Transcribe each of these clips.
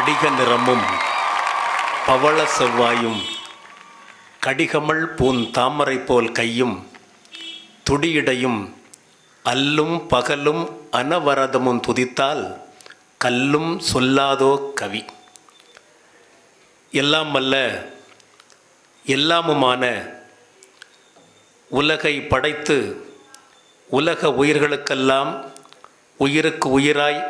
படிக நிறமும் பவள செவ்வாயும் கடிகமள் பூந் தாமரை போல் கையும் துடியிடையும் அல்லும் பகலும் அனவரதமும் துதித்தால் கல்லும் சொல்லாதோ கவி. எல்லாம் வல்ல எல்லாமுமான உலகை படைத்து உலக உயிர்களுக்கெல்லாம் உயிருக்கு உயிராய்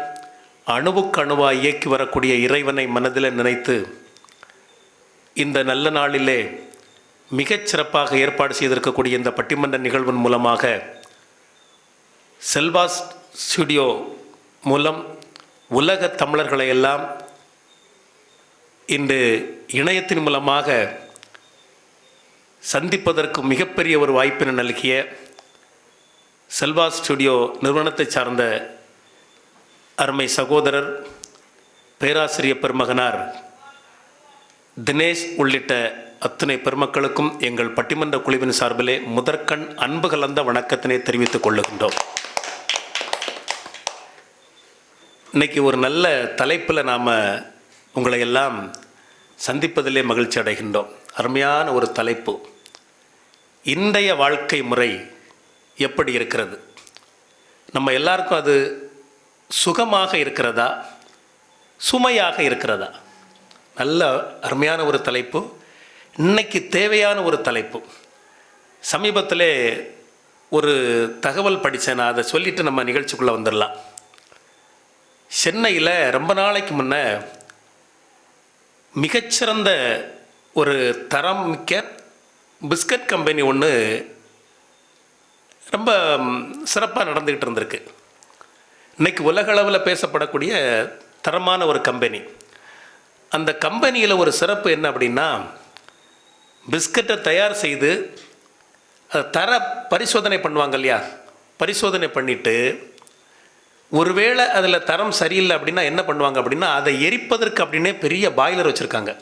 அணுவுக்கு அணுவாய் இயக்கி வரக்கூடிய இறைவனை மனதில் நினைத்து இந்த நல்ல நாளிலே மிகச் சிறப்பாக ஏற்பாடு செய்திருக்கக்கூடிய இந்த பட்டிமன்ற நிகழ்வின் மூலமாக செல்வா ஸ்டுடியோ மூலம் உலக தமிழர்களை எல்லாம் இன்று இணையத்தின் மூலமாக சந்திப்பதற்கு மிகப்பெரிய ஒரு வாய்ப்பினை நல்கிய செல்வா ஸ்டுடியோ நிறுவனத்தை சார்ந்த அருமை சகோதரர் பேராசிரியர் பெருமகனார் தினேஷ் உள்ளிட்ட அத்தனை பெருமக்களுக்கும் எங்கள் பட்டிமன்ற குழுவின் சார்பிலே முதற்கண் அன்பு கலந்த வணக்கத்தினை தெரிவித்துக் கொள்ளுகின்றோம். இன்றைக்கி ஒரு நல்ல தலைப்பில் நாம் உங்களை எல்லாம் சந்திப்பதிலே மகிழ்ச்சி அடைகின்றோம். அருமையான ஒரு தலைப்பு. இன்றைய வாழ்க்கை முறை எப்படி இருக்கிறது? நம்ம எல்லாருக்கும் அது சுகமாக இருக்கிறதா, சுமையாக இருக்கிறதா? நல்ல அருமையான ஒரு தலைப்பு, இன்னைக்கு தேவையான ஒரு தலைப்பு. சமீபத்தில் ஒரு தகவல் படித்தேன், நான் அதை சொல்லிவிட்டு நம்ம நிகழ்ச்சிக்குள்ளே வந்துடலாம். சென்னையில் ரொம்ப நாளைக்கு முன்ன மிகச்சிறந்த ஒரு தரம் மிக்க பிஸ்கட் கம்பெனி ஒன்று ரொம்ப சிறப்பாக நடந்துக்கிட்டு இருந்திருக்கு. இன்றைக்கி உலகளவில் பேசப்படக்கூடிய தரமான ஒரு கம்பெனி. அந்த கம்பெனியில் ஒரு சிறப்பு என்ன அப்படின்னா, பிஸ்கட்டை தயார் செய்து அதை தர பரிசோதனை பண்ணுவாங்க இல்லையா, பரிசோதனை பண்ணிவிட்டு ஒருவேளை அதில் தரம் சரியில்லை அப்படின்னா என்ன பண்ணுவாங்க அப்படின்னா, அதை எரிப்பதற்கு அப்படின்னே பெரிய பாய்லர் வச்சுருக்காங்க.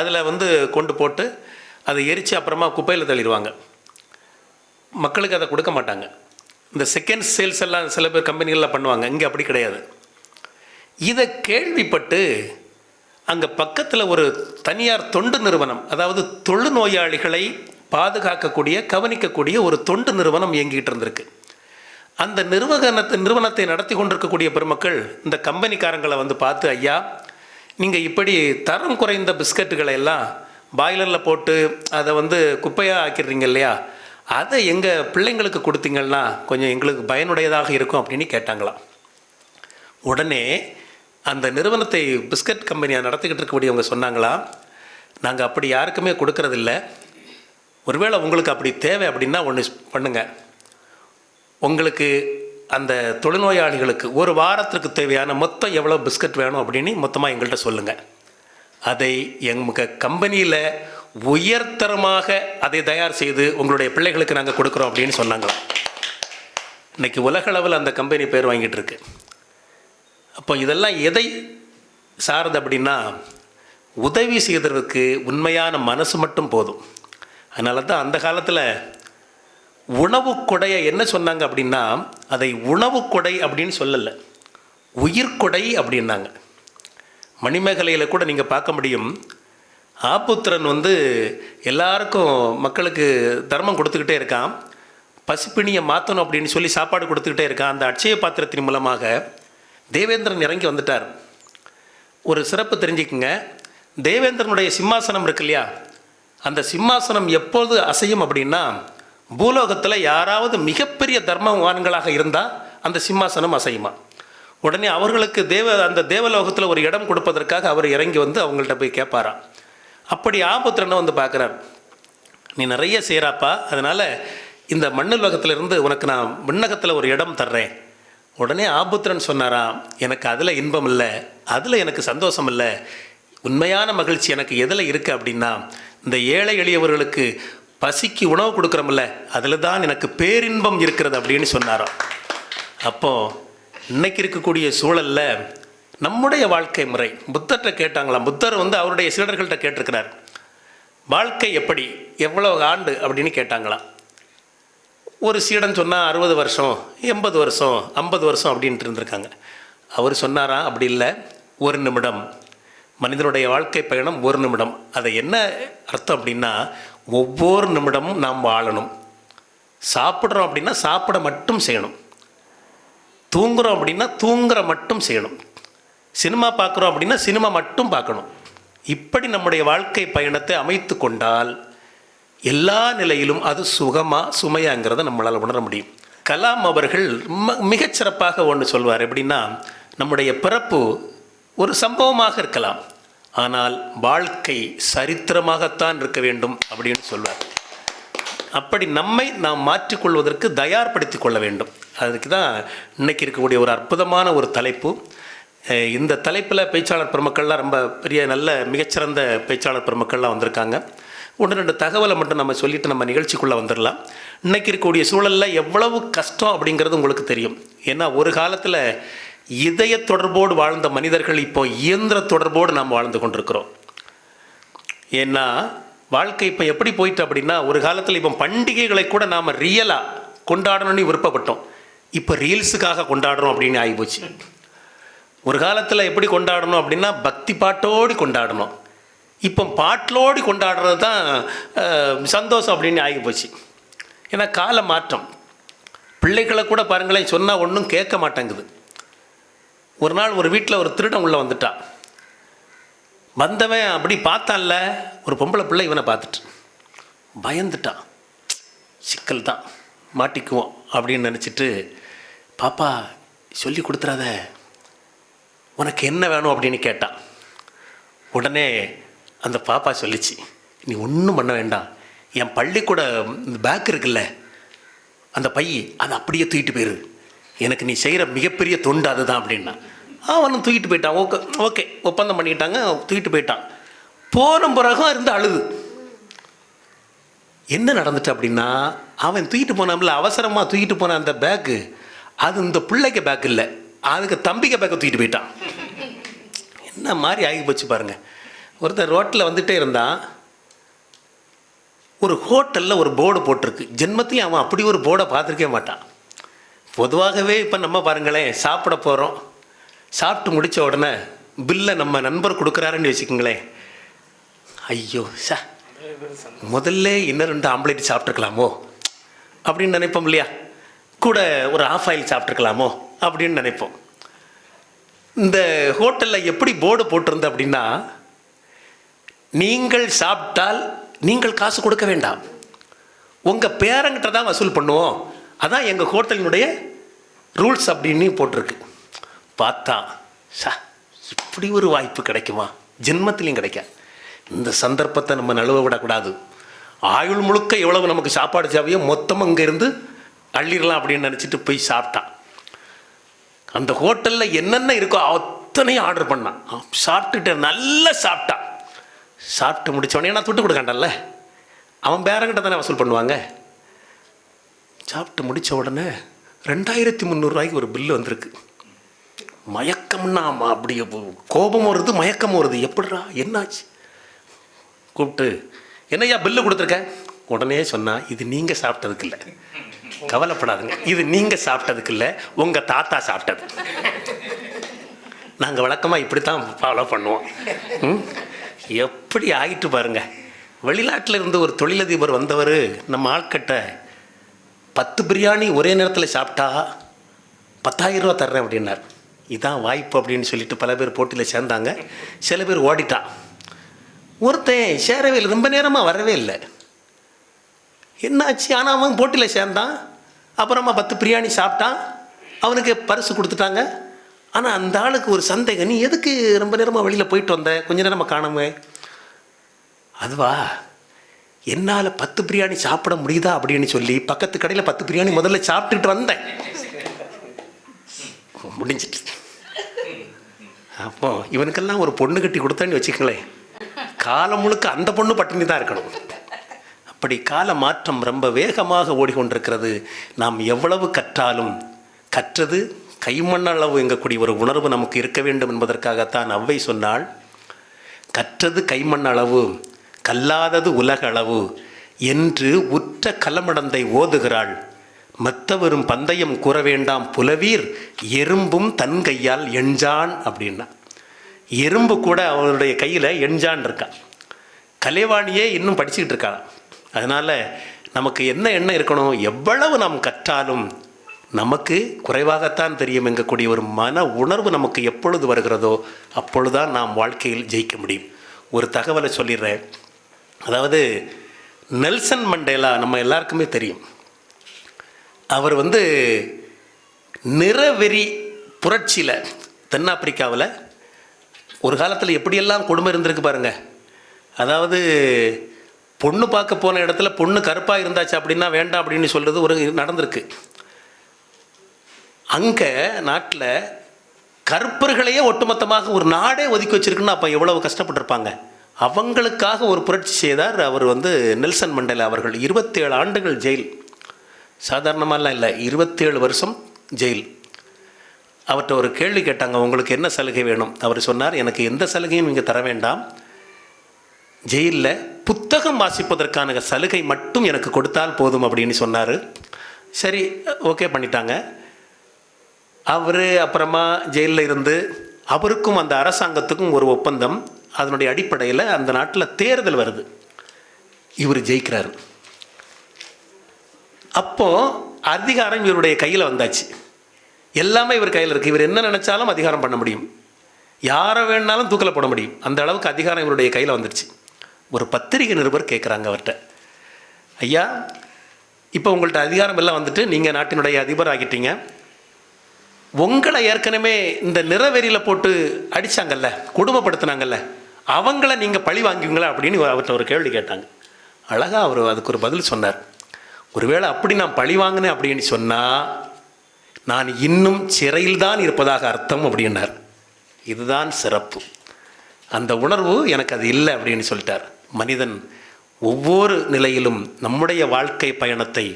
அதில் கொண்டு போட்டு அதை எரித்து அப்புறமா குப்பையில் தள்ளிடுவாங்க. மக்களுக்கு அதை கொடுக்க மாட்டாங்க. இந்த செகண்ட் சேல்ஸ் எல்லாம் சில பேர் கம்பெனிகளில் பண்ணுவாங்க, இங்கே அப்படி கிடையாது. இதை கேள்விப்பட்டு அங்கே பக்கத்தில் ஒரு தனியார் தொண்டு நிறுவனம், அதாவது தொழுநோயாளிகளை பாதுகாக்கக்கூடிய கவனிக்கக்கூடிய ஒரு தொண்டு நிறுவனம் இயங்கிட்டு இருந்திருக்கு. அந்த நிறுவனத்தை நடத்தி கொண்டிருக்கக்கூடிய பெருமக்கள் இந்த கம்பெனிக்காரங்களை பார்த்து, ஐயா நீங்கள் இப்படி தரம் குறைந்த பிஸ்கட்டுகளை எல்லாம் பாய்லரில் போட்டு அதை குப்பையாக ஆக்கிடுறீங்க இல்லையா, அதை எங்கள் பிள்ளைங்களுக்கு கொடுத்தீங்கன்னா கொஞ்சம் எங்களுக்கு பயனுடையதாக இருக்கும் அப்படின்னு கேட்டாங்களாம். உடனே அந்த நிறுவனத்தை பிஸ்கட் கம்பெனியாக நடத்திக்கிட்டு இருக்கக்கூடியவங்க சொன்னாங்களாம், நாங்கள் அப்படி யாருக்குமே கொடுக்கறதில்ல. ஒருவேளை உங்களுக்கு அப்படி தேவை அப்படின்னா ஒன்று பண்ணுங்கள், உங்களுக்கு அந்த தொழுநோயாளிகளுக்கு ஒரு வாரத்திற்கு தேவையான மொத்தம் எவ்வளோ பிஸ்கட் வேணும் அப்படின்னு மொத்தமாக எங்கள்கிட்ட சொல்லுங்கள். அதை எங்கள் கம்பெனியில் உயர்தரமாக அதை தயார் செய்து உங்களுடைய பிள்ளைகளுக்கு நாங்கள் கொடுக்குறோம் அப்படின்னு சொன்னாங்களாம். இன்றைக்கி உலகளவில் அந்த கம்பெனி பேர் வாங்கிட்டு இருக்கு. அப்போ இதெல்லாம் எதை சார்ந்து அப்படின்னா, உதவி செய்வதற்கு உண்மையான மனசு மட்டும் போதும். அதனால தான் அந்த காலத்தில் உணவு கொடையை என்ன சொன்னாங்க அப்படின்னா, அதை உணவு கொடை அப்படின்னு சொல்லலை, உயிர்கொடை அப்படின்னாங்க. மணிமேகலையில் கூட நீங்கள் பார்க்க முடியும், ஆபுத்திரன் எல்லாருக்கும் மக்களுக்கு தர்மம் கொடுத்துக்கிட்டே இருக்கான், பசிப்பிணியை மாற்றணும் அப்படின்னு சொல்லி சாப்பாடு கொடுத்துக்கிட்டே இருக்கான். அந்த அட்சய பாத்திரத்தின் மூலமாக தேவேந்திரன் இறங்கி வந்துட்டார். ஒரு சிறப்பு தெரிஞ்சுக்குங்க, தேவேந்திரனுடைய சிம்மாசனம் இருக்கு இல்லையா, அந்த சிம்மாசனம் எப்போது அசையும் அப்படின்னா, பூலோகத்தில் யாராவது மிகப்பெரிய தர்மவான்களாக இருந்தால் அந்த சிம்மாசனம் அசையுமா. உடனே அவர்களுக்கு அந்த தேவலோகத்தில் ஒரு இடம் கொடுப்பதற்காக அவர் இறங்கி அவங்கள்ட்ட போய் கேட்பாராம். அப்படி ஆபுத்திரனை பார்க்குறார், நீ நிறைய செய்கிறாப்பா, அதனால் இந்த மண்ணுலகத்திலிருந்து உனக்கு நான் விண்ணகத்தில் ஒரு இடம் தர்றேன். உடனே ஆபுத்திரன் சொன்னாராம், எனக்கு அதில் இன்பம் இல்லை, அதில் எனக்கு சந்தோஷம் இல்லை, உண்மையான மகிழ்ச்சி எனக்கு எதில் இருக்குது அப்படின்னா, இந்த ஏழை எளியவர்களுக்கு பசிக்கு உணவு கொடுக்குறோம்ல, அதில் தான் எனக்கு பேரின்பம் இருக்கிறது அப்படின்னு சொன்னாராம். அப்போது இன்றைக்கி இருக்கக்கூடிய சூழலில் நம்முடைய வாழ்க்கை முறை, புத்தர்கிட்ட கேட்டாங்களாம். புத்தர் அவருடைய சீடர்கள்ட்ட கேட்டிருக்கிறார், வாழ்க்கை எப்படி, எவ்வளோ ஆண்டு அப்படின்னு கேட்டாங்களாம். ஒரு சீடன் சொன்னால் 60 வருஷம், 80 வருஷம், 50 வருஷம் அப்படின்ட்டு இருந்திருக்காங்க. அவர் சொன்னாராம், அப்படி இல்லை, 1 நிமிடம், மனிதனுடைய வாழ்க்கை பயணம் ஒரு நிமிடம். அதை என்ன அர்த்தம் அப்படின்னா, ஒவ்வொரு நிமிடமும் நாம் வாழணும். சாப்பிட்றோம் அப்படின்னா சாப்பிட மட்டும் செய்யணும். தூங்குகிறோம் அப்படின்னா தூங்குற மட்டும் செய்யணும். சினிமா பார்க்குறோம் அப்படின்னா சினிமா மட்டும் பார்க்கணும். இப்படி நம்முடைய வாழ்க்கை பயணத்தை அமைத்து கொண்டால் எல்லா நிலையிலும் அது சுமையாங்கிறத நம்மளால் உணர முடியும். கலாம் அவர்கள் மிகச்சிறப்பாக ஒன்று சொல்வார். எப்படின்னா, நம்முடைய பிறப்பு ஒரு சம்பவமாக இருக்கலாம், ஆனால் வாழ்க்கை சரித்திரமாகத்தான் இருக்க வேண்டும் அப்படின்னு சொல்வார். அப்படி நம்மை நாம் மாற்றிக்கொள்வதற்கு தயார்படுத்தி கொள்ள வேண்டும். அதுக்கு தான் இன்றைக்கி இருக்கக்கூடிய ஒரு அற்புதமான ஒரு தலைப்பு. இந்த தலைப்பில் பேச்சாளர் பெருமக்கள்லாம் ரொம்ப பெரிய நல்ல மிகச்சிறந்த பேச்சாளர் பெருமக்கள்லாம் வந்திருக்காங்க. ஒன்று ரெண்டு தகவலை மட்டும் நம்ம சொல்லிவிட்டு நம்ம நிகழ்ச்சிக்குள்ளே வந்துடலாம். இன்றைக்கி இருக்கக்கூடிய சூழலில் எவ்வளவு கஷ்டம் அப்படிங்கிறது உங்களுக்கு தெரியும். ஏன்னா ஒரு காலத்தில் இதய தொடர்போடு வாழ்ந்த மனிதர்கள் இப்போ இயந்திர தொடர்போடு நாம் வாழ்ந்து கொண்டிருக்கிறோம். ஏன்னா வாழ்க்கை இப்போ எப்படி போயிட்டு அப்படின்னா, ஒரு காலத்தில் இப்போ பண்டிகைகளை கூட நாம் ரியலாக கொண்டாடணும்னு விருப்பப்பட்டோம். இப்போ ரீல்ஸுக்காக கொண்டாடுறோம் அப்படின்னு ஆகிப்போச்சு. ஒரு காலத்தில் எப்படி கொண்டாடணும் அப்படின்னா பக்தி பாட்டோடு கொண்டாடணும். இப்போ பாட்டிலோடு கொண்டாடுறது தான் சந்தோஷம் அப்படின்னு ஆகிப்போச்சு. ஏன்னா கால மாற்றம். பிள்ளைகளை கூட பாருங்களேன், சொன்னால் ஒன்றும் கேட்க மாட்டேங்குது. ஒரு நாள் ஒரு வீட்டில் ஒரு திருடன் உள்ளே வந்துட்டான். வந்தவன் அப்படி பார்த்தான்ல, ஒரு பொம்பளை பிள்ளை இவனை பார்த்துட்டு பயந்துட்டான். சிக்கல் தான், மாட்டிக்குவோம் அப்படின்னு நினச்சிட்டு, பாப்பா சொல்லி கொடுத்துறாத, உனக்கு என்ன வேணும் அப்படின்னு கேட்டான். உடனே அந்த பாப்பா சொல்லிச்சு, நீ ஒன்றும் பண்ண வேண்டாம், என் பள்ளிக்கூட பேக் இருக்குல்ல அந்த பை, அதை அப்படியே தூக்கிட்டு போயிரு, எனக்கு நீ செய்கிற மிகப்பெரிய தொண்டு அதுதான் அப்படின்னா. அவனும் தூக்கிட்டு போயிட்டான். ஓகே ஒப்பந்தம் பண்ணிக்கிட்டாங்க, தூக்கிட்டு போயிட்டான். போன பிறகும் இருந்து அழுது. என்ன நடந்துட்டு அப்படின்னா, அவன் தூக்கிட்டு போனான்ல, அவசரமாக தூக்கிட்டு போன அந்த பேக்கு, அது இந்த பிள்ளைக்கு பேக் இல்லை, அதுக்கு தம்பிக்கு பேக்கை தூக்கிட்டு போயிட்டான். என்ன மாதிரி ஆகி போச்சு பாருங்க. ஒருத்தர் ரோட்டில் வந்துகிட்டே இருந்தான். ஒரு ஹோட்டலில் ஒரு போர்டு போட்டிருக்கு. ஜென்மத்தையும் அவன் அப்படி ஒரு போர்டை பார்த்துருக்கவே மாட்டான். பொதுவாகவே இப்போ நம்ம பாருங்களேன், சாப்பிட போகிறோம், சாப்பிட்டு முடித்த உடனே பில்லை நம்ம நண்பர் கொடுக்குறாருன்னு வச்சுக்கோங்களேன், ஐயோ முதல்ல இன்னும் 2 ஆம்லேட் சாப்பிட்ருக்கலாமோ அப்படின்னு நினைப்போம் இல்லையா? கூட ஒரு ஆஃப் ஆயில் சாப்பிட்ருக்கலாமோ அப்படின்னு நினைப்போம். இந்த ஹோட்டலில் எப்படி போர்டு போட்டிருந்த அப்படின்னா, நீங்கள் சாப்பிட்டால் நீங்கள் காசு கொடுக்க வேண்டாம், உங்கள் பேரங்கிட்ட தான் வசூல் பண்ணுவோம், அதான் எங்கள் ஹோட்டலினுடைய ரூல்ஸ் அப்படின்னு போட்டிருக்கு. பார்த்தா இப்படி ஒரு வாய்ப்பு கிடைக்குமா? ஜென்மத்திலையும் கிடைக்காது. இந்த சந்தர்ப்பத்தை நம்ம நழுவ விடக்கூடாது. ஆயுள் முழுக்க எவ்வளவு நமக்கு சாப்பாடு தேவையோ மொத்தமாக இங்கேருந்து அள்ளிடலாம் அப்படின்னு நினச்சிட்டு போய் சாப்பிட்டான். அந்த ஹோட்டலில் என்னென்ன இருக்கோ அத்தனையும் ஆர்டர் பண்ணான். சாப்பிட்டுட்டு நல்லா சாப்பிட்டான். சாப்பிட்டு முடித்தவொடனே நான் துட்டு கொடுக்காண்டல்ல, அவன் பேரங்கிட்ட தானே வசூல் பண்ணுவாங்க. சாப்பிட்டு முடித்த உடனே 2300 ரூபாய்க்கு ஒரு பில்லு வந்திருக்கு. மயக்கம்னா அப்படி கோபம் வருது, மயக்கம் வருது. எப்படிரா என்னாச்சு? கூப்பிட்டு, என்னையா பில்லு கொடுத்துருக்க? உடனே சொன்னா, இது நீங்கள் சாப்பிட்டதுக்கு இல்லை, கவலைப்படாதுங்க, இது நீங்கள் சாப்பிட்டதுக்கு இல்லை, உங்கள் தாத்தா சாப்பிட்டது. நாங்கள் வழக்கமாக இப்படி தான் ஃபாலோ பண்ணுவோம். எப்படி ஆகிட்டு பாருங்க. வெளிநாட்டில் இருந்து ஒரு தொழிலதிபர் வந்தவர் நம்ம ஆட்கிட்ட 10 பிரியாணி ஒரே நேரத்தில் சாப்பிட்டா 10,000 ரூபா தர்றேன் அப்படின்னார். இதான் வாய்ப்பு அப்படின்னு சொல்லிட்டு பல பேர் போட்டியில் சேர்ந்தாங்க. சில பேர் ஓடிட்டான். ஒருத்தன் சேரவே இல்லை, ரொம்ப நேரமாக வரவே இல்லை. என்னாச்சு? ஆனால் அவன் போட்டியில் சேர்ந்தான். அப்புறமா 10 பிரியாணி சாப்பிட்டான். அவனுக்கு பரிசு கொடுத்துட்டாங்க. ஆனால் அந்த ஆளுக்கு ஒரு சந்தேகம், நீ எதுக்கு ரொம்ப நேரமாக வெளியில் போயிட்டு வந்த, கொஞ்ச நேரமாக காணாம? அதுவா, என்னால் 10 பிரியாணி சாப்பிட முடியுதா அப்படின்னு சொல்லி பக்கத்து கடையில் 10 பிரியாணி முதல்ல சாப்பிட்டுட்டு வந்தேன், முடிஞ்சிட்டு. அப்போ இவனுக்கெல்லாம் ஒரு பொண்ணு கட்டி கொடுத்தான்னு வச்சுக்கங்களேன், காலம் முழுக்க அந்த பொண்ணு பட்டினி தான் இருக்கணும். அப்படி கால மாற்றம் ரொம்ப வேகமாக ஓடிக்கொண்டிருக்கிறது. நாம் எவ்வளவு கற்றாலும் கற்றது கைமண்ணளவு எங்கக்கூடிய ஒரு உணர்வு நமக்கு இருக்க வேண்டும் என்பதற்காகத்தான் அவ்வை சொன்னாள், கற்றது கைமண்ணளவு கல்லாதது உலகளவு என்று உற்ற கலமடந்தை ஓதுகிறாள். மற்றவரும் பந்தயம் கூற வேண்டாம் புலவீர், எறும்பும் தன் கையால் எஞ்சான் அப்படின்னா. எறும்பு கூட அவருடைய கையில் எண்ஜான் இருக்கான். கலைவாணியே இன்னும் படிச்சுக்கிட்டு இருக்கான். அதனால் நமக்கு என்ன எண்ணம் இருக்கணும், எவ்வளவு நாம் கற்றாலும் நமக்கு குறைவாகத்தான் தெரியும் என்கக்கூடிய ஒரு மன உணர்வு நமக்கு எப்பொழுது வருகிறதோ அப்பொழுதுதான் நாம் வாழ்க்கையில் ஜெயிக்க முடியும். ஒரு தகவலை சொல்லிடுறேன். அதாவது நெல்சன் மண்டேலா நம்ம எல்லாருக்குமே தெரியும். அவர் நிறவெறி புரட்சியில் தென்னாப்பிரிக்காவில் ஒரு காலத்தில் எப்படியெல்லாம் கொடுமை இருந்திருக்கு பாருங்கள். அதாவது பொண்ணு பார்க்க போன இடத்துல பொண்ணு கருப்பாக இருந்தாச்சு அப்படின்னா வேண்டாம் அப்படின்னு சொல்கிறது ஒரு நடந்திருக்கு. அங்கே நாட்டில் கருப்பர்களையே ஒட்டுமொத்தமாக ஒரு நாடே ஒதுக்கி வச்சிருக்குன்னா அப்போ எவ்வளவு கஷ்டப்பட்டிருப்பாங்க. அவங்களுக்காக ஒரு புரட்சி செய்தார் அவர் நெல்சன் மண்டேலா அவர்கள். 27 ஆண்டுகள் ஜெயில். சாதாரணமாலாம் இல்லை, 27 வருஷம் ஜெயில். அவர்கிட்ட ஒரு கேள்வி கேட்டாங்க, உங்களுக்கு என்ன சலுகை வேணும்? அவர் சொன்னார், எனக்கு எந்த சலுகையும் நீங்கள் தர வேண்டாம், ஜெயிலில் புத்தகம் வாசிப்பதற்கான சலுகை மட்டும் எனக்கு கொடுத்தால் போதும் அப்படின்னு சொன்னார். சரி, ஓகே பண்ணிட்டாங்க. அவர் அப்புறமா ஜெயிலில் இருந்து அவருக்கும் அந்த அரசாங்கத்துக்கும் ஒரு ஒப்பந்தம். அதனுடைய அடிப்படையில் அந்த நாட்டில் தேர்தல் வருது. இவர் ஜெயிக்கிறார். அப்போது அதிகாரம் இவருடைய கையில் வந்தாச்சு. எல்லாமே இவர் கையில் இருக்குது. இவர் என்ன நினச்சாலும் அதிகாரம் பண்ண முடியும், யாரை வேணாலும் தூக்கில் போட முடியும். அந்த அளவுக்கு அதிகாரம் இவருடைய கையில் வந்துடுச்சு. ஒரு பத்திரிகை நிருபர் கேட்குறாங்க அவர்கிட்ட, ஐயா, இப்போ உங்கள்கிட்ட அதிகாரம் எல்லாம் வந்துட்டு நீங்கள் நாட்டினுடைய அதிபர் ஆகிட்டீங்க, உங்களை ஏற்கனவே இந்த நிறவெறியில் போட்டு அடித்தாங்கல்ல, கொடுமைப்படுத்தினாங்கல்ல, அவங்கள நீங்கள் பழி வாங்குவீங்களா அப்படின்னு அவர்கிட்ட ஒரு கேள்வி கேட்டாங்க. அழகாக அவர் அதுக்கு ஒரு பதில் சொன்னார். ஒருவேளை அப்படி நான் பழி வாங்கினேன் அப்படின்னு சொன்னால் நான் இன்னும் சிறையில் தான் இருப்பதாக அர்த்தம் அப்படின்னார். இதுதான் சிறப்பு. அந்த உணர்வு எனக்கு அது இல்லை அப்படின்னு சொல்லிட்டார். மனிதன் ஒவ்வொரு நிலையிலும் நம்முடைய வாழ்க்கை பயணத்தை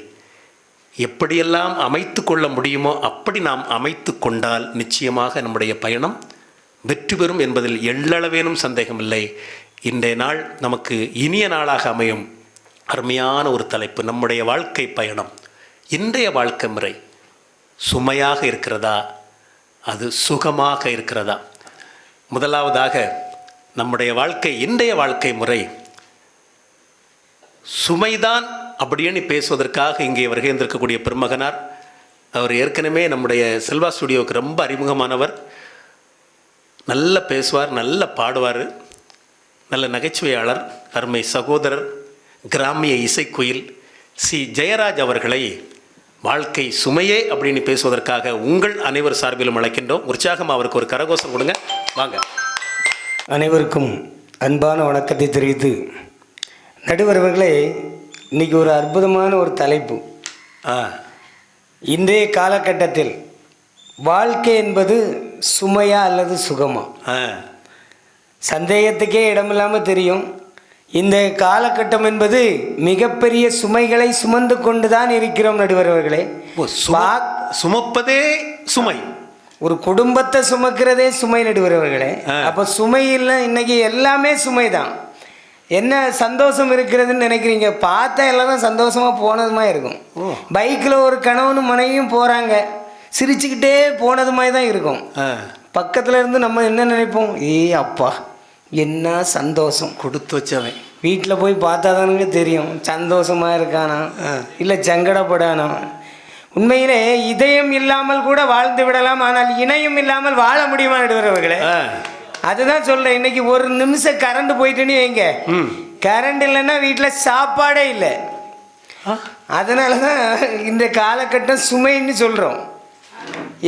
எப்படியெல்லாம் அமைத்து கொள்ள முடியுமோ அப்படி நாம் அமைத்து கொண்டால் நிச்சயமாக நம்முடைய பயணம் வெற்றி பெறும் என்பதில் எள்ளளவேனும் சந்தேகமில்லை. இன்றைய நாள் நமக்கு இனிய நாளாக அமையும். அருமையான ஒரு தலைப்பு, நம்முடைய வாழ்க்கை பயணம். இன்றைய வாழ்க்கை முறை சுமையாக இருக்கிறதா, அது சுகமாக இருக்கிறதா? முதலாவதாக நம்முடைய வாழ்க்கை, இன்றைய வாழ்க்கை முறை சுமைதான் அப்படின்னு பேசுவதற்காக இங்கே வருகின்றிருக்கக்கூடிய பெருமகனார், அவர் ஏற்கனவே நம்முடைய செல்வா ஸ்டுடியோவுக்கு ரொம்ப அறிமுகமானவர். நல்ல பேசுவார், நல்ல பாடுவார், நல்ல நகைச்சுவையாளர், அருமை சகோதரர், கிராமிய இசைக்குயில் சி ஜெயராஜ் அவர்களை வாழ்க்கை சுமையே அப்படின்னு பேசுவதற்காக உங்கள் அனைவர் சார்பிலும் அழைக்கின்றோம். உற்சாகம் அவருக்கு ஒரு கரகோஷம் கொடுங்க. வாங்க. அனைவருக்கும் அன்பான வணக்கத்தை தெரிவித்து, நடுவர் அவர்களே, இன்றைக்கி ஒரு அற்புதமான ஒரு தலைப்பு. இன்றைய காலகட்டத்தில் வாழ்க்கை என்பது சுமையா அல்லது சுகமா? சந்தேகத்துக்கே இடமில்லாமல் தெரியும். இந்த காலகட்டம் என்பது மிகப்பெரிய சுமைகளை சுமந்து கொண்டு தான் இருக்கிறோம் நடுவர் அவர்களே. சுமப்பதே சுமை, ஒரு குடும்பத்தை சுமக்கிறதே சுமை நடுவர் அவர்களே. அப்போ சுமை இல்லை, இன்னைக்கு எல்லாமே சுமை தான். என்ன சந்தோஷம் இருக்கிறதுன்னு நினைக்கிறீங்க? பார்த்தா எல்லாரும் சந்தோஷமாக போனதுமா இருக்கும். பைக்கில் ஒரு கணவனும் மனைவியும் போகிறாங்க, சிரிச்சுக்கிட்டே போனது மாதிரி தான் இருக்கும். பக்கத்தில் இருந்து நம்ம என்ன நினைப்போம், அப்பா என்ன சந்தோஷம், கொடுத்து வச்சவன். வீட்டில் போய் பார்த்தா தானுங்க தெரியும் சந்தோஷமாக இருக்கானா இல்லை சங்கடப்படானா. உண்மையிலே இதயம் இல்லாமல் கூட வாழ்ந்து விடலாம், ஆனால் இணையம் இல்லாமல் வாழ முடியுமா நடுவர்களே? அதுதான் சொல்கிறேன். இன்னைக்கு ஒரு நிமிஷம் கரண்ட் போயிட்டுன்னு வைங்க, கரண்ட் இல்லைன்னா வீட்டில் சாப்பாடே இல்லை. அதனால தான் இந்த காலகட்டம் சுமைன்னு சொல்கிறோம்.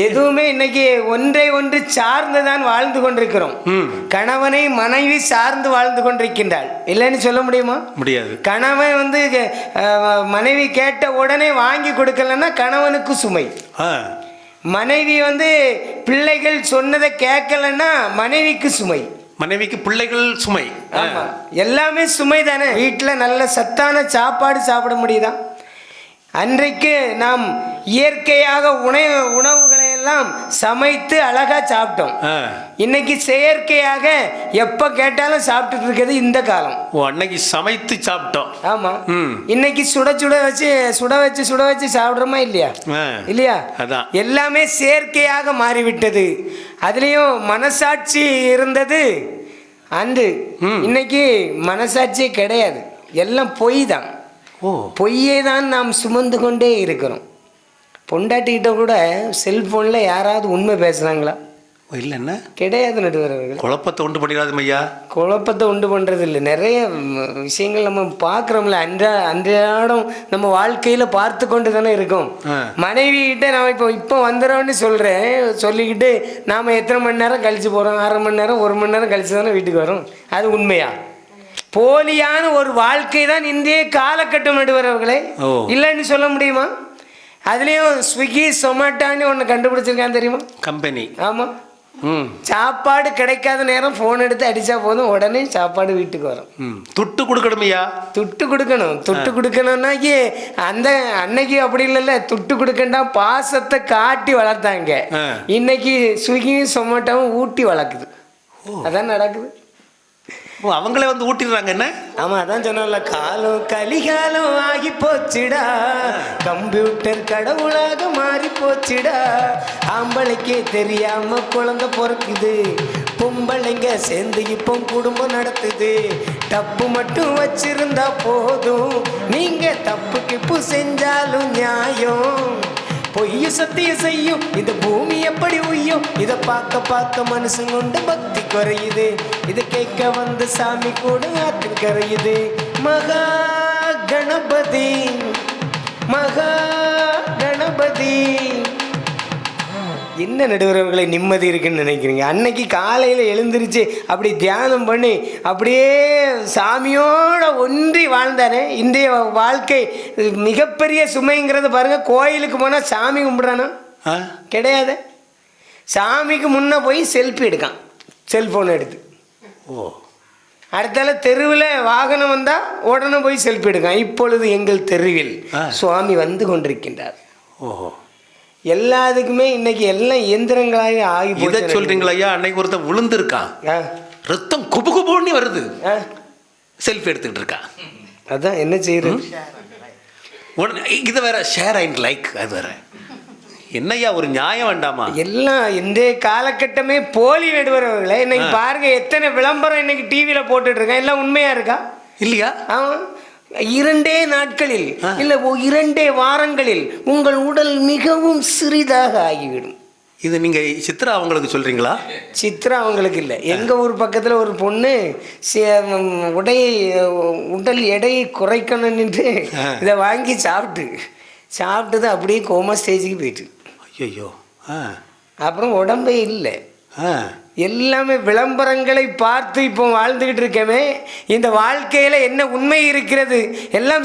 எதுவுமே இன்னைக்கு ஒன்றை ஒன்று சார்ந்து தான் வாழ்ந்து கொண்டிருக்கிறோம். கணவனை மனைவி சார்ந்து வாழ்ந்து கொண்டிருக்கின்றாள், இல்லைன்னு சொல்ல முடியுமா? முடியாது. கணவன் மனைவி கேட்ட உடனே வாங்கி கொடுக்கலன்னா கணவனுக்கு சுமை. மனைவி பிள்ளைகள் சொன்னதை கேட்கலன்னா மனைவிக்கு சுமை. மனைவிக்கு பிள்ளைகள் சுமை. எல்லாமே சுமை தானே. வீட்டில் நல்ல சத்தான சாப்பாடு சாப்பிட முடியுதா? அன்றைக்கு நாம் இயற்கையாக உணவுகளை எல்லாம் சமைத்து அழகா சாப்பிட்டோம். இன்னைக்கு செயற்கையாக எப்ப கேட்டாலும் சாப்பிட்டு இருக்கிறது இந்த காலம். அன்னைக்கு சமைத்து சாப்பிட்டோம். ஆமா, இன்னைக்கு சுட வச்சு சாப்பிடுறோமா இல்லையா? இல்லையா? எல்லாமே செயற்கையாக மாறிவிட்டது. அதுலேயும் மனசாட்சி இருந்தது அன்று. இன்னைக்கு மனசாட்சியே கிடையாது, எல்லாம் பொய் தான். பொய்யே தான் நாம் சுமந்து கொண்டே இருக்கிறோம். பொண்டாட்டிக்கிட்ட கூட செல்ஃபோனில் யாராவது உண்மை பேசுகிறாங்களா? இல்லைன்னா கிடையாது நடுவர்கள். குழப்பத்தை உண்டு பண்ணிடாது ஐயா. குழப்பத்தை உண்டு பண்ணுறது இல்லை, நிறைய விஷயங்கள் நம்ம பார்க்குறோம்ல, அன்றாடம் நம்ம வாழ்க்கையில் பார்த்து கொண்டு தானே இருக்கோம். மனைவி கிட்ட நான் இப்போ வந்துடுறோன்னு சொல்கிறேன், சொல்லிக்கிட்டு நாம் எத்தனை மணி நேரம் கழித்து போகிறோம், 1/2 மணி நேரம் 1 மணி நேரம் கழித்து தானே வீட்டுக்கு வரோம். அது உண்மையா? போலியான ஒரு வாழ்க்கை தான் இந்திய காலகட்டம் நடுவர்களே, இல்லைன்னு சொல்ல முடியுமா? அதுலேயும் ஸ்விக்கி சொமேட்டோன்னு ஒன்று கண்டுபிடிச்சிருக்கான்னு தெரியுமா? கம்பெனி. ஆமாம். சாப்பாடு கிடைக்காத நேரம் ஃபோன் எடுத்து அடித்தா போதும், உடனே சாப்பாடு வீட்டுக்கு வரும். துட்டு கொடுக்கணுமையா? துட்டு கொடுக்கணும். துட்டு கொடுக்கணும்னாக்கி அந்த அன்னைக்கு அப்படி இல்லைல்ல, துட்டு கொடுக்கண்டா பாசத்தை காட்டி வளர்த்தாங்க. இன்னைக்கு ஸ்விக்கியும் சொமேட்டோவும் ஊட்டி வளர்க்குது. அதான் நடக்குது. அவங்களே வந்து ஊட்டிடுறாங்க. என்ன? ஆமா, அதான் சொன்னல, காலம் கலிகாலம் ஆகி போச்சுடா, கம்ப்யூட்டர் கடவுளாக மாறி போச்சுடா, ஆம்பளைக்கே தெரியாம குழந்தை பிறக்குது, பொம்பளைங்க சேர்ந்து இப்போ குடும்பம் நடத்துது, தப்பு மட்டும் வச்சிருந்தா போதும், நீங்க தப்பு கிப்பு செஞ்சாலும் நியாயம், பொய்ய சத்தியம் செய்யும் இந்த பூமி எப்படி உய்யும், இதை பார்க்க பார்க்க மனுஷன் கொண்டு பக்தி குறையுது, இதை கேட்க வந்த சாமி கூட ஆற்று கரையுது. மகா கணபதி மகா கணபதி. என்ன நடுவர்களை நிம்மதி இருக்குன்னு நினைக்கிறீங்க? அன்னைக்கு காலையில் எழுந்திருச்சு அப்படி தியானம் பண்ணி அப்படியே சாமியோட ஒன்றி வாழ்ந்தானே. இன்றைய வாழ்க்கை மிகப்பெரிய சுமைங்கிறது பாருங்கள். கோயிலுக்கு போனால் சாமி கும்பிட்றானா? கிடையாது. சாமிக்கு முன்னே போய் செல்ஃபி எடுக்கான், செல்ஃபோன் எடுத்து. அடுத்தால தெருவில் வாகனம் வந்தால் உடனே போய் செல்ஃபி எடுக்கான். இப்பொழுது எங்கள் தெருவில் சுவாமி வந்து கொண்டிருக்கின்றார். எல்லாத்துக்குமே இன்னைக்கு எல்லாம் இயந்திரங்களாக ஆகி இதை சொல்றீங்களா ஐயா? அன்னைக்கு ஒருத்தன் விழுந்திருக்கான், ரத்தம் குபு குபுன்னு வருது, செல்ஃபி எடுத்துக்கிட்டு இருக்கான். அதான் என்ன செய்யறது? இது வேற ஷேர் அண்ட் லைக், அது வேற. என்னையா ஒரு நியாயம் வேண்டாமா? எல்லாம் இன்றைய காலகட்டமே போலி நடுவர்களே. இன்னைக்கு பாருங்க, எத்தனை விளம்பரம் இன்னைக்கு டிவியில போட்டுட்டு இருக்கேன். எல்லாம் உண்மையா இருக்கா? இல்லையா? ஆமா. 2 நாட்களில் இல்ல 2 வாரங்களில் உங்கள் உடல் மிகவும் சிறிதாக ஆகிவிடும். இது நீங்க சித்ரா அவங்களுக்கு சொல்றீங்களா? சித்ரா அவங்களுக்கு இல்லை, எங்க ஊர் பக்கத்துல ஒரு பொண்ணு உடல் எடையை குறைக்கணும்னுட்டு இதை வாங்கி சாப்பிட்டு அப்படியே கோமா ஸ்டேஜுக்கு போயிட்டு. ஐயோ. அப்புறம் உடம்பே இல்லை. எல்லாமே விளம்பரங்களை பார்த்து இப்போ வாழ்ந்துக்கிட்டு இருக்கமே. இந்த வாழ்க்கையில் என்ன உண்மை இருக்கிறது? எல்லாம்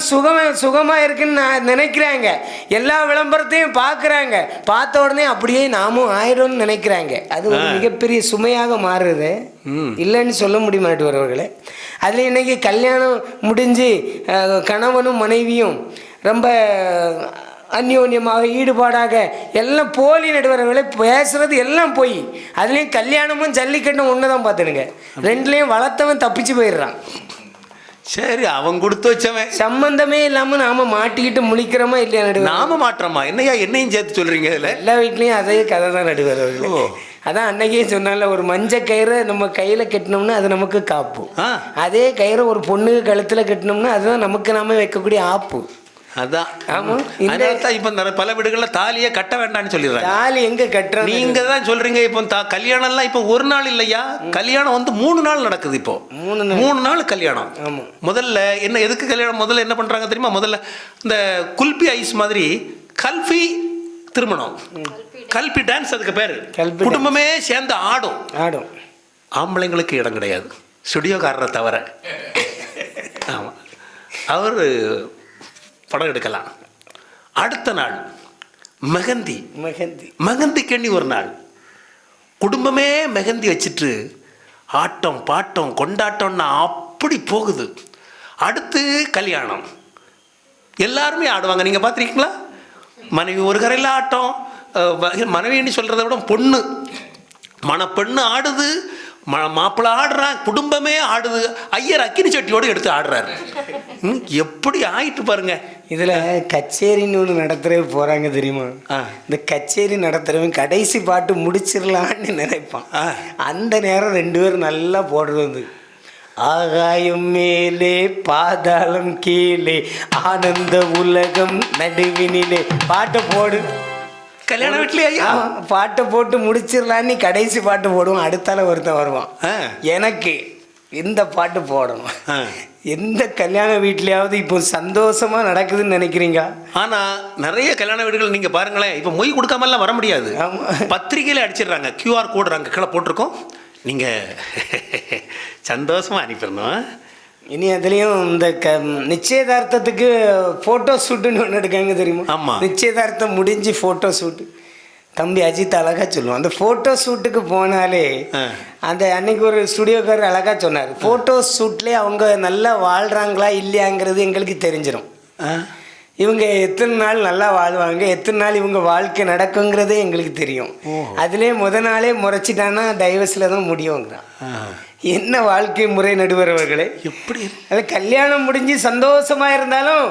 சுகமாக இருக்குன்னு நான் நினைக்கிறாங்க. எல்லா விளம்பரத்தையும் பார்க்குறாங்க, பார்த்த உடனே அப்படியே நாமும் ஆயிடும்னு நினைக்கிறாங்க. அது ஒரு மிகப்பெரிய சுமையாக மாறுது. இல்லைன்னு சொல்ல முடிய மாட்டேவர்களே. அதில் இன்றைக்கி கல்யாணம் முடிஞ்சு கணவனும் மனைவியும் ரொம்ப அந்யோன்யமாக ஈடுபாடாக எல்லாம் போலி நடுவர்களை பேசுறது எல்லாம் போய். அதுலேயும் கல்யாணமும் ஜல்லிக்கட்டும் ஒன்று தான் பார்த்துடுங்க. 2லேயும் வளர்த்தவன் தப்பிச்சு போயிடுறான். சரி, அவன் கொடுத்து வச்சவன். சம்பந்தமே இல்லாமல் நாம மாட்டிக்கிட்டு முழிக்கிறோமா இல்லையா நடுவர்? நாம மாற்றமா? என்னையா என்னையும் சேர்த்து சொல்றீங்க? இதில் எல்லா வீட்லேயும் அதே கதை தான் நடுவர்கள். அதான் அன்னைக்கே சொன்னால, ஒரு மஞ்சள் கயிறை நம்ம கையில் கட்டினோம்னா அது நமக்கு காப்பு. அதே கயிறை ஒரு பொண்ணுக்கு கழுத்தில் கட்டினோம்னா அதுதான் நமக்கு நாம வைக்கக்கூடிய ஆப்பு. அதான். இப்ப பல வீடுகள்ல தாலியே கட்ட வேண்டாம்னு சொல்லிடுறாங்க. தாலி எங்க கட்டுற? நீங்க தான் சொல்றீங்க. இப்போ கல்யாணம் எல்லாம் இப்போ ஒரு நாள் இல்லையா, கல்யாணம் வந்து 3 நாள் நடக்குது. இப்போ 3 நாள் கல்யாணம். முதல்ல என்ன, எதுக்கு கல்யாணம்? முதல்ல என்ன பண்றாங்க தெரியுமா? முதல்ல இந்த குல்பி ஐஸ் மாதிரி கல்பி திருமணம், கல்பி டான்ஸ், அதுக்கு பேரு. குடும்பமே சேர்ந்து ஆடும். ஆம்பளைங்களுக்கு இடம் கிடையாது, ஸ்டுடியோக்காரரை தவிர. ஆமா, அவர் படம் எடுக்கலாம். அடுத்த நாள் மெஹந்தி கண்ணி ஒரு நாள், குடும்பமே மெஹந்தி வச்சுட்டு ஆட்டம் பாட்டம் கொண்டாட்டம்னா அப்படி போகுது. அடுத்து கல்யாணம், எல்லாருமே ஆடுவாங்க. நீங்கள் பார்த்துருக்கீங்களா? மனைவி ஒரு கரையில் ஆட்டம், மனைவின்னு சொல்கிறத விட பொண்ணு, மணப்பெண்ணு ஆடுது, மாப்பிள்ளை ஆடுறான், குடும்பமே ஆடுது. ஐயர் அக்கினி சட்டியோடு எடுத்து ஆடுறாரு. எப்படி ஆயிட்டு பாருங்க. இதில் கச்சேரின்னு ஒன்று நடத்துறது போகிறாங்க தெரியுமா? இந்த கச்சேரி நடத்துறவன் கடைசி பாட்டு முடிச்சிடலான்னு நினைப்பான். அந்த நேரம் 2 பேரும் நல்லா போடுறது. ஆகாயம் மேலே பாதாளம் கீழே ஆனந்த உலகம் நடுவினிலே பாட்டை போடு. கல்யாண வீட்லயா பாட்டை போட்டு முடிச்சிடலான்னு கடைசி பாட்டு போடுவோம். அடுத்தால ஒருத்தன் வருவான், எனக்கு இந்த பாட்டு போடணும். எந்த கல்யாண வீட்லயாவது இப்போ சந்தோஷமா நடக்குதுன்னு நினைக்கிறீங்க? ஆனா நிறைய கல்யாண வீடுகள் நீங்க பாருங்களேன், இப்போ மொய் கொடுக்காமலாம் வர முடியாது. பத்திரிகையில அடிச்சிடுறாங்க, QR கோடு அங்கே கீழே போட்டிருக்கோம், நீங்க சந்தோஷமா அனுப்பிடணும். இனி அதுலேயும் இந்த நிச்சயதார்த்தத்துக்கு ஃபோட்டோ ஷூட்டுன்னு ஒன்று எடுக்காங்க தெரியுமா? ஆமாம். நிச்சயதார்த்தம் முடிஞ்சு ஃபோட்டோ ஷூட்டு. தம்பி அஜித் அழகாக சொல்லுவோம், அந்த ஃபோட்டோ ஷூட்டுக்கு போனாலே அந்த அன்னைக்கு ஒரு ஸ்டுடியோக்காரர் அழகாக சொன்னார், ஃபோட்டோ ஷூட்லேயே அவங்க நல்லா வாழ்கிறாங்களா இல்லையாங்கிறது எங்களுக்கு தெரிஞ்சிடும். இவங்க எத்தனை நாள் நல்லா வாழ்வாங்க, எத்தனை நாள் இவங்க வாழ்க்கை நடக்குங்கிறதே எங்களுக்கு தெரியும். அதுலேயே நாளே முறைச்சிட்டான்னா டைவர்ஸில் தான் முடியுங்கிறான். என்ன வாழ்க்கை முறை நடுவர்களே! எப்படி அது கல்யாணம் முடிஞ்சு சந்தோஷமா இருந்தாலும்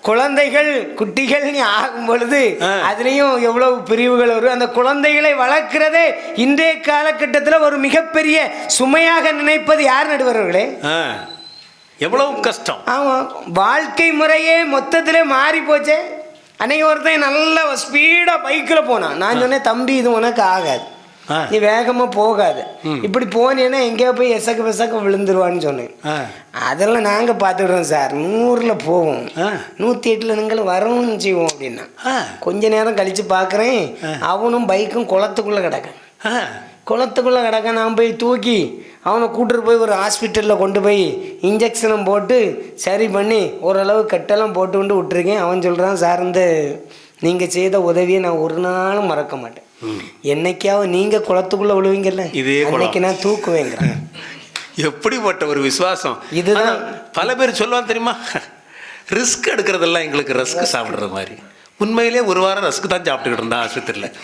குழந்தைகள் குட்டிகள் ஆகும் பொழுது அதுலேயும் எவ்வளவு பிரிவுகள் வரும். அந்த குழந்தைகளை வளர்க்கிறதே இன்றைய காலகட்டத்தில் ஒரு மிகப்பெரிய சுமையாக நினைப்பது யார் நடுவர்களே? எவ்வளவு கஷ்டம். ஆமாம், வாழ்க்கை முறையே மொத்தத்திலே மாறி போச்சே. அன்னைக்கு ஒருத்தன் நல்ல ஸ்பீடாக பைக்கில் போனான். நான் சொன்னேன், தம்பி இது உனக்கு ஆகாது, நீ வேகமாக போகாது, இப்படி போனேன்னா எங்கேயோ போய் எசக்க விழுந்துருவான்னு சொன்னேன். அதெல்லாம் நாங்கள் பார்த்துக்கிறோம் சார், 100ல் போவோம், 108ல் நீங்கள் வரவும் செய்வோம் அப்படின்னா. கொஞ்ச நேரம் கழித்து பார்க்குறேன், அவனும் பைக்கும் குளத்துக்குள்ளே கிடக்கேன். குளத்துக்குள்ளே கிடக்க நான் போய் தூக்கி அவனை கூட்டிட்டு போய் ஒரு ஹாஸ்பிட்டலில் கொண்டு போய் இன்ஜெக்ஷனும் போட்டு சரி பண்ணி ஓரளவு கட்டெல்லாம் போட்டு கொண்டு விட்டுருக்கேன். அவன் சொல்கிறான், சார் இந்த நீங்கள் செய்த உதவியை நான் ஒரு நாளும் மறக்க மாட்டேன், என்னைக்காவது நீங்கள் குளத்துக்குள்ளே விழுவீங்கல்ல அன்னைக்கு நான் தூக்குவேங்கிறேன். எப்படிப்பட்ட ஒரு விசுவாசம் இதுதான். பல பேர் சொல்லுவான் தெரியுமா, ரிஸ்க் எடுக்கிறதெல்லாம் எங்களுக்கு ரஸ்க் சாப்பிட்ற மாதிரி. உண்மையிலே ஒரு வாரம் ரஸ்க் தான் சாப்பிட்டுக்கிட்டு இருந்தான் ஆஸ்பத்திரியில்.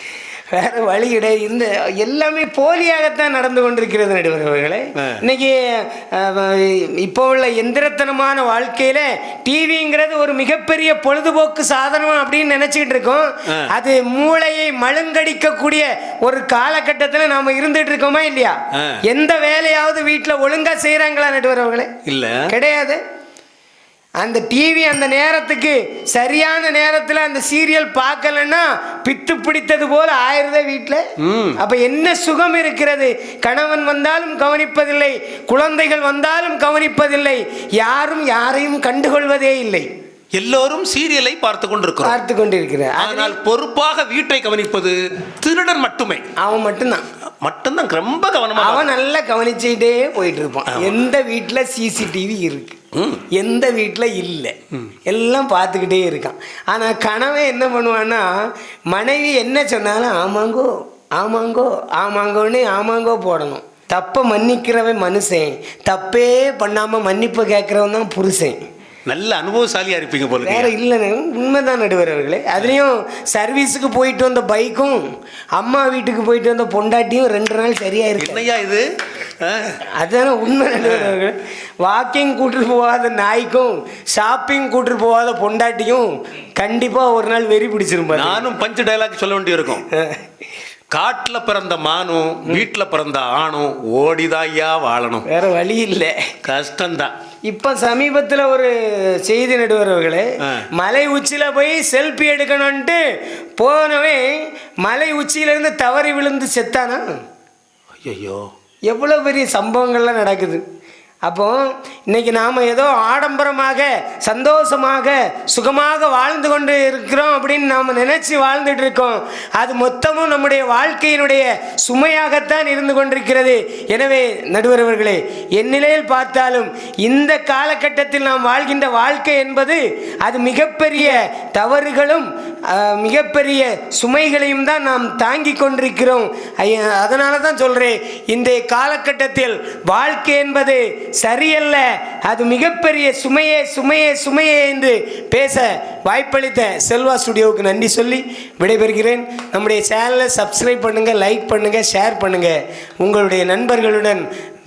வேற வழி கிடையாது. இந்த எல்லாமே போலியாகத்தான் நடந்து கொண்டிருக்கிறது நடுவர்களே. இன்னைக்கு இப்போ உள்ள எந்திரத்தனமான வாழ்க்கையில டிவிங்கிறது ஒரு மிகப்பெரிய பொழுதுபோக்கு சாதனம் அப்படின்னு நினைச்சுக்கிட்டு இருக்கோம். அது மூளையை மழுங்கடிக்கக்கூடிய ஒரு காலகட்டத்தில் நாம இருந்துட்டு இருக்கோமா இல்லையா? எந்த வேலையாவது வீட்டில் ஒழுங்கா செய்யறாங்களா நடுவர்களே? இல்ல, கிடையாது. அந்த டிவி அந்த நேரத்துக்கு சரியான நேரத்தில் அந்த சீரியல் பார்க்கலன்னா பித்து பிடித்தது போல ஆயிருதே வீட்டில். அப்ப என்ன சுகம் இருக்கிறது? கணவன் வந்தாலும் கவனிப்பதில்லை, குழந்தைகள் வந்தாலும் கவனிப்பதில்லை, யாரும் யாரையும் கண்டுகொள்வதே இல்லை. எல்லோரும் சீரியலை பார்த்து கொண்டிருக்கிறார். ஆனால் பொறுப்பாக வீட்டை கவனிப்பது திருடன் மட்டுமே. அவன் மட்டும்தான் ரொம்ப கவனமா, அவன் நல்லா கவனிச்சுட்டே போயிட்டு இருப்பான். எந்த வீட்டில் சிசிடிவி இருக்கு, எந்த வீட்டில் இல்லை, எல்லாம் பார்த்துக்கிட்டே இருக்கான். ஆனால் கணவன் என்ன பண்ணுவான்னா, மனைவி என்ன சொன்னாலும் ஆமாங்கோ ஆமாங்கோ ஆமாங்கோன்னு ஆமாங்கோ போடணும். தப்பை மன்னிக்கிறவன் மனுஷன், தப்பே பண்ணாமல் மன்னிப்பு கேட்குறவன் தான் புருஷன். நல்ல அனுபவசாலியா இருப்பீங்க போல. வேற இல்லைன்னு உண்மைதான் நடுவர்களே. அதுலேயும் சர்வீஸுக்கு போயிட்டு வந்த பைக்கும் அம்மா வீட்டுக்கு போயிட்டு வந்த பொண்டாட்டியும் 2 நாள் சரியா இருக்கு. என்னையா இது? அதுதானே உண்மை நடுவர்களே. வாக்கிங் கூட்டிட்டு போகாத நாய்க்கும் ஷாப்பிங் கூட்டிட்டு போகாத பொண்டாட்டியும் கண்டிப்பா ஒரு நாள் வெறி பிடிச்சிருப்பாரு. நானும் பஞ்சு டைலாக் சொல்ல வேண்டி இருக்கும். காட்டில் பிறந்த மானும் வீட்டில் பிறந்த ஆணும் ஓடிதாயா வாழணும், வேற வழி இல்லை, கஷ்டம்தான். இப்போ சமீபத்தில் ஒரு செய்தி நடுவர்களே, மலை உச்சியில் போய் செல்ஃபி எடுக்கணும்ன்ட்டு போனவன் மலை உச்சியிலேருந்து தவறி விழுந்து செத்தானா? ஐயோ, எவ்வளோ பெரிய சம்பவங்கள்லாம் நடக்குது. அப்போ இன்னைக்கு நாம் ஏதோ ஆடம்பரமாக சந்தோஷமாக சுகமாக வாழ்ந்து கொண்டு இருக்கிறோம் அப்படின்னு நாம் நினச்சி வாழ்ந்துட்டு இருக்கோம். அது மொத்தமும் நம்முடைய வாழ்க்கையினுடைய சுமையாகத்தான் இருந்து கொண்டிருக்கிறது. எனவே நடுவர்களே, என் நிலையில் பார்த்தாலும் இந்த காலகட்டத்தில் நாம் வாழ்கின்ற வாழ்க்கை என்பது அது மிகப்பெரிய தவறுகளும் மிகப்பெரிய சுமைகளையும் தான் நாம் தாங்கி கொண்டிருக்கிறோம். அதனால தான் சொல்கிறேன், இந்த காலகட்டத்தில் வாழ்க்கை என்பது சரியல்ல, அது மிகப்பெரிய சுமையே சுமையே சுமையே என்று பேச வாய்ப்பளித்த செல்வா ஸ்டுடியோவுக்கு நன்றி சொல்லி விடைபெறுகிறேன். நம்முடைய சேனலை சப்ஸ்கிரைப் பண்ணுங்கள், லைக் பண்ணுங்கள், ஷேர் பண்ணுங்கள், உங்களுடைய நண்பர்களுடன்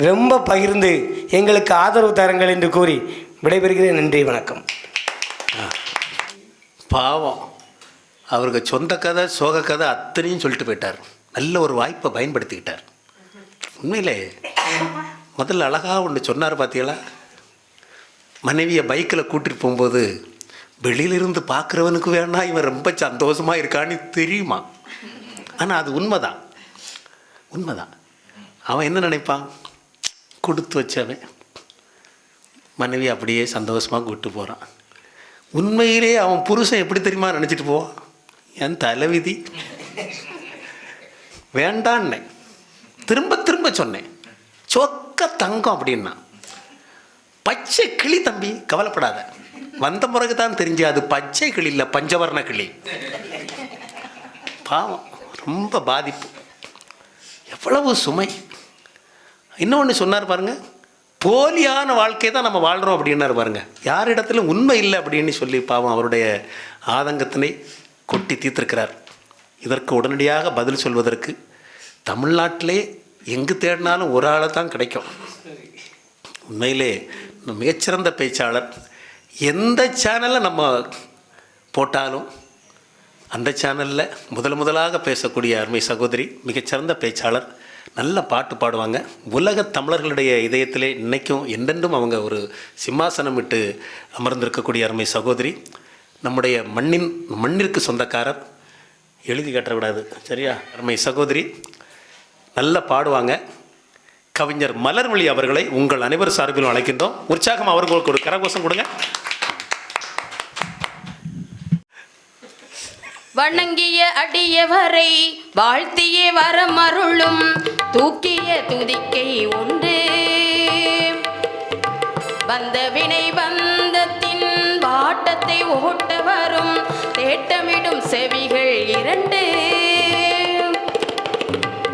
ரொம்ப பகிர்ந்து எங்களுக்கு ஆதரவு தருங்கள் என்று கூறி விடைபெறுகிறேன். நன்றி, வணக்கம். பாவம் அவருக்கு சொந்த கதை சோக கதை அத்தனையும் சொல்லிட்டு போயிட்டார். நல்ல ஒரு வாய்ப்பை பயன்படுத்திக்கிட்டார். உண்மையிலே முதல்ல அழகாக ஒன்று சொன்னார் பார்த்தீங்களா, மனைவியை பைக்கில் கூட்டிகிட்டு போகும்போது வெளியிலிருந்து பார்க்குறவனுக்கு வேணா இவன் ரொம்ப சந்தோஷமாக இருக்கான்னு தெரியுமா. ஆனால் அது உண்மைதான். அவன் என்ன நினைப்பான், கொடுத்து வச்சவன் மனைவி அப்படியே சந்தோஷமாக கூப்பிட்டு போகிறான். உண்மையிலே அவன் புருஷன் எப்படி தெரியுமா நினச்சிட்டு போவான், என் தலைவிதி வேண்டான்னே திரும்ப திரும்ப சொன்னேன். சொக்க தங்கம் அப்படின்னா பச்சை கிளி தம்பி, கவலைப்படாத, வந்த பிறகு தான் தெரிஞ்சு அது பச்சை கிளி இல்லை, பஞ்சவர்ண கிளி. பாவம், ரொம்ப பாதிப்பு, எவ்வளவு சுமை. இன்னொன்று சொன்னார் பாருங்க, போலியான வாழ்க்கையை தான் நம்ம வாழ்கிறோம் அப்படின்னாரு பாருங்க. யாரிடத்துல உண்மை இல்லை அப்படின்னு சொல்லி பாவம் அவருடைய ஆதங்கத்தினை கொட்டி தீர்த்திருக்கிறார். இதற்கு உடனடியாக பதில் சொல்வதற்கு தமிழ்நாட்டிலே எங்கு தேடினாலும் ஒரு ஆளை தான் கிடைக்கும். உண்மையிலே மிகச்சிறந்த பேச்சாளர். எந்த சேனலில் நம்ம போட்டாலும் அந்த சேனலில் முதலாக பேசக்கூடிய அருமை சகோதரி, மிகச்சிறந்த பேச்சாளர், நல்ல பாட்டு பாடுவாங்க. உலக தமிழர்களுடைய இதயத்திலே இன்னைக்கும் என்றென்றும் அவங்க ஒரு சிம்மாசனம் விட்டு அமர்ந்திருக்கக்கூடிய அருமை சகோதரி, நம்முடைய மண்ணிற்கு சொந்தக்காரர். எழுதி கட்டக்கூடாது சரியா? அருமை சகோதரி நல்லா பாடுவாங்க. கவிஞர் மலர்விழி அவர்களை உங்கள் அனைவர் சார்பிலும் அழைக்கின்றோம். உற்சாகம் அவர்களுக்கு ஒரு கரகோஷம் கொடுங்க. வணங்கிய அடியவரை வாழ்த்திய வரமருளும் தூக்கிய துதிக்கை உண்டு. வந்த வினை பந்தத்தின் வாட்டத்தை ஓட்ட வரும் தேட்டமிடும் செவிகள் இரண்டு.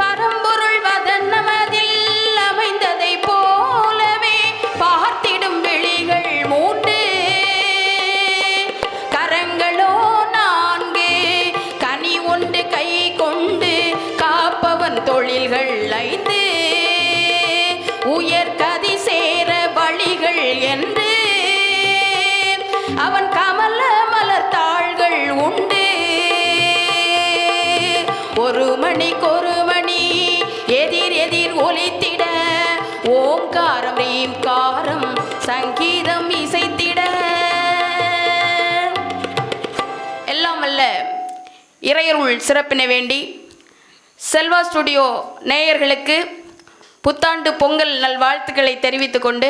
பரம்பொருள் வதன்னமதில் அமைந்ததை போலவே பார்த்திடும் விழிகள் மூன்று. கரங்களோ நான்கு, கனி ஒன்று கை கொண்டு காப்பவன் தொழில்கள் ஐந்து. உயர் கதி சேர வழிகள் என்று அவன் கமல மலர் தாள்கள் உண்டு. ஒரு மணிக்கொரு மணி எதிர் எதிர் ஒலித்திட ஓம்காரம் ரீம்காரம் சங்கீதம் இசைத்திட. எல்லாம் அல்ல இறையருள் சிறப்பினை வேண்டி செல்வா ஸ்டுடியோ நேயர்களுக்கு புத்தாண்டு பொங்கல் நல்வாழ்த்துக்களை தெரிவித்துக் கொண்டு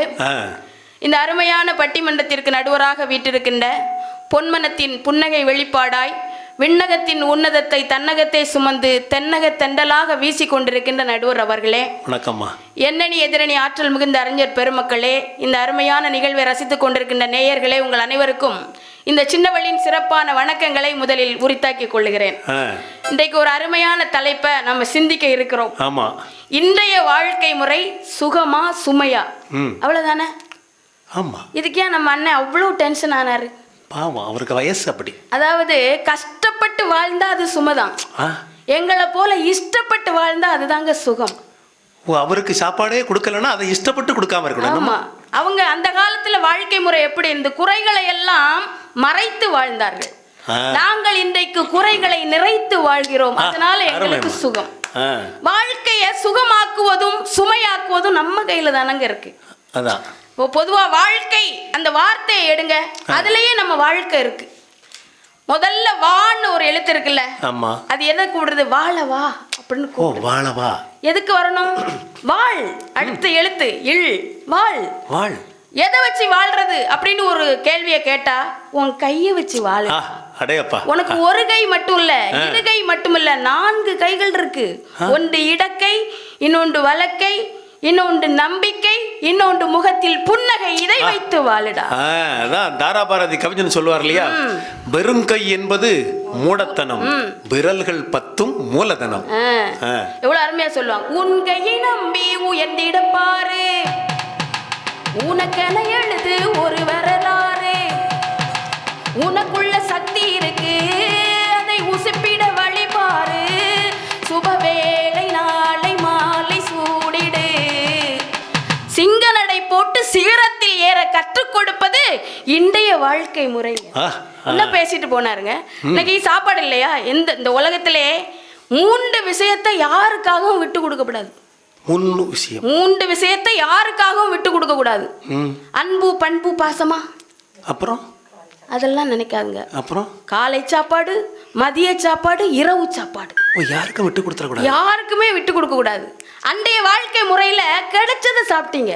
இந்த அருமையான பட்டிமன்றத்திற்கு நடுவராக வீட்டிருக்கின்ற பொன்மனத்தின் புன்னகை வெளிப்பாடாய் விண்ணகத்தின் உன்னதத்தை தன்னகத்தை சுமந்து தென்னக தெண்டலாக வீசி கொண்டிருக்கின்ற நடுவர் அவர்களே, வணக்கம்மா. எண்ணணி எதிரணி ஆற்றல் மிகுந்த அறிஞர் பெருமக்களே, இந்த அருமையான நிகழ்வை ரசித்துக் கொண்டிருக்கின்ற நேயர்களே, உங்கள் அனைவருக்கும் இந்த சின்னவளின் சிறப்பான வணக்கங்களை முதலில் உரித்தாக்கிக் கொள்ளுகிறேன். இன்றைக்கு ஒரு அருமையான தலைப்பை நம்ம சிந்திக்க இருக்கிறோம். ஆமா, இன்றைய வாழ்க்கை முறை சுகமா சுமையா? அவ்வளவுதானே. ஆமா, இதுக்கே நம்ம அண்ணன் அவ்வளவு டென்ஷன் ஆனாரு. பாவம், அவருக்கு வயசு அப்படி. அதாவது கஷ்டப்பட்டு வாழ்ந்தா அது சுமைதான், எங்களை போல இஷ்டப்பட்டு வாழ்ந்தா அதுதாங்க சுகம். அவருக்கு சாப்பாடே கொடுக்கலன்னா அதை இஷ்டப்பட்டு கொடுக்காம இருக்கணும். ஆமா, அவங்க அந்த காலத்துல வாழ்க்கை முறை எப்படி இந்த குறைகளை எல்லாம் மறைத்து வாழ்ந்தார்கள். நாங்கள் இன்றைக்கு குறைகளை நிறைத்து வாழ்கிறோம், அதனால எங்களுக்கு சுகம். வாழ்க்கைய சுகமாக்குவதும் சுமையாக்குவதும் நம்ம கையில தானங்க இருக்கு. அதான் பொதுவா வாழ்க்கை அந்த வார்த்தையை எடுங்க, அதுலயே நம்ம வாழ்க்கை இருக்கு. முதல்ல வான்னு ஒரு எழுத்து இருக்குல்ல, அது எதை கூடுறது? வாழவா அப்படின்னு. வாழவா எதுக்கு வரணும்? வாழ். அடுத்த எழுத்து இல். வாழ். வாழ். எதை வச்சு வாழ்றது அப்படின்னு ஒரு கேள்வியை கேட்டா, உன் கையை வச்சு வாழ. அடையப்பா, உனக்கு ஒரு கை மட்டும் இல்ல, இரு கை மட்டும் இல்ல, 4 கைகள் இருக்கு. ஒன்று இடக்கை, இன்னொன்று வலக்கை, இன்னொன்று நம்பிக்கை, இன்னொன்று முகத்தில் புன்னகை. இதை வைத்து வாழுடா. அதான் தாராபாரதி கவிஞன் சொல்லுவார் இல்லையா, வெறுங்கை என்பது மூடத்தனம், விரல்கள் 10 மூலதனம். எவ்வளவு அருமையா சொல்லுவாங்க. உன் கையை நம்பி உயர்ந்திட பாரு, உனக்கென எழுது ஒரு வரலாறு, உனக்குள்ள சக்தி இருக்கு அதை உசுப்பிட வழிபாரு, சுபவேளை நாளை மாலை சூடிடு, சிங்க நடை போட்டு சிகரத்தில் ஏற கற்றுக் கொடுப்பது இன்றைய வாழ்க்கை முறை என்ன பேசிட்டு போனாருங்க. இன்னைக்கு சாப்பாடு இல்லையா, இந்த உலகத்திலே 3 விஷயத்தை யாருக்காகவும் விட்டு கொடுக்கப்படாது. 3 விஷயத்தை யாருக்காகவும் விட்டு கொடுக்க கூடாது. அன்பு, பண்பு, பாசமா, அப்புறம் அதெல்லாம் நினைக்காதுங்க. அப்புறம் காலை சாப்பாடு, மதிய சாப்பாடு, இரவு சாப்பாடு யாருக்கும் விட்டு கொடுத்துட கூடாது. யாருக்குமே விட்டு கொடுக்க கூடாது. அன்றைய வாழ்க்கை முறையில கிடைச்சதை சாப்பிட்டீங்க,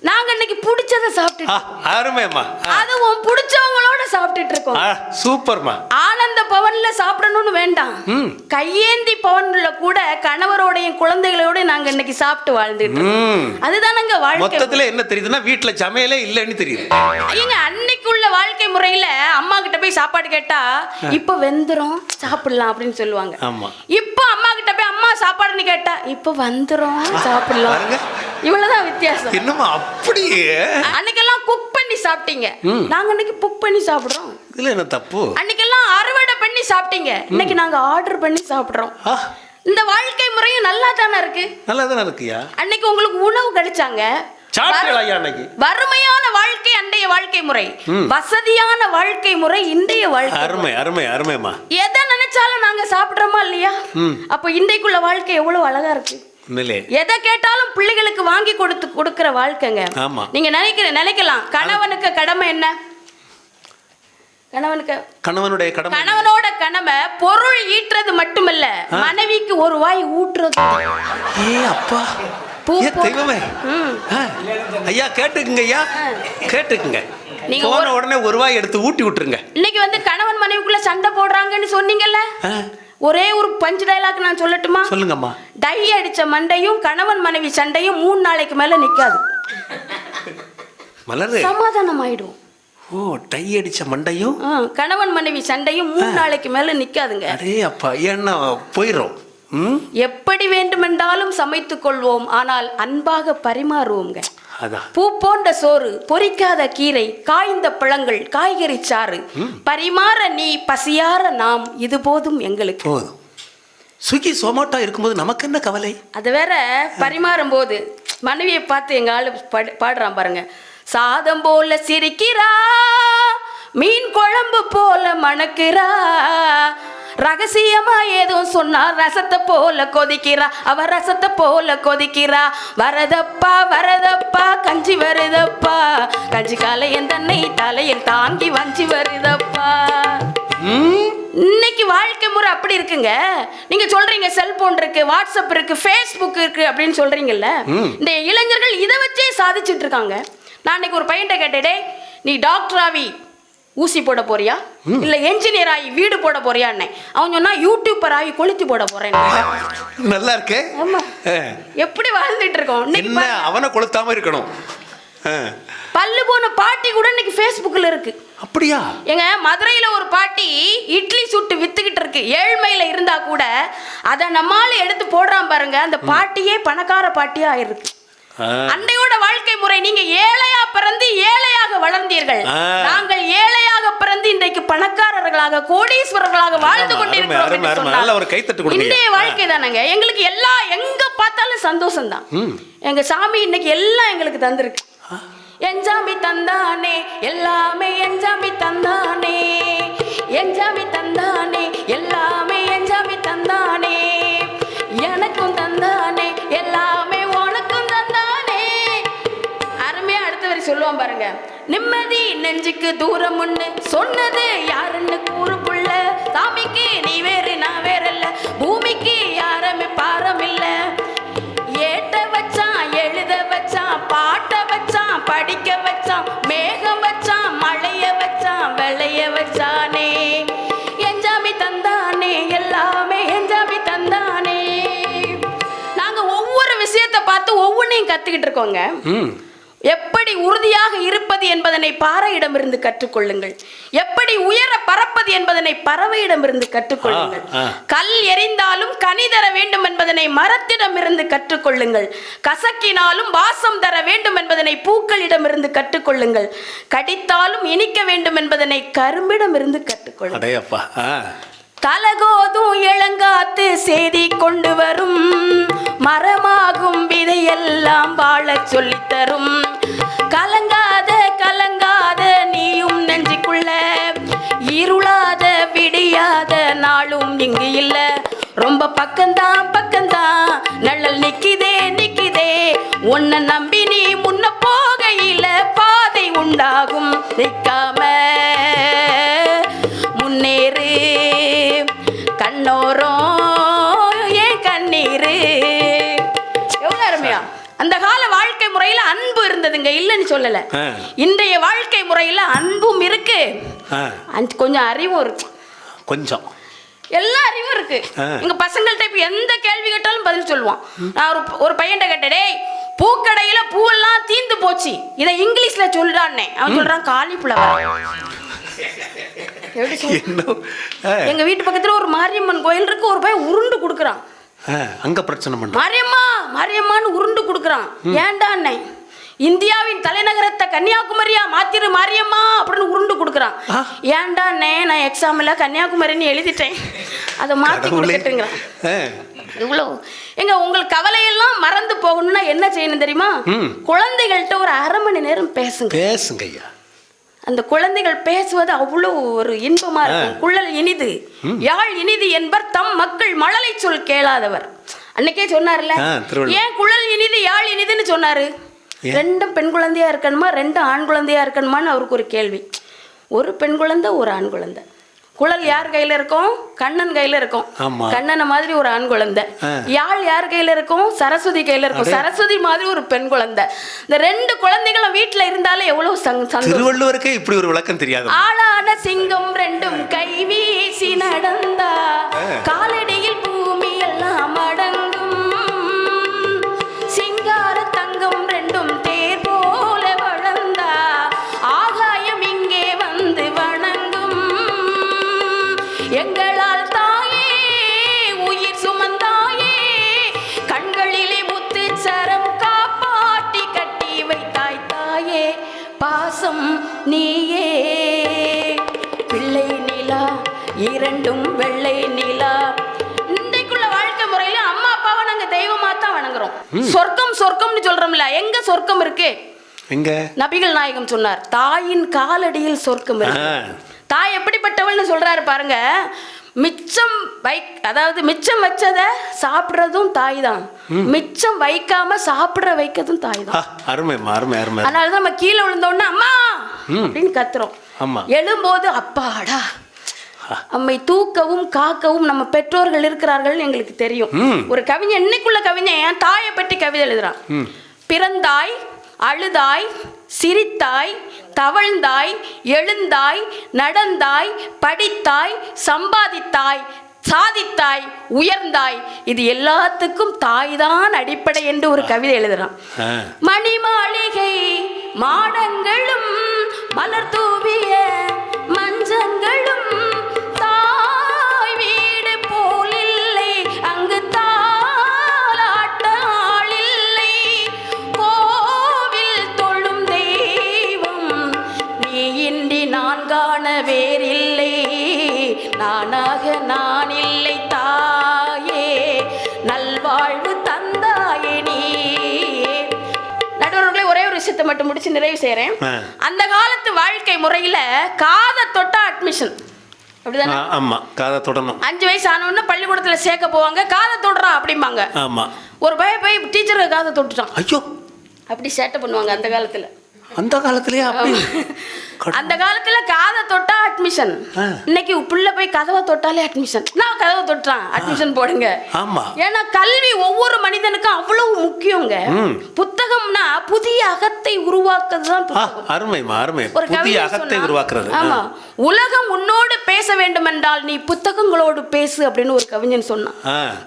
நாங்க இன்னைக்கு பிடிச்சதை சாப்பிட்டுட்டோம். அருமைமா, அதுவும் பிடிச்சவங்களோட சாப்பிட்டுட்டு இருக்கோம். சூப்பர்மா. ஆனந்த பவன்ல சாப்பிடணும்னு வேண்டாம், கையேந்தி பவன்ல கூட கணவரோடையும் குழந்தைகளோட நாங்க இன்னைக்கு சாப்பிட்டு வாழ்ந்துட்டு இருக்கோம். அதுதானங்க வாழ்க்கை. மொத்தத்துல என்ன தெரியுதுன்னா வீட்டுல சமையலே இல்லைன்னு தெரியுது. ஐயங்க, அன்னைக்கு உள்ள வாழ்க்கை முறையில அம்மா கிட்ட போய் சாப்பாடு கேட்டா இப்ப வெந்துரும் சாப்பிடலாம் அப்படின்னு சொல்லுவாங்க. இப்ப அம்மா கிட்ட போய் அம்மா சாப்பாடுன்னு கேட்டா இப்ப வந்துரும் சாப்பிடலாம். இவ்வளவுதான் வித்தியாசம். என்னமா அப்படியே? அன்னைக்கெல்லாம் குக் பண்ணி சாப்பிட்டீங்க, நாங்க இன்னைக்கு புக் பண்ணி சாப்பிடுறோம். இதுல என்ன தப்பு? அன்னைக்கெல்லாம் அறுவடை பண்ணி சாப்பிட்டீங்க, இன்னைக்கு நாங்க ஆர்டர் பண்ணி சாப்பிடுறோம். இந்த வாழ்க்கை முறையும் நல்லா தானே இருக்கு. நல்லா தானே இருக்குயா. அன்னைக்கு உங்களுக்கு உணவு கிடைச்சாங்க, வறுமையான வாழ்க்கை அன்றைய வாழ்க்கை முறை, வசதியான வாழ்க்கை முறை இன்றைய வாழ்க்கை. அருமை அருமை அருமைமா. எதை நினைச்சாலும் நாங்க சாப்பிடுறோமா இல்லையா? அப்ப இன்றைக்குள்ள வாழ்க்கை எவ்வளவு அழகா இருக்கு. எதை கேட்டாலும் பிள்ளைகளுக்கு வாங்கி கொடுக்கிற வாழ்க்கைங்க. நீங்க நினைக்கலாம் கணவனுக்கு கடமை என்ன? கணவனோட கடமை பொருள் ஈட்டுறது மட்டுமல்ல, மனைவிக்கு ஒரு வாய் ஊட்டுறது. அப்பா ஐயா கேட்டுக்குங்க, ஐயா கேட்டுக்குங்க. நீங்க உடனே ஒரு வாய் எடுத்து ஊட்டி விட்டுருங்க. இன்னைக்கு கணவன் மனைவிக்குள்ள சண்டை போடுறாங்கன்னு சொன்னீங்கல்ல, ஒரே ஒரு பஞ்ச் டயலாக் நான் சொல்லட்டுமா? சொல்லுங்கம்மா. டை அடிச்ச மண்டையும் கணவன் மனைவி சண்டையும் 3 நாளைக்கு மேல நிக்காது, சமாதானம் ஆயிடும். ஓ, டை அடிச்ச மண்டையும் கணவன் மனைவி சண்டையும் 3 நாளைக்கு மேல நிக்காதுங்க. அரே அப்பா, என்ன போயிடும். எப்படி வேண்டுமென்றாலும் சமைத்துக் கொள்வோம், ஆனால் அன்பாக பரிமாறுவோங்க. பூ போன்ற சோறு, பொரிக்காத கீரை, காய்ந்த பழங்கள், காய்கறி சாறு, பரிமாற நீ பசியார நாம், இது போதும் எங்களுக்கு. போதும். ஸ்விக்கி சொமாட்டோ இருக்கும்போது நமக்கு என்ன கவலை? அது வேற பரிமாறும் போது மனைவியை பார்த்து எங்க ஆளு பாடுறான் பாருங்க. சாதம் போல சிரிக்கிறா, மீன் குழம்பு போல மணக்கிறா, ரகசியமா ஏதோ சொன்னா ரசத்தை போல கொதிக்கிறா, அவ ரசத்தை போல கொதிக்கிறா. வரதப்பா வரதப்பா கஞ்சி வருதப்பா, கஞ்சி காலையன் தன்னை தலையில் தாங்கி வஞ்சி வருதப்பா. இன்னைக்கு வாழ்க்கை முறை அப்படி இருக்குங்க. நீங்க சொல்றீங்க செல்போன் இருக்கு, வாட்ஸ்அப் இருக்கு, ஃபேஸ்புக் இருக்கு அப்படின்னு சொல்றீங்கல்ல. இந்த இளைஞர்கள் இதை வச்சே சாதிச்சுட்டு இருக்காங்க. நான் இன்னைக்கு ஒரு பையன்கிட்ட கேட்டேன், நீ டாக்டர் ஆவி ஊசி போட போறியா இல்ல என்ஜினியர் ஆகி வீடு போட போறியான்னு. அவன் சொன்னா யூடியூபர் ஆகி கொளுத்தி போட போறேன். நல்லா இருக்கு. எப்படி வாழ்ந்துட்டு இருக்கோம். அவனை கொளுத்தாம இருக்கணும். பல்லு போன பாட்டி கூட இன்னைக்கு ஃபேஸ்புக்ல இருக்கு. அப்படியா? எங்க மதுரையில ஒரு பாட்டி இட்லி சுட்டு வித்துக்கிட்டு இருக்கு. ஏழ்மையில இருந்தா கூட அத நம்மால எடுத்து போடுறான் பாருங்க. அந்த பாட்டியே பணக்கார பாட்டியா ஆயிருக்கு. அன்னையோட வாழ்க்கை முறை. நீங்க ஏழையா பிறந்து ஏழையாக வளர்ந்தீர்கள், நாங்கள் ஏழையாக பிறந்து இன்றைக்கு பணக்காரர்களாக கோடீஸ்வரர்களாக வாழ்ந்து கொண்டிருக்கிறோம். இன்றைய வாழ்க்கை தானங்க எங்களுக்கு. எங்க பார்த்தாலும் சந்தோஷம் தான். எங்க சாமி இன்னைக்கு எல்லாம் எங்களுக்கு தந்திருக்கு. என்ஜாமி தந்தானே, எல்லாமே என்ஜாமி தந்தானே, என்ஜாமி தந்தானே, எல்லாமே என்ஜாமி தந்தானே, எனக்கும் தந்தானே, எல்லாமே உனக்கும் தந்தானே. அருமையா அடுத்தவரை சொல்லுவான் பாருங்க. நிம்மதி நெஞ்சுக்கு தூரம் ஒண்ணு சொன்னது யாருன்னு கூறுப்புள்ள, சாமிக்கு நீ வேறு நான் வேறல்ல, பூமிக்கு யாருமே பாரம் இல்ல. ஏட்ட வச்சான், எழுத வச்சான், பாட்ட வச்சான், படிக்க வச்சான், மேகம் வச்சான், மழைய வச்சான், விளைய வச்சானே, என்ஜாமி தந்தானே, எல்லாமே என்ஜாமி தந்தானே. நாங்க ஒவ்வொரு விஷயத்தை பார்த்து ஒவ்வொன்றையும் கத்துக்கிட்டு இருக்கோங்க. எப்படி உறுதியாக இருப்பது என்பதனை பாறையிடமிருந்து கற்றுக்கொள்ளுங்கள். எப்படி உயர பறப்பது என்பதனை பறவையிடமிருந்து கற்றுக்கொள்ளுங்கள். கல் எறிந்தாலும் கனி தர வேண்டும் என்பதனை மரத்திடமிருந்து கற்றுக்கொள்ளுங்கள். கசக்கினாலும் வாசம் தர வேண்டும் என்பதனை பூக்களிடமிருந்து கற்றுக்கொள்ளுங்கள். கடித்தாலும் இனிக்க வேண்டும் என்பதனை கரும்பிடமிருந்து கற்றுக்கொள்ளுங்கள். தலகோதும் இளங்காத்து செய்தி கொண்டு வரும், மரமாகும் விதையெல்லாம் வாழ சொல்லித்தரும். கலங்காத கலங்காத நீ ரொம்ப பக்கம்தான் பக்கம்தான் நிழல் நிக்குதே நிக்குதே உன்னை நம்பி நீ முன்ன போகையில பாதை உண்டாகும் நிற்காம முன்னேறு கண்ணோரம் ஏன் கண்ணீரு. எவ்வளவு அருமையா அந்த கால வாழ்க்கை முறையில அன்பு இருந்ததுங்க, இல்லைன்னு சொல்லல. இன்றைய வாழ்க்கை முறையில அன்பும் இருக்கு, கொஞ்சம் அறிவும் இருக்கு, கொஞ்சம் எல்லா அறிவும் இருக்கு. எங்க பசங்கள்ட்ட இப்ப எந்த கேள்வி கேட்டாலும் பதில் சொல்லுவான். நான் ஒரு பையன்ட்ட கேட்டேன், டேய் பூக்கடையில பூவெல்லாம் தீந்து போச்சு, இதை இங்கிலீஷ்ல சொல்றான்னே. அவன் சொல்றான் காலிஃப்ளவர். எங்க வீட்டு பக்கத்துல ஒரு மாரியம்மன் கோயில் இருக்கு, ஒரு பையன் உருண்டு குடுக்குறான். அங்க பிரச்சனை பண்ண மாரியம்மா மாரியம்மான்னு உருண்டு குடுக்குறான். ஏன்டா அண்ணே, இந்தியாவின் தலைநகரத்தை கன்னியாகுமரியா மாத்திரு மாரியம்மா அப்படின்னு உருண்டு கொடுக்குறான். ஏன்டா அண்ணே, நான் எக்ஸாம்ல கன்னியாகுமரின்னு எழுதிட்டேன், அதை மாத்தி கொடுக்கட்டுங்கிறான். இவ்வளோ எங்க உங்களுக்கு கவலையெல்லாம் மறந்து போகணும்னா என்ன செய்யணும் தெரியுமா? குழந்தைகள்கிட்ட ஒரு அரை மணி நேரம் பேசுங்க ஐயா. அந்த குழந்தைகள் பேசுவது அவ்வளோ ஒரு இன்பமா இருக்கும். குழல் இனிது யாழ் இனிது என்பர் தம் மக்கள் மழலை சொல் கேளாதவர். அன்னைக்கே சொன்னார்ல, ஏன் குழல் இனிது யாழ் இனிதுன்னு சொன்னாரு? ரெண்டும் பெண் குழந்தையா இருக்கணுமா, ரெண்டும் ஆண் குழந்தையா இருக்கணுமான்னு அவருக்கு ஒரு கேள்வி. ஒரு பெண் குழந்தை ஒரு ஆண் குழந்தை. குழல் யார் கையில இருக்கும்? கண்ணன் கையில இருக்கும். கண்ணனை மாதிரி ஒரு ஆண் குழந்தை. யாழ் யார் கையில இருக்கும்? சரஸ்வதி கையில இருக்கும். சரஸ்வதி மாதிரி ஒரு பெண் குழந்தை. இந்த ரெண்டு குழந்தைகளும் வீட்டுல இருந்தாலே எவ்வளவு சந்தோஷம். திருவள்ளுவருக்கே இப்படி ஒரு விளக்கம் தெரியாது. ஆளான சிங்கம் ரெண்டும் கை வீசி நடந்தா காலடியில் பூமி எல்லாம் அடங்கும். சிங்கார தங்கம் ரெண்டும் தேர் போல வளர்ந்தா ஆகாயம் இங்கே வந்து வணங்கும். எங்களால் தாயே உயிர் சுமந்தாயே, கண்களிலே முத்து சரம் காப்பாட்டி கட்டி வைத்தாய் தாயே, பாசம் நீயே. பிள்ளை நிலா இரண்டும் வெள்ளை நிலா. இன்றைக்குள்ள வாழ்க்கை முறையில அம்மா அப்பாவை நாங்க தெய்வமா தான் வணங்குறோம். சொர்க்கம் சொர்க்கம்னு சொல்றோம்ல, எங்க சொர்க்கம் இருக்கு? எங்க? நபிகள் நாயகம் சொன்னார், தாயின் காலடியில் சொர்க்கம் இருக்கு. தாய் எப்படிப்பட்டவள்னு சொல்றாரு பாருங்க. மிச்சம் அதாவது மிச்சம் வச்சத சாப்பிடுறதும் தாய் தான், மிச்சம் வைக்காம சாப்பிட வைக்கிறதும் தாய் தான். அதனாலதான் நம்ம கீழே விழுந்தோம்னா அம்மா அப்படின்னு கத்துறோம். எழும்போது அப்பாடா. அம்மை தூக்கவும் காக்கவும் நம்ம பெற்றோர்கள் இருக்கிறார்கள் எங்களுக்கு தெரியும். ஒரு கவிஞன், இன்னைக்குள்ள கவிஞன் தாயை பற்றி கவிதை எழுதுறான். பிறந்தாய், அழுதாய், சிரித்தாய், தவழ்ந்தாய், எழுந்தாய், நடந்தாய், படித்தாய், சம்பாதித்தாய், சாதித்தாய், உயர்ந்தாய், இது எல்லாத்துக்கும் தாய்தான் அடிப்படை என்று ஒரு கவிதை எழுதுறான். மணி மாளிகை மாடங்களும் மலர் தூவிய மஞ்சங்களும் தாய் வீடு போலில்லை, அங்கு தாலாட்டாள் இல்லை. கோவில் தொழும் தெய்வம் நீ இன்றி நான் காண வேறில்லை. நானாக நான் இல்லை தாயே, நல்வாழ்வு தந்தாயே நீ. நடுவர்களே, ஒரே ஒரு விஷயத்தை மட்டும் முடிச்சு நிறைவு செய்யறேன். அந்த காலத்து வாழ்க்கை முறையில காதை தொட்டா அட்மிஷன், அப்படிதானே? ஆமா, காதை தொடணும். 5 வயசு ஆனவொன்னு பள்ளிக்கூடத்துல சேர்க்க போவாங்க, காதை தொடுறா அப்படிம்பாங்க. ஆமா. ஒரு பையன் போய் டீச்சருக்கு காதை தொட்டுட்டான். ஐயோ, அப்படி சேட்டை பண்ணுவாங்க அந்த காலத்துல. அந்த காலத்திலேயே அப்படி? அந்த காலத்துல காதை தொட்டா அட்மிஷன். இன்னைக்கு புள்ள போய் கதவை தொட்டாலே அட்மிஷன். நான் கதவை தொட்டான் அட்மிஷன் போடுங்க. ஆமா. ஏன்னா கல்வி ஒவ்வொரு மனிதனுக்கும் அவ்வளவு முக்கியங்க. புத்தகம்னா புதிய அகத்தை உருவாக்குறதுதான் புத்தகம். அருமைமா, அருமை. ஒரு புதிய அகத்தை உருவாக்குறது. ஆமா. உலகம் உன்னோடு பேச வேண்டும் என்றால் நீ புத்தகங்களோடு பேசு அப்படின்னு ஒரு கவிஞன் சொன்னான்.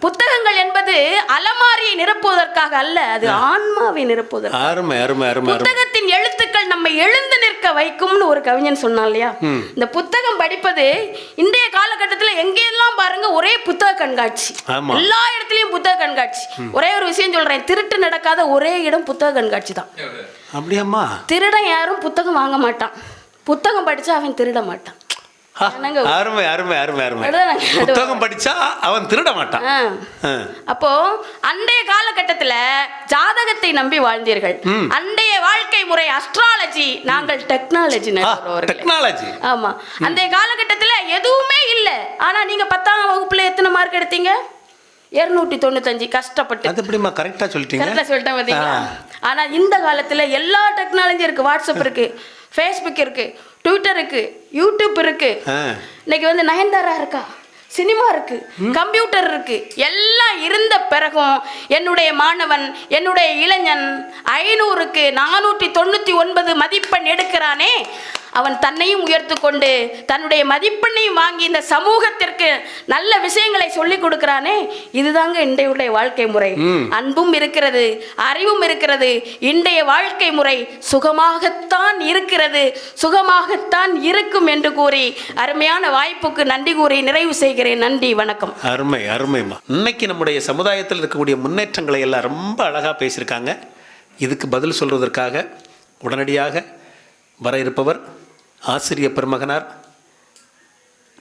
புத்தகங்கள் என்பது அலமாரியை நிரப்புவதற்காக அல்ல, அது ஆன்மாவை நிரப்புவதற்கு. அருமை, அருமை, அருமை. புத்தகத்தின் எழுத்துக்கள் நம்மை எழுந்து நிற்க வைக்கும்னு ஒரு கவிஞன் சொன்னான் இல்லையா? இந்த புத்தகம் படிப்பது இன்றைய காலகட்டத்தில் எங்கெல்லாம் பாருங்க ஒரே புத்தக கண்காட்சி, எல்லா இடத்துலயும் புத்தக கண்காட்சி. ஒரே ஒரு விஷயம் சொல்றேன், திருட்டு நடக்காத ஒரே இடம் புத்தக கண்காட்சி தான். அப்படியாம்மா? திருடன் யாரும் புத்தகம் வாங்க மாட்டான், புத்தகம் படிச்சா அவன் திருட மாட்டான். அருமை, அருமை, அருமை, அருமை. புத்தகம் படிச்சா அவன் திருட மாட்டான். அப்போ அன்றைய காலகட்டத்துல ஜாதகத்தை நம்பி வாழ்ந்தீர்கள். அன்றைய வாழ்க்கை முறை அஸ்ட்ராலஜி, நாங்கள் டெக்னாலஜி. டெக்னாலஜி. ஆமா. அன்றைய காலகட்டத்துல எதுவுமே இல்ல. ஆனா நீங்க 10ஆம் வகுப்புல எத்தனை மார்க் எடுத்தீங்க? 295 கஷ்டப்பட்டு. அது எப்படிமா கரெக்டா சொல்லிட்டீங்க? கரெக்டா சொல்லிட்டேன் பாத்தீங்களா? ஆனா இந்த காலத்துல எல்லா டெக்னாலஜி இருக்கு. வாட்ஸ்அப் இருக்கு, ஃபேஸ்புக் இருக்கு, ட்விட்டர் இருக்கு, யூடியூப் இருக்கு. இன்னைக்கு வந்து நயன்தாரா இருக்கா, சினிமா இருக்கு, கம்ப்யூட்டர் இருக்கு. எல்லாம் இருந்த பிறகும் என்னுடைய மாணவன், என்னுடைய இளைஞன் 500க்கு 499 மதிப்பெண் எடுக்கிறானே, அவன் தன்னையும் உயர்த்து கொண்டு தன்னுடைய மதிப்பெண்ணையும் வாங்கி இந்த சமூகத்திற்கு நல்ல விஷயங்களை சொல்லிக் கொடுக்கிறானே, இதுதாங்க இன்றைய வாழ்க்கை முறை. அன்பும் இருக்கிறது, அறிவும் இருக்கிறது. இன்றைய வாழ்க்கை முறை சுகமாகத்தான் இருக்கிறது, சுகமாகத்தான் இருக்கும் என்று கூறி அருமையான வாய்ப்புக்கு நன்றி கூறி நிறைவு செய்கிறேன். நன்றி, வணக்கம். அருமை அருமைமா. இன்னைக்கு நம்முடைய சமுதாயத்தில் இருக்கக்கூடிய முன்னேற்றங்களை எல்லாம் ரொம்ப அழகா பேசியிருக்காங்க. இதுக்கு பதில் சொல்வதற்காக உடனடியாக வர இருப்பவர் ஆசிரியர் பெருமகனார்.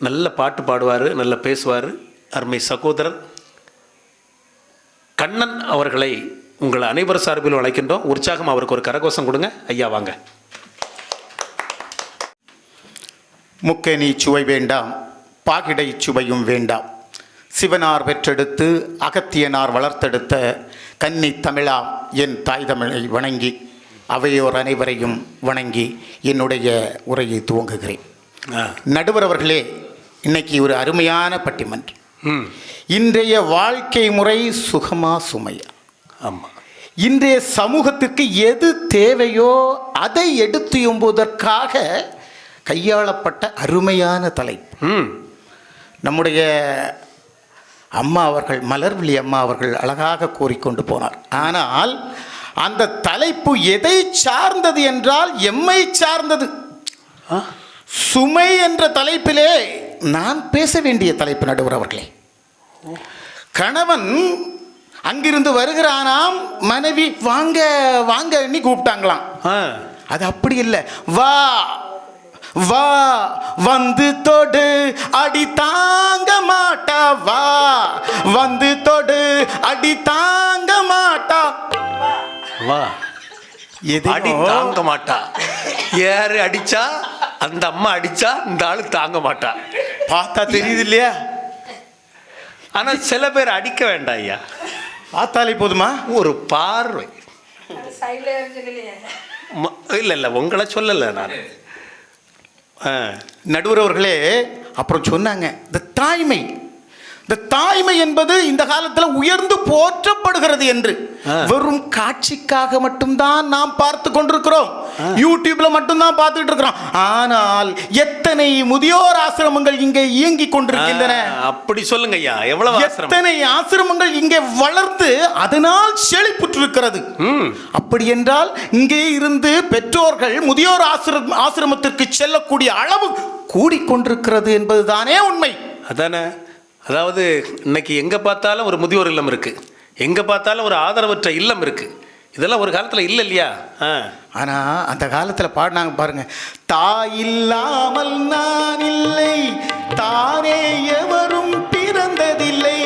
நல்ல பாட்டு பாடுவார், நல்ல பேசுவார். அருமை சகோதரர் கண்ணன் அவர்களை உங்கள் அனைவர் சார்பிலும் அழைக்கின்றோம். உற்சாகம் அவருக்கு ஒரு கரகோஷம் கொடுங்க. ஐயா வாங்க. முக்கேணி சுவை வேண்டாம், பாகிடை சுவையும் வேண்டாம். சிவனார் பெற்றெடுத்து அகத்தியனார் வளர்த்தெடுத்த கன்னி தமிழாம் என் தாய் தமிழை வணங்கி அவையோர் அனைவரையும் வணங்கி என்னுடைய உரையை துவங்குகிறேன். நடுவர் அவர்களே, இன்னைக்கு ஒரு அருமையான பட்டிமன்றம். இன்றைய வாழ்க்கை முறை சுகமா சுமையா? ஆமாம், இன்றைய சமூகத்திற்கு எது தேவையோ அதை எடுத்து எம்புவதற்காக கையாளப்பட்ட அருமையான தலைப்பு. நம்முடைய அம்மா அவர்கள், மலர்விழி அம்மா அவர்கள் அழகாக கூறிக்கொண்டு போனார். ஆனால் அந்த தலைப்பு எதை சார்ந்தது என்றால் எம்மை சார்ந்தது. சுமை என்ற தலைப்பிலே நான் பேச வேண்டிய தலைப்பு. நடுவர் அவர்களே, கணவன் அங்கிருந்து வருகிறானாம், மனைவி வாங்க வாங்க எண்ணி கூப்பிட்டாங்களாம். அது அப்படி இல்லை. வா வா வந்து தொடு அடி தாங்க மாட்டா, வா வந்து தொடு அடி தாங்க மாட்டா, வா அடி தாங்க மாட்டா. யாரு அடிச்சா? அந்த அம்மா அடிச்சா இந்த ஆளு தாங்க மாட்டா. பார்த்தா தெரியுது இல்லையா? ஆனா சில பேர் அடிக்க வேண்டாம் ஐயா, பார்த்தாலே போதுமா? ஒரு பார்வை. இல்ல இல்ல உங்களை சொல்லல நான். நடுவர் அவர்களே அப்புறம் சொன்னாங்க, இந்த தாய்மை, இந்த தாய்மை என்பது இந்த காலத்தில் உயர்ந்து போற்றப்படுகிறது என்று. வெறும் காட்சிக்காக மட்டும்தான் நாம் பார்த்து கொண்டிருக்கிறோம், யூடியூப்ல மட்டும்தான் பார்த்துட்டு இருக்கிறோம். ஆனால் எத்தனை முதியோர் ஆசிரமங்கள் இங்கே இயங்கிக் கொண்டிருக்கின்றன. அப்படி சொல்லுங்க ஐயா, எவ்வளவு எத்தனை ஆசிரமங்கள் இங்கே வளர்ந்து அதனால் செழிப்புற்றிருக்கிறது. அப்படி என்றால் இங்கே இருந்து பெற்றோர்கள் முதியோர் ஆசிரமத்திற்கு செல்லக்கூடிய அளவு கூடிக்கொண்டிருக்கிறது என்பதுதானே உண்மை. அதானே. அதாவது இன்னைக்கு எங்கே பார்த்தாலும் ஒரு முதியோர் இல்லம் இருக்குது, எங்கே பார்த்தாலும் ஒரு ஆதரவற்ற இல்லம் இருக்குது. இதெல்லாம் ஒரு காலத்தில் இல்லை இல்லையா? ஆனால் அந்த காலத்தில் பாடினாங்க பாருங்க, தாய் இல்லாமல் நான் இல்லை, தானே எவரும் பிறந்ததில்லை,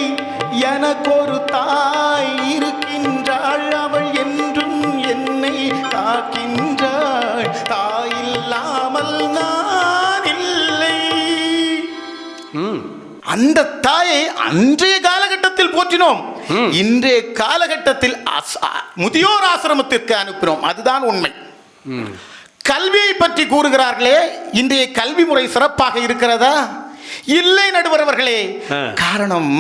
எனக்கு ஒரு தாய் இருக்கின்றாள், அவள் என்றும் என்னை காக்கின்றாள், தாய் இல்லாமல் நான் இல்லை. அந்த தாயை அன்றைய காலகட்டத்தில் போற்றினோம், இன்றைய காலகட்டத்தில் முதியோர் ஆசிரமத்திற்கு அனுப்பினோம். அதுதான் உண்மை. கல்வியை பற்றி கூறுகிறார்களே, இன்றைய கல்வி முறை சிறப்பாக இருக்கிறதா? இல்லை நடுவர் அவர்களே. காரணம்,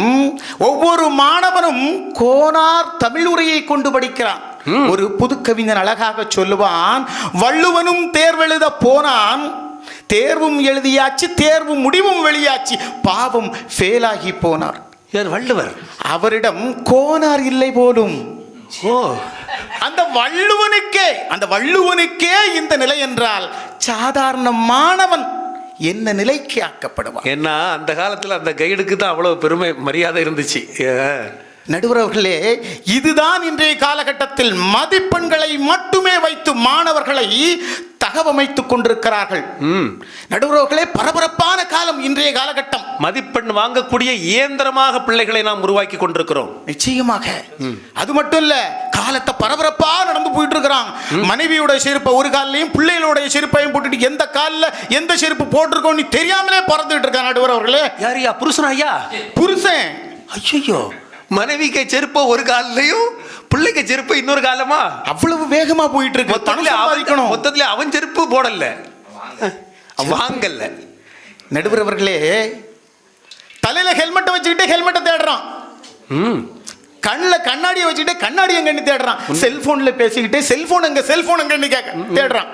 ஒவ்வொரு மாணவனும் கோனார் தமிழ் உரையை கொண்டு படிக்கிறான். ஒரு புது கவிஞன் அழகாக சொல்லுவான், வள்ளுவனும் தேர்வெழுத போனான், தேர்வும் எழுதியாச்சு, தேர்வும் முடிவும் வெளியாச்சு, பாவம் ஃபெயிலாகி போனார். யார்? வள்ளுவர். அவரிடம் கோனார் இல்லை போலும். ஓ, அந்த வள்ளுவனுக்கே இந்த நிலை என்றால் சாதாரண மாணவன் என்ன நிலைக்கு ஆக்கப்படுவான்? ஏன்னா அந்த காலத்தில் அந்த கைடுக்கு தான் அவ்வளவு பெருமை மரியாதை இருந்துச்சு. நடுவர் அவர்களே, இதுதான் இன்றைய காலகட்டத்தில் மதிப்பெண்களை மட்டுமே வைத்து மாணவர்களை தகவமைத்துக் கொண்டிருக்கிறார்கள். நடுவர்களே, பரபரப்பான காலம் இன்றைய காலகட்டம். மதிப்பெண் வாங்கக்கூடிய இயந்திரமாக பிள்ளைகளை நாம் உருவாக்கி கொண்டிருக்கிறோம். நிச்சயமாக. அது மட்டும் இல்ல, காலத்தை பரபரப்பா நடந்து போயிட்டு இருக்கிறான். மனைவியோட செருப்பை ஒரு காலையும் பிள்ளைகளுடைய செருப்பையும் போட்டுட்டு எந்த காலில் எந்த செருப்பு போட்டிருக்கோம் தெரியாமலே பறந்துட்டு இருக்கான். நடுவர் அவர்களே, யாரியா? புருஷன் ஐயா? புருஷன். ஐயோ, மனைவிக்கு செருப்ப ஒரு காலையும் பிள்ளைக்கு செருப்பு இன்னொரு காலமா அவ்வளவு வேகமா போயிட்டு இருக்கு. மொத்தத்துல அவன் செருப்பு போடல, வாங்கல. நடுவர் அவர்களே, தலையில ஹெல்மெட்டை வச்சுக்கிட்டு ஹெல்மெட்டை தேடுறான், கண்ணில் கண்ணாடியை வச்சுக்கிட்டு கண்ணாடி எங்கன்னு தேடுறான், செல்போன்ல பேசிக்கிட்டு செல்போன் எங்கன்னு தேடுறான்.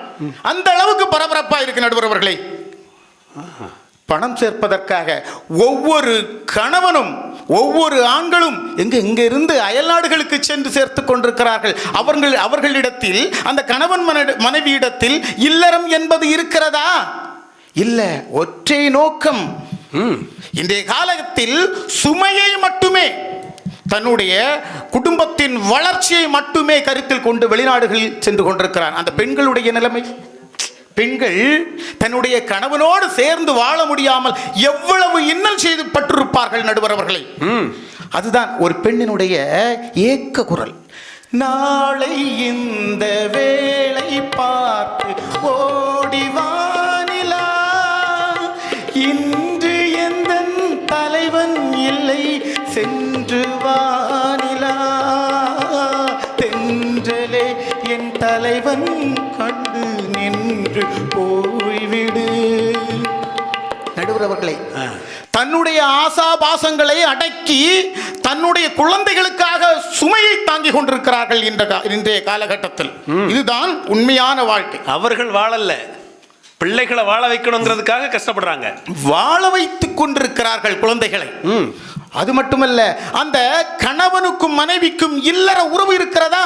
அந்த அளவுக்கு பரபரப்பா இருக்கு நடுவர் அவர்களே. பணம் சேர்ப்பதற்காக ஒவ்வொரு கணவனும் ஒவ்வொரு ஆண்களும் எங்க இருந்து அயல் நாடுகளுக்கு சென்று சேர்த்து கொண்டிருக்கிறார்கள். அவர்களிடத்தில் அந்த கணவன் மனைவியிடத்தில் இல்லறம் என்பது இருக்கிறதா? இல்ல, ஒற்றை நோக்கம். இன்றைய காலத்தில் சுமையை மட்டுமே, தன்னுடைய குடும்பத்தின் வளர்ச்சியை மட்டுமே கருத்தில் கொண்டு வெளிநாடுகளில் சென்று கொண்டிருக்கிறார். அந்த பெண்களுடைய நிலைமை, பெண்கள் தன்னுடைய கணவனோடு சேர்ந்து வாழ முடியாமல் எவ்வளவு இன்னல் செய்து பட்டிருப்பார்கள் நடுவர் அவர்களை. அதுதான் ஒரு பெண்ணினுடைய ஏக்க குரல். நாளை இந்த வேளை பார்த்து ஓடிவானிலா, இன்று எந்த தலைவன் இல்லை சென்று வானிலா, தென்றலே என் தலைவன் கண்டு நின்று போய்விடு. நடுவர் அவர்களே, தன்னுடைய ஆசாபாசங்களை அடக்கி தன்னுடைய குழந்தைகளுக்காக சுமையை தாங்கி கொண்டிருக்கிறார்கள் இன்றைய காலகட்டத்தில். இதுதான் உண்மையான வாழ்க்கை. அவர்கள் வாழல, பிள்ளைகளை வாழ வைக்கணுங்கிறதுக்காக கஷ்டப்படுறாங்க. வாழ வைத்துக் கொண்டிருக்கிறார்கள் குழந்தைகளை. அது மட்டுமல்ல, அந்த கணவனுக்கும் மனைவிக்கும் இல்லற உறவு இருக்கிறதா?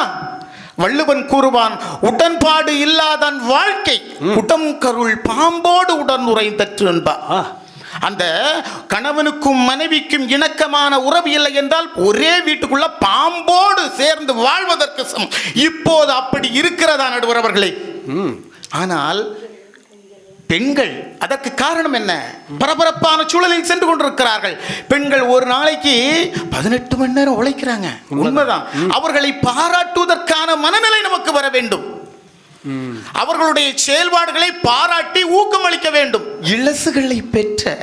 வள்ளுவன் கூறுவான், உடன்பாடு இல்லாதான் வாழ்க்கை உடம் கருள் பாம்போடு உடன் உறைந்தற்று என்பா. அந்த கணவனுக்கும் மனைவிக்கும் இணக்கமான உறவு இல்லை என்றால் ஒரே வீட்டுக்குள்ள பாம்போடு சேர்ந்து வாழ்வதற்கு சமம். இப்போது அப்படி இருக்கிறதா நடுவர் அவர்களே? ஆனால் பெண்கள், அதற்கு காரணம் என்ன? பரபரப்பான சூழலில் சென்று கொண்டிருக்கிறார்கள். பெண்கள் ஒரு நாளைக்கு 18 மணி நேரம் உழைக்கிறாங்க, உண்மைதான். அவர்களை பாராட்டுவதற்கான மனநிலை நமக்கு வர வேண்டும். அவர்களுடைய செயல்பாடுகளை பாராட்டி ஊக்கமளிக்க வேண்டும். இலசுகளை பெற்ற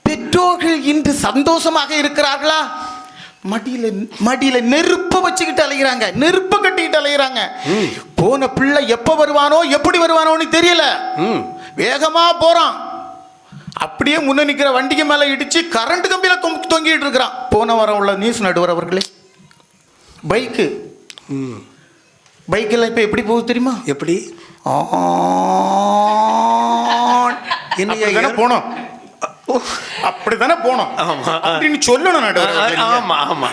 பெற்றோர்கள் இன்று சந்தோஷமாக இருக்கிறார்களா? மடியில நெருப்ப வச்சுக்கிட்டு அலைகிறாங்க, நெருப்ப கட்டிக்கிட்டு அலைகிறாங்க. போன பிள்ளை எப்ப வருவானோ எப்படி வருவானோன்னு தெரியல, வேகமா போறான். அப்படியே முன்ன நிக்கிற வண்டிக்கு மேல இடிச்சு கரண்ட் கம்பியில தொங்கிட்டு இருக்கிறான். போன வாரம் உள்ள நியூஸ் நடுவர் அவர்களே, பைக்கெல்லாம் இப்ப எப்படி போகுது தெரியுமா? எப்படி? என்ன போனோம், அப்படித்தானே போனோம் அப்படின்னு சொல்லணும் நடுவர். ஆமா ஆமா.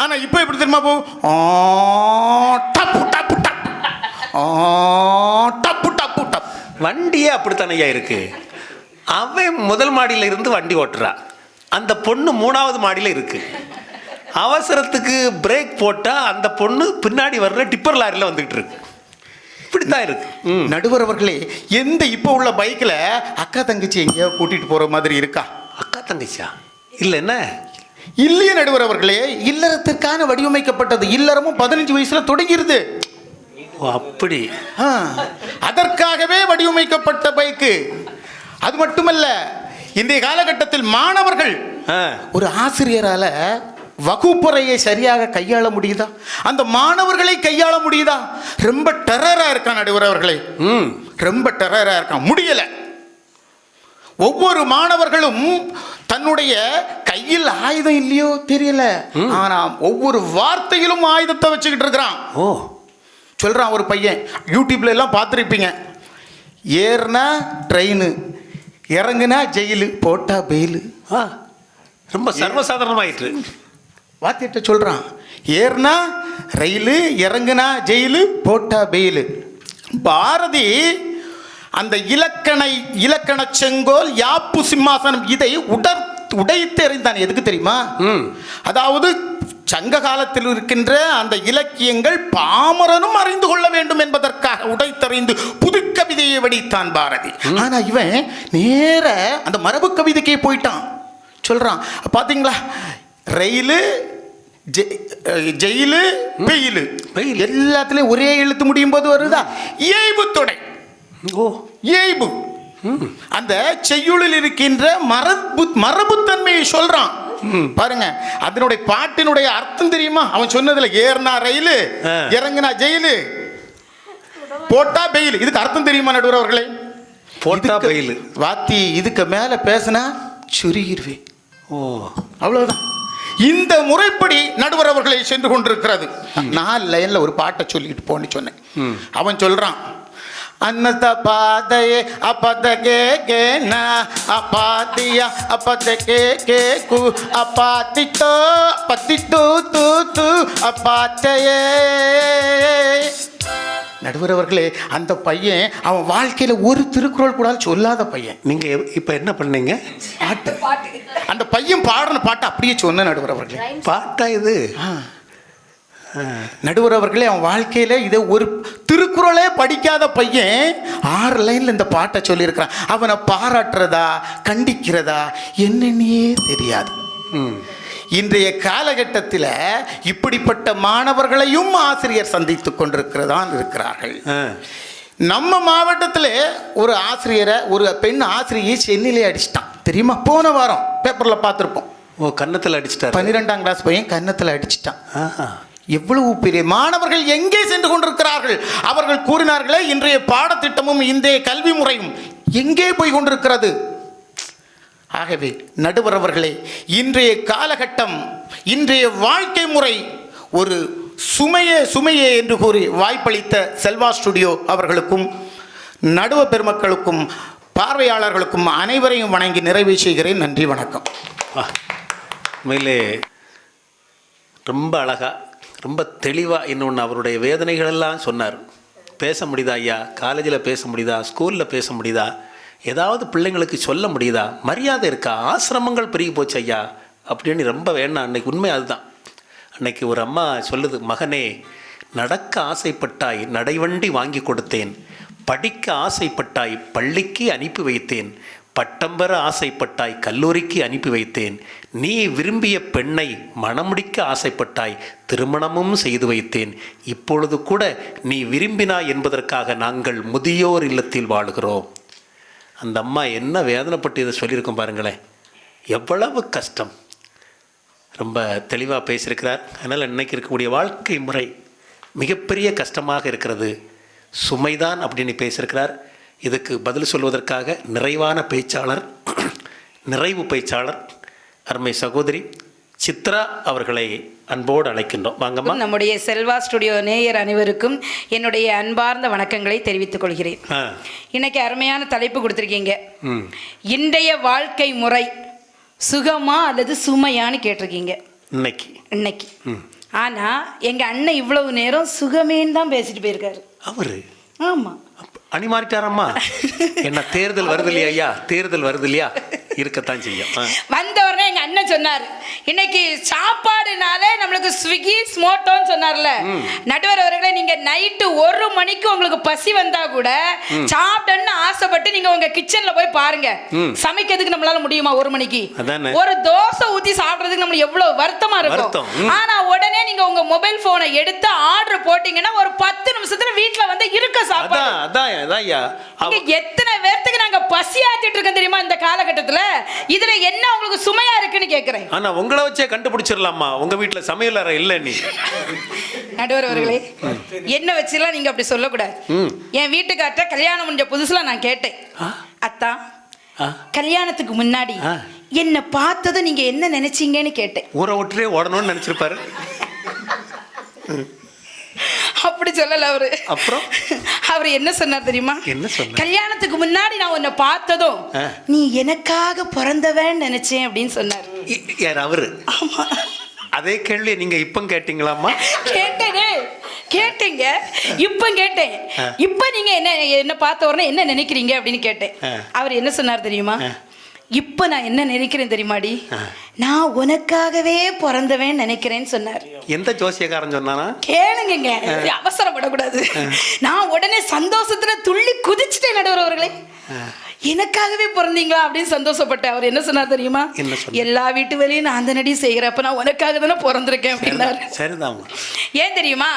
ஆனா இப்ப எப்படி தெரியுமா போகும்? வண்டியே அப்படித்தானையா இருக்கு. அவன் முதல் மாடியில இருந்து வண்டி ஓட்டுறான், அந்த பொண்ணு 3வது மாடியில இருக்கு. அவசரத்துக்கு பிரேக் போட்டா அந்த பொண்ணு பின்னாடி வர்ற டிப்பர் லாரியில வந்துகிட்டு இருக்கு. இப்படித்தான் இருக்கு நடுவர் அவர்களே. எந்த இப்போ உள்ள பைக்ல அக்கா தங்கச்சி எங்கேயோ கூட்டிட்டு போற மாதிரி இருக்கா? அக்கா தங்கச்சியா? இல்ல என்ன இல்லையே நடுவர் அவர்களே, இல்லறத்திற்கான வடிவமைக்கப்பட்டது. இல்லறமும் 15 வயசுல தொடங்கிருது. அப்படி அதற்காகவே வடிவமைக்கப்பட்ட பைக்கு. அது மட்டுமல்ல, இன்றைய காலகட்டத்தில் மாணவர்கள் ஒரு ஆசிரியரால வகுப்பறையை சரியாக கையாள முடியுதா? அந்த மாணவர்களை கையாள முடியுதா? ரொம்ப டெரரா இருக்கான் நடுவர் அவர்களே, ரொம்ப டெரரா இருக்கான், முடியல. ஒவ்வொரு மாணவர்களும் தன்னுடைய கையில் ஆயுதம் இல்லையோ தெரியல, ஆனா ஒவ்வொரு வார்த்தையிலும் ஆயுதத்தை வச்சுக்கிட்டு இருக்கிறான். சொல்றான் ஒரு பையன், யூடியூப்ல எல்லாம் பார்த்துருப்பீங்க. ஏறுனா ட்ரெயின், இறங்குனா ஜெயிலு, போட்டா பெயிலு. ரொம்ப சர்வசாதாரணமாயிற்று. வாத்திட்ட சொல்றான், ஏறுனா ரயிலு, இறங்குனா ஜெயிலு, போட்டா பெயிலு. பாரதி அந்த இலக்கண செங்கோல் யாப்பு சிம்மாசனம் இதை உடைத்து எறிந்தான். எதுக்கு தெரியுமா? அதாவது சங்க காலத்தில் இருக்கின்ற அந்த இலக்கியங்கள் பாமரனும் அறிந்து கொள்ள வேண்டும் என்பதற்காக உடைத்தறிந்து புது கவிதையை வடித்தான் பாரதி. ஆனா இவன் நேர அந்த மரபு கவிதைக்கே போயிட்டான். சொல்றான், பாத்தீங்களா, ரயிலு, ஜெயிலு, பெயிலு, எல்லாத்துலயும் ஒரே எழுத்து முடியும் போது வருதா இயைபு தொடை. இயைபு அந்த செய்யுளில் இருக்கின்ற மரபுத்தன்மையை சொல்றான். பாருங்க, அதனுடைய பாட்டினுடைய அர்த்தம் தெரியுமா? அவன் சொன்னதுல ஏறினா ரயிலு, இறங்குனா ஜெயிலு, போட்டா பெயில். இதுக்கு அர்த்தம் தெரியுமா நடுவர் அவர்களே? போட்டா பெயில். வாத்தி இதுக்கு மேல பேசினா சுருகிருவேன். ஓ, அவ்வளவுதான். இந்த முறைப்படி நடுவர் அவர்களை சென்று கொண்டிருக்கிறது. நான் லைன்ல ஒரு பாட்டை சொல்லிட்டு போன்னு சொன்னேன். அவன் சொல்றான், ಅನ್ನದ ಪಾದಯೇ ಅಪದಗೆ ಗೇನ ಅಪಾದಿಯ ಅಪದಗೆ ಕೇಕು ಅಪಾತಿತೋ ಅಪತಿತು ತು ತು அப்பாத்தையே. நடுவர் அவர்களே, அந்த பையன் அவன் வாழ்க்கையில ஒரு திருக்குறள் கூட சொல்லாத பையன். நீங்க இப்ப என்ன பண்ணீங்க? பாட்டு. அந்த பையன் பாடுற பாட்டை அப்படியே சொன்ன நடுவர் அவர்களே. பாட்டா இது? நடுவர் அவர்களே, அவன் வாழ்க்கையில இதை ஒரு திருக்குறளே படிக்காத பையன் 6 லைன்ல இந்த பாட்டை சொல்லியிருக்கிறான். அவனை பாராட்டுறதா கண்டிக்கிறதா என்னன்னே தெரியாது. இன்றைய காலகட்டத்தில் இப்படிப்பட்ட மாணவர்களையும் ஆசிரியர் சந்தித்து கொண்டிருக்கிறதான் இருக்கிறார்கள். நம்ம மாவட்டத்தில் ஒரு ஆசிரியரை, ஒரு பெண் ஆசிரியை சென்னையிலே அடிச்சிட்டான் தெரியுமா? போன வாரம் பேப்பர்ல பார்த்துருப்போம். ஓ, கன்னத்தில் அடிச்சிட்டார். 12ஆம் கிளாஸ் பையன் கன்னத்தில் அடிச்சிட்டான். எவ்வளவு பெரிய மாணவர்கள் எங்கே சென்று கொண்டிருக்கிறார்கள்? அவர்கள் கூறினார்களே, இன்றைய பாடத்திட்டமும் இன்றைய கல்வி முறையும் எங்கே போய் கொண்டிருக்கிறது? ஆகவே நடுவர் அவர்களே, இன்றைய காலகட்டம், இன்றைய வாழ்க்கை முறை ஒரு சுமையே என்று கூறி வாய்ப்பளித்த செல்வா ஸ்டுடியோ அவர்களுக்கும் நடுவ பெருமக்களுக்கும் பார்வையாளர்களுக்கும் அனைவரையும் வணங்கி நிறைவு செய்கிறேன். நன்றி, வணக்கம். உண்மையிலே ரொம்ப அழகா, ரொம்ப தெளிவாக இன்னொன்று அவருடைய வேதனைகளெல்லாம் சொன்னார். பேச முடியுதா ஐயா? காலேஜில் பேச முடியுதா? ஸ்கூலில் பேச முடியுதா? ஏதாவது பிள்ளைங்களுக்கு சொல்ல முடியுதா? மரியாதை இருக்கா? ஆசிரமங்கள் பெருகி போச்சு ஐயா அப்படின்னு ரொம்ப வேணாம். அன்னைக்கு உண்மை அதுதான். அன்னைக்கு ஒரு அம்மா சொல்லுது, மகனே, நடக்க ஆசைப்பட்டாய், நடைவண்டி வாங்கி கொடுத்தேன். படிக்க ஆசைப்பட்டாய், பள்ளிக்கு அனுப்பி வைத்தேன். பட்டம் பெற ஆசைப்பட்டாய், கல்லூரிக்கு அனுப்பி வைத்தேன். நீ விரும்பிய பெண்ணை மணமுடிக்க ஆசைப்பட்டாய், திருமணமும் செய்து வைத்தேன். இப்பொழுது கூட நீ விரும்பினாய் என்பதற்காக நாங்கள் முதியோர் இல்லத்தில் வாழுகிறோம். அந்த அம்மா என்ன வேதனைப்பட்டு இதை சொல்லியிருக்கோம் பாருங்களேன். எவ்வளவு கஷ்டம். ரொம்ப தெளிவாக பேசியிருக்கிறார். அதனால் இன்றைக்கி இருக்கக்கூடிய வாழ்க்கை முறை மிகப்பெரிய கஷ்டமாக இருக்கிறது, சுமைதான் அப்படின்னு பேசியிருக்கிறார். இதுக்கு பதில் சொல்வதற்காக நிறைவான பேச்சாளர், நிறைவு பேச்சாளர் அருமை சகோதரி சித்ரா அவர்களை அன்போடு அழைக்கின்றோம். வாங்கம்மா. நம்முடைய செல்வா ஸ்டுடியோ நேயர் அனைவருக்கும் என்னுடைய அன்பார்ந்த வணக்கங்களை தெரிவித்துக் கொள்கிறேன். இன்னைக்கு அருமையான தலைப்பு கொடுத்துருக்கீங்க. இன்றைய வாழ்க்கை முறை சுகமா அல்லது சுமையான்னு கேட்டிருக்கீங்க இன்னைக்கு. ஆனா எங்க அண்ணன் இவ்வளவு நேரம் சுகமேன்னு தான் பேசிட்டு போயிருக்காரு அவரு. ஆமா, அணி மாறிட்டாரம்மா. என்ன தேர்தல் வருது இல்லையா ஐயா? தேர்தல் வருது இல்லையா? இருக்கத்தான் செய்யும். வந்த உடனே எங்க அண்ணன் சொன்னார், இன்னைக்கு சாப்பாடுனாலே நம்மளுக்கு ஸ்விக்கி ஸ்மோட்டோன்னு சொன்னார்ல. நடுவர் அவர்களே, நீங்க நைட்டு 1 மணிக்கு உங்களுக்கு பசி வந்தா கூட சாப்பிட்டேன்னு ஆசைப்பட்டு நீங்க உங்க கிச்சன்ல போய் பாருங்க. சமைக்கிறதுக்கு நம்மளால முடியுமா 1 மணிக்கு? ஒரு தோசை ஊத்தி சாப்பிடுறதுக்கு நம்மளுக்கு எவ்வளவு வருத்தமா இருக்கும். ஆனா உடனே நீங்க உங்க மொபைல் போனை எடுத்து ஆர்டர் போட்டீங்கன்னா ஒரு 10 நிமிஷத்துல வீட்டுல வந்து இருக்க சாப்பாடு. எத்தனை பேர்த்துக்கு நாங்க பசி ஆத்திட்டு இருக்கோம் தெரியுமா இந்த காலகட்டத்துல? இதுல என்ன உங்களுக்கு சுமையா இருக்குன்னு கேக்குறேன். ஆனா உங்களை வச்சே கண்டுபிடிச்சிடலாமா உங்க வீட்டுல சமையல் அறை இல்ல? நீ நடுவர் அவர்களே, என்ன வச்சுலாம் நீங்க அப்படி சொல்லக்கூடாது. என் வீட்டுக்கார்ட்ட கல்யாணம் முடிஞ்ச புதுசுல நான் கேட்டேன், அத்தா கல்யாணத்துக்கு முன்னாடி என்ன பார்த்ததும் நீங்க என்ன நினைச்சீங்கன்னு கேட்டேன். ஊரை விட்டுறே ஓடணும்னு நினைச்சிருப்பாரு. அப்படி சொல்லல அவரு. அப்புறம் அவர் என்ன சொன்னார் தெரியுமா? என்ன சொன்னார்? கல்யாணத்துக்கு முன்னாடி நான் உன்னை பார்த்ததும் நீ எனக்காக பிறந்தவன் நினைச்சேன் அப்படின்னு சொன்னார். யார் அவரு? ஆமா. அதே கேள்வி நீங்க இப்ப கேட்டீங்களாமா? கேட்டீங்க. இப்ப கேட்டேன். இப்ப நீங்க என்ன பார்த்த உடனே என்ன நினைக்கிறீங்க அப்படின்னு கேட்டேன். அவர் என்ன சொன்னார் தெரியுமா? இப்ப நான் என்ன நினைக்கிறேன் தெரியுமாடி, நான் உனக்காகவே பிறந்தவன் நினைக்கிறேன்னு சொன்னார். எந்த ஜோசியக்காரன் சொன்னானா? கேளுங்க, அவசரப்படக்கூடாது. நான் உடனே சந்தோஷத்துல துள்ளி குதிச்சுட்டேன். நடுவர் அவர்களே, எனக்காகவே பிறந்தீங்களா அப்படின்னு சந்தோஷப்பட்டேன். அவர் என்ன சொன்னார் தெரியுமா? எல்லா வீட்டு வேலையும் நான் அந்த நடி செய்யறப்ப நான் உனக்காக தானே பிறந்திருக்கேன் அப்படின்னாரு. சரிதான். ஏன் தெரியுமா?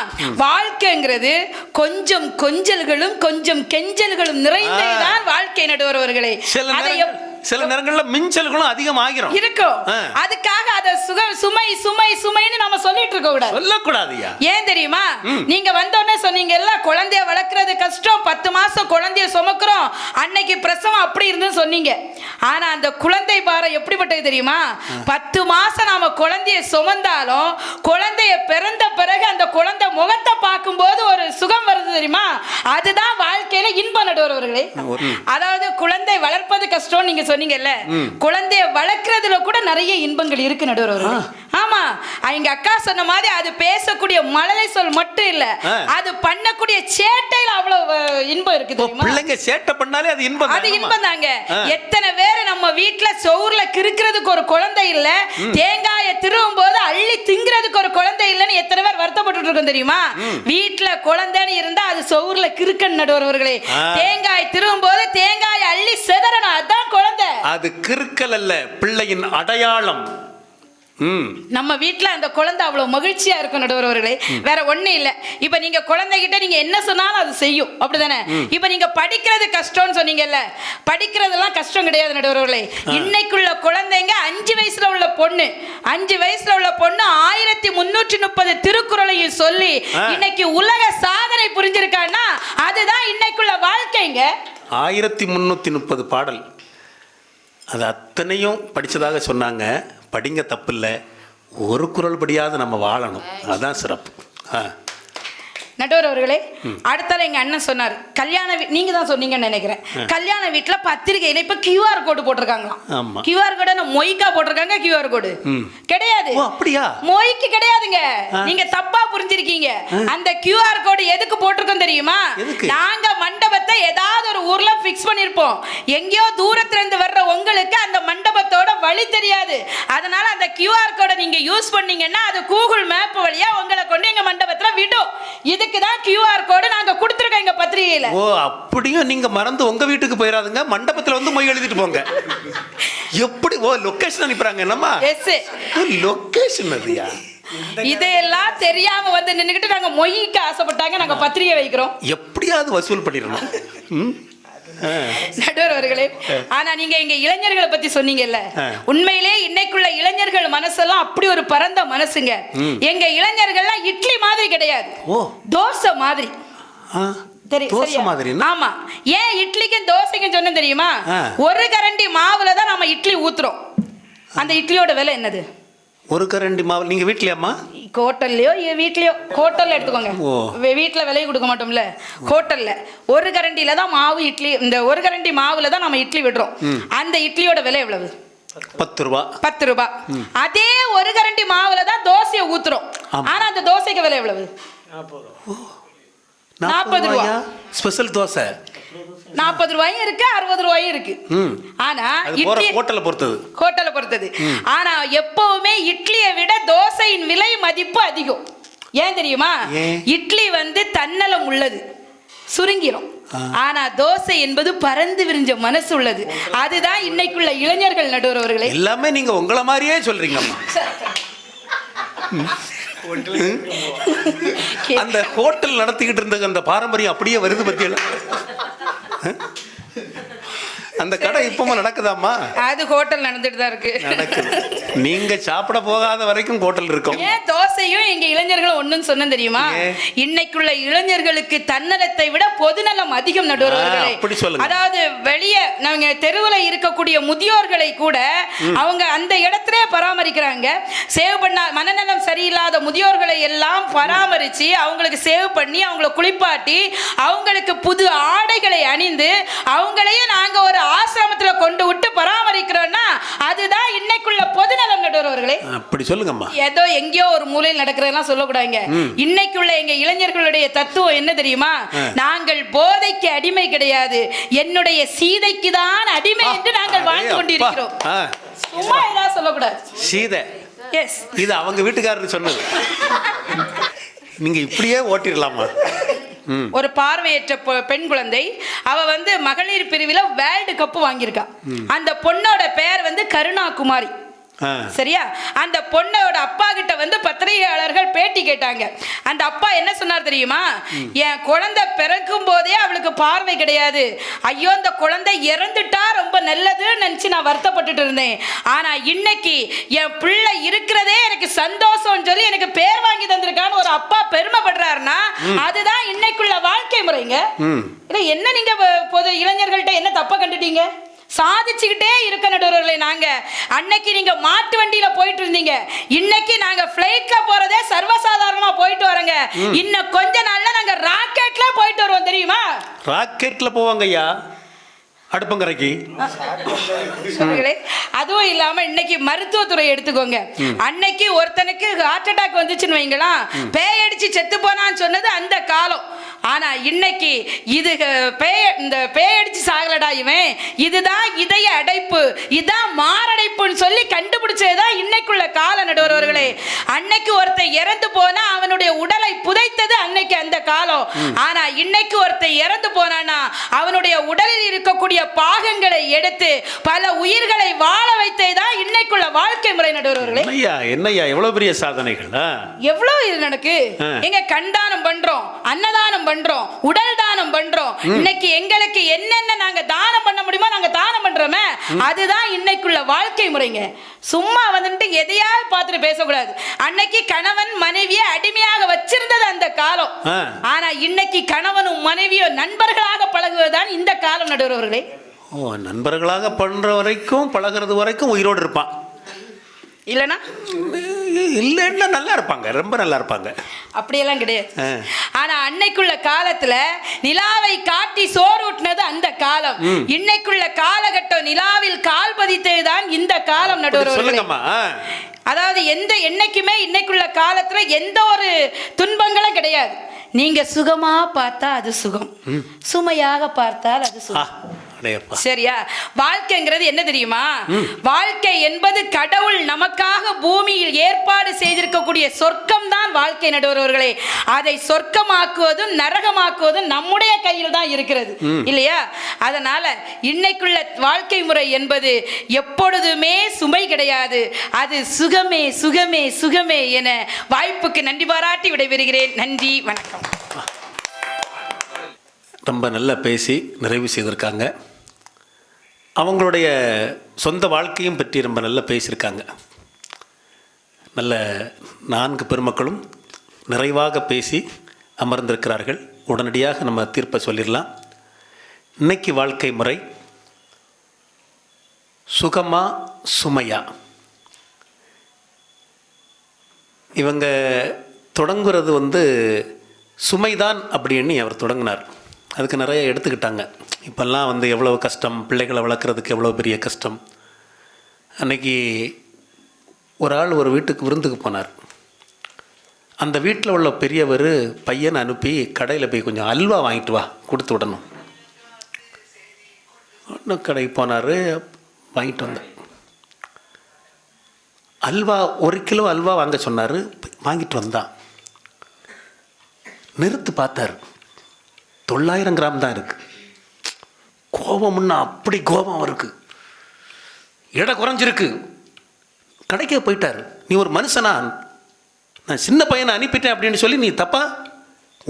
வாழ்க்கைங்கிறது கொஞ்சம் கொஞ்சல்களும் கொஞ்சம் கெஞ்சல்களும் நிறைந்ததுதான் வாழ்க்கை. நடுவர் அவர்களே, சில நேரங்கள்ல மிஞ்சல்களும் அதிகமாகிரும் இருக்கும். அதுக்காக அத சுமை சுமை சுமைன்னு நம்ம சொல்லிட்டு இருக்க கூடாது. சொல்லக்கூடாதுயா. ஏன் தெரியுமா? நீங்க வந்தோடனே சொன்னீங்க எல்லாம் குழந்தைய வளர்க்கறது கஷ்டம், 10 மாசம் குழந்தைய சுமக்கிறோம், அன்னைக்கு பிரசவம் அப்படி இருந்துன்னு சொன்னீங்க. ஆனா அந்த குழந்தை பாரம் எப்படிப்பட்டது தெரியுமா? 10 மாசம் நாம குழந்தைய சுமந்தாலும் குழந்தைய பிறந்த பிறகு அந்த குழந்தை முகத்தை பார்க்கும்போது ஒரு சுகம் வருது தெரியுமா? அதுதான் வாழ்க்கையில இன்பம் நடுவர்களே. அதாவது குழந்தை வளர்ப்பது கஷ்டம் நீங்க சொன்னீங்கல்ல, குழந்தைய வளர்க்கறதுல கூட நிறைய இன்பங்கள் இருக்கு நடுவர்களே. ஆமா, எங்க அக்கா சொன்ன மாதிரி அது பேசக்கூடிய மழலை சொல் மட்டும் இல்ல, அது பண்ணக்கூடிய சேட்டையில அவ்வளவு இன்பம் இருக்கு தெரியுமா? பிள்ளைங்க சேட்டை பண்ணாலே அது இன்பம். அது இன்பம் தாங்க. எத்தனை பேர் நம்ம வீட்டுல சோறுல கிறுக்கிறதுக்கு ஒரு குழந்தை இல்ல, தேங்காயை திருவும் போது அள்ளி திங்கிறதுக்கு ஒரு குழந்தை இல்லன்னு எத்தனை பேர் வருத்தப்பட்டு இருக்கோம் தெரியுமா? வீட்டுல குழந்தைன்னு இருந்தா அது சோறுல கிறுக்கன் நடுவர்களே. தேங்காய் திருவும் போது தேங்காய் அள்ளி செதறணும், அதான் குழந்தை. அது கிறுக்கல் அல்ல, பிள்ளையின் அடையாளம். நம்ம வீட்டுல அந்த குழந்தை அவ்வளவு மகிழ்ச்சியா இருக்கும் நடுவர்களே. வேற ஒண்ணு இல்ல. இப்ப நீங்க குழந்தைகிட்ட நீங்க என்ன சொன்னாலும் அது செய்யும், அப்படிதானே? இப்ப நீங்க படிக்கிறது கஷ்டம்னு சொன்னீங்கல்ல, படிக்கிறதெல்லாம் கஷ்டம் கிடையாது நடுவர்களே. இன்னைக்குள்ள குழந்தைங்க 5 வயசுல உள்ள பொண்ணு 1330 திருக்குறளையும் சொல்லி இன்னைக்கு உலக சாதனை புரிஞ்சிருக்கான்னா அதுதான் இன்னைக்குள்ள வாழ்க்கைங்க. 1330 பாடல், அது அத்தனையும் படிச்சதாக சொன்னாங்க. படிங்க, தப்பு இல்லை. ஒரு குறள் படியாவது நம்ம வாழணும், அதான் சிறப்பு. நடுவர் அவர்களே, அடுத்தால எங்க அண்ணன் சொன்னார், கல்யாண நீங்க தான் சொன்னீங்கன்னு நினைக்கிறேன், கல்யாண வீட்டுல பத்திரிகையில இப்ப QR கோடு போட்டிருக்காங்களாம். QR கோடு மொய்க்கா போட்டிருக்காங்க. QR கோடு கிடையாது. அப்படியா? மொய்க்கு கிடையாதுங்க. நீங்க தப்பா புரிஞ்சிருக்கீங்க. அந்த QR கோடு எதுக்கு போட்டிருக்கோம் தெரியுமா? நாங்க மண்டபத்தை ஏதாவது ஒரு ஊர்ல பிக்ஸ் பண்ணிருப்போம். எங்கேயோ தூரத்துல இருந்து வர்ற உங்களுக்கு அந்த மண்டபத்தோட வழி தெரியாது. அதனால அந்த QR கோடை நீங்க யூஸ் பண்ணீங்கன்னா அது கூகுள் மேப் வழியா உங்களை கொண்டு எங்க மண்டபத்துல விடும். இதுக்கு தான் QR கோடு நாங்க கொடுத்திருக்கோம் எங்க பத்திரிகையில. ஓ, அப்படியும் நீங்க மறந்து உங்க வீட்டுக்கு போயிடாதுங்க, மண்டபத்துல வந்து மொய் எழுதிட்டு போங்க. எப்படி? ஓ, லொகேஷன் அனுப்புறாங்க என்னமா? எஸ், லொகேஷன் அதுயா. இதெல்லாம் தெரியாம வந்து நின்னுக்கிட்டு நாங்க மொய்க்கு ஆசைப்பட்டாங்க, நாங்க பத்திரிகை வைக்கிறோம். எப்படியாவது வசூல் பண்ணிடணும் நடுவர்களே. ஆனா நீங்க எங்க இளைஞர்களை பத்தி சொன்னீங்கல்ல, உண்மையிலே இன்னைக்குள்ள இளைஞர்கள் மனசெல்லாம் அப்படி ஒரு பரந்த மனசுங்க. எங்க இளைஞர்கள்லாம் இட்லி மாதிரி கிடையாது, தோசை மாதிரி. ஆமா, ஏன் இட்லிக்கும் தோசைக்கும் சொன்ன தெரியுமா? ஒரு கரண்டி மாவுல தான் நம்ம இட்லி ஊத்துறோம். அந்த இட்லியோட விலை என்னது? ஒரு கரண்டி மாவு. நீங்க வீட்லயாமா? ஹோட்டல்லையோ வீட்லயோ, ஹோட்டல்ல எடுத்துக்கோங்க. வீட்டுல விலை கொடுக்க மாட்டோம்ல, ஹோட்டல்ல ஒரு கரண்டில தான் மாவு இட்லி, இந்த ஒரு கரண்டி மாவுல தான் நம்ம இட்லி விடுறோம். அந்த இட்லியோட விலை எவ்வளவு? 10 ரூபா. 10 ரூபா. அதே ஒரு கரண்டி மாவுல தான் தோசையை ஊத்துறோம். ஆனா அந்த தோசைக்கு விலை எவ்வளவு? 40 ரூபா. ஸ்பெஷல் தோசை 40 ரூபாயும் இருக்கு, 60 ரூபாயும் இருக்கு. ஆனா இட்லி ஹோட்டலை பொறுத்தது. ஆனா எப்பவுமே இட்லியை விட தோசையின் விலை மதிப்பு அதிகம். ஏன் தெரியுமா? இட்லி வந்து தன்னலம் உள்ளது, சுருங்கிரும். ஆனா தோசை என்பது பறந்து விரிஞ்ச மனசு உள்ளது. அதுதான் இன்னைக்குள்ள இளைஞர்கள் நடுவர்களே. எல்லாமே நீங்க உங்களை மாதிரியே சொல்றீங்க. அந்த ஹோட்டல் நடத்திக்கிட்டு இருந்த அந்த பாரம்பரியம் அப்படியே வருது பத்தியில. அந்த கடை இப்பவும் நடக்குதாமா? அது ஹோட்டல் நடந்துட்டு தான் இருக்கு. நீங்க சாப்பிட போகாத வரைக்கும் ஹோட்டல் இருக்கும். ஏன் தோசையும் எங்க இளைஞர்களும் ஒண்ணுன்னு சொன்ன தெரியுமா? இன்னைக்குள்ள இளைஞர்களுக்கு தன்னலத்தை விட பொதுநலம் அதிகம் நடுவர்களே. அப்படி சொல்லுங்க. அதாவது வெளியே நாங்க தெருவுல இருக்கக்கூடிய முதியோர்களை கூட அவங்க அந்த இடத்திலே பராமரிக்கிறாங்க. சேவ் பண்ண மனநலம் சரியில்லாத முதியோர்களை எல்லாம் பராமரிச்சு அவங்களுக்கு சேவ் பண்ணி அவங்களை குளிப்பாட்டி அவங்களுக்கு புது ஆடைகளை அணிந்து அவங்களையே நாங்க ஒரு ஆசிரமத்துல கொண்டு விட்டு பராமரிக்கிறோம்னா அதுதான் இன்னைக்குள்ள பொதுநலம் நடுவர்களே. அப்படி சொல்லுங்கம்மா. ஏதோ எங்கேயோ ஒரு மூலையில் நடக்கிறதெல்லாம் சொல்லக்கூடாதுங்க. இன்னைக்குள்ள எங்க இளைஞர்களுடைய தத்துவம் என்ன தெரியுமா? நாங்கள் போதைக்கு அடிமை கிடையாது, என்னுடைய சீதைக்கு தான் அடிமை என்று நாங்கள் வாழ்ந்து கொண்டிருக்கிறோம். சும்மா ஏதாவது சொல்லக்கூடாது. சீதை எஸ், இது அவங்க வீட்டுக்காரர் சொன்னது. நீங்க இப்படியே ஓட்டிடலாமா? ஒரு பார்வையற்ற பெண் குழந்தை, அவ வந்து மகளிர் பிரிவில் வேர்ல்டு கப் வாங்கியிருக்கா. அந்த பொண்ணோட பெயர் வந்து கருணாகுமாரி. சரியா? அந்த பொண்ணோட அப்பா கிட்ட வந்து பத்திரிகையாளர்கள் பேட்டி கேட்டாங்க. அந்த அப்பா என்ன சொன்னார் தெரியுமா? என் குழந்தை பிறக்கும் போதே அவளுக்கு பார்வை கிடையாது. ஐயோ, அந்த குழந்தை இறந்துட்டா ரொம்ப நல்லதுன்னு நினைச்சு நான் வருத்தப்பட்டுட்டு இருந்தேன். ஆனா இன்னைக்கு என் பிள்ளை இருக்கிறதே எனக்கு சந்தோஷம் சொல்லி எனக்கு பேர் வாங்கி தந்திருக்கான்னு ஒரு அப்பா பெருமைப்படுறாருன்னா அதுதான் இன்னைக்குள்ள வாழ்க்கை முறைங்க. என்ன நீங்க பொது இளைஞர்கள்ட்ட என்ன தப்பா கண்டுட்டீங்க? சாதிச்சுக்கிட்டே இருக்க நடுவர்களே. நாங்க அன்னைக்கு நீங்க மாட்டு வண்டியில போயிட்டு இருந்தீங்க, இன்னைக்கு நாங்க பிளைட்ல போறதே சர்வசாதாரணமா போயிட்டு வரோங்க. இன்னும் கொஞ்ச நாள்ல நாங்க ராக்கெட்ல போயிட்டு வருவோம், தெரியுமா? ராக்கெட்ல போவாங்க ஐயா, அடுப்பங்கரைக்கு. அதுவும் இல்லாம இன்னைக்கு மருத்துவத்துறை எடுத்துக்கோங்க. அன்னைக்கு ஒருத்தனுக்கு ஹார்ட் அட்டாக் வந்துச்சுன்னு வைங்களா, பேயடிச்சு செத்து போனான்னு சொன்னது அந்த காலம். ஆனா இன்னைக்கு இது இந்த பேயடிச்சு சாகலடா இவன், இதுதான் இதய அடைப்பு, இதுதான் மாரடைப்புன்னு சொல்லி கண்டுபிடிச்சதுதான் இன்னைக்குள்ள கால நடுவர்களே. அன்னைக்கு ஒருத்தன் இறந்து போனா அவனுடைய உடலை புதைத்தது அன்னைக்கு அந்த காலம். ஆனா இன்னைக்கு ஒருத்தன் இறந்து போனானா அவனுடைய உடலில் இருக்கக்கூடிய பாகங்களை எடுத்து பல உயிர்களை வாழ வைத்ததுதான் இன்னைக்குள்ள வாழ்க்கை முறை நடுவர்களே. என்னையா எவ்வளவு பெரிய சாதனைகள், எவ்வளவு இது நடக்கு. எங்க கண்தானம் பண்றோம், அன்னதானம் பண்றோம், உடல் தானம் பண்றோம். இன்னைக்கு எங்களுக்கு என்னென்ன நாங்க தானம் பண்ண முடியுமோ நாங்க தானம் பண்றோமே, அதுதான் இன்னைக்குள்ள வாழ்க்கை முறைங்க. சும்மா வந்துட்டு எதையாவது பார்த்துட்டு பேசக்கூடாது. அன்னைக்கு கணவன் மனைவியை அடிமையாக வச்சிருந்தது அந்த காலம். ஆனா இன்னைக்கு கணவனும் மனைவியும் நண்பர்களாக பழகுவதுதான் இந்த காலம் நடுவர்களே. நண்பர்களாக பண்ற வரைக்கும் பழகிறது வரைக்கும் உயிரோடு இருப்பான், இல்லனா இல்லன்னா நல்லா இருப்பாங்க, ரொம்ப நல்லா இருப்பாங்க. அப்படியெல்லாம் கிடையாது. ஆனா அன்னைக்குள்ள காலத்துல நிலாவை காட்டி சோறு ஊட்டினது அந்த காலம். இன்னைக்குள்ள காலகட்டம் நிலாவில் கால் பதித்ததுதான் இந்த காலம் நடுவர்களே. அதாவது என்னைக்குமே இன்னைக்குள்ள காலத்துல எந்த ஒரு துன்பங்களும் கிடையாது. நீங்க சுகமா பார்த்தா அது சுகம், சுமையாக பார்த்தால் அது சுகம். சரியா? வாழ்க்கைங்கிறது என்ன தெரியுமா? வாழ்க்கை என்பது கடவுள் நமக்காக பூமியில் ஏற்பாடு செய்திருக்கக்கூடிய சொர்க்கம் தான் வாழ்க்கை நடுவர்களே. அதை சொர்க்கமாக்குவதும் நரகமாக்குவதும் நம்முடைய கையில் தான் இருக்கிறது, இல்லையா? அதனால இன்னைக்குள்ள வாழ்க்கை முறை என்பது எப்பொழுதுமே சுமை கிடையாது, அது சுகமே சுகமே சுகமே என வாய்ப்புக்கு நன்றி பாராட்டி விடைபெறுகிறேன். நன்றி, வணக்கம். ரொம்ப நல்லா பேசி நிறைவு செய்திருக்காங்க. அவங்களுடைய சொந்த வாழ்க்கையும் பற்றி ரொம்ப நல்லா பேசியிருக்காங்க. நல்ல 4 பெருமக்களும் நிறைவாக பேசி அமர்ந்திருக்கிறார்கள். உடனடியாக நம்ம தீர்ப்பை சொல்லிடலாம். இன்னைக்கு வாழ்க்கை முறை சுகமா சுமையா? இவங்க தொடங்குறது சுமைதான் அப்படின்னு அவர் தொடங்கினார். அதுக்கு நிறைய எடுத்துக்கிட்டாங்க. இப்போல்லாம் எவ்வளோ கஷ்டம், பிள்ளைகளை வளர்க்குறதுக்கு எவ்வளோ பெரிய கஷ்டம். அன்றைக்கி ஒரு ஆள் ஒரு வீட்டுக்கு விருந்துக்கு போனார். அந்த வீட்டில் உள்ள பெரியவர் பையனை அனுப்பி கடையில் போய் கொஞ்சம் அல்வா வாங்கிட்டு வா, கொடுத்து விடணும். இன்னும் கடைக்கு போனார், வாங்கிட்டு வந்தார். அல்வா 1 கிலோ அல்வா வாங்க சொன்னார், வாங்கிட்டு வந்தான். நிறுத்து பார்த்தார், 900 கிராம் தான் இருக்குது. கோபம்னா அப்படி கோபம் இருக்குது, எடை குறைஞ்சிருக்கு. கடைக்கே போயிட்டார். நீ ஒரு மனுஷனா? நான் சின்ன பையனை அனுப்பிட்டேன் அப்படின்னு சொல்லி நீ தப்பா?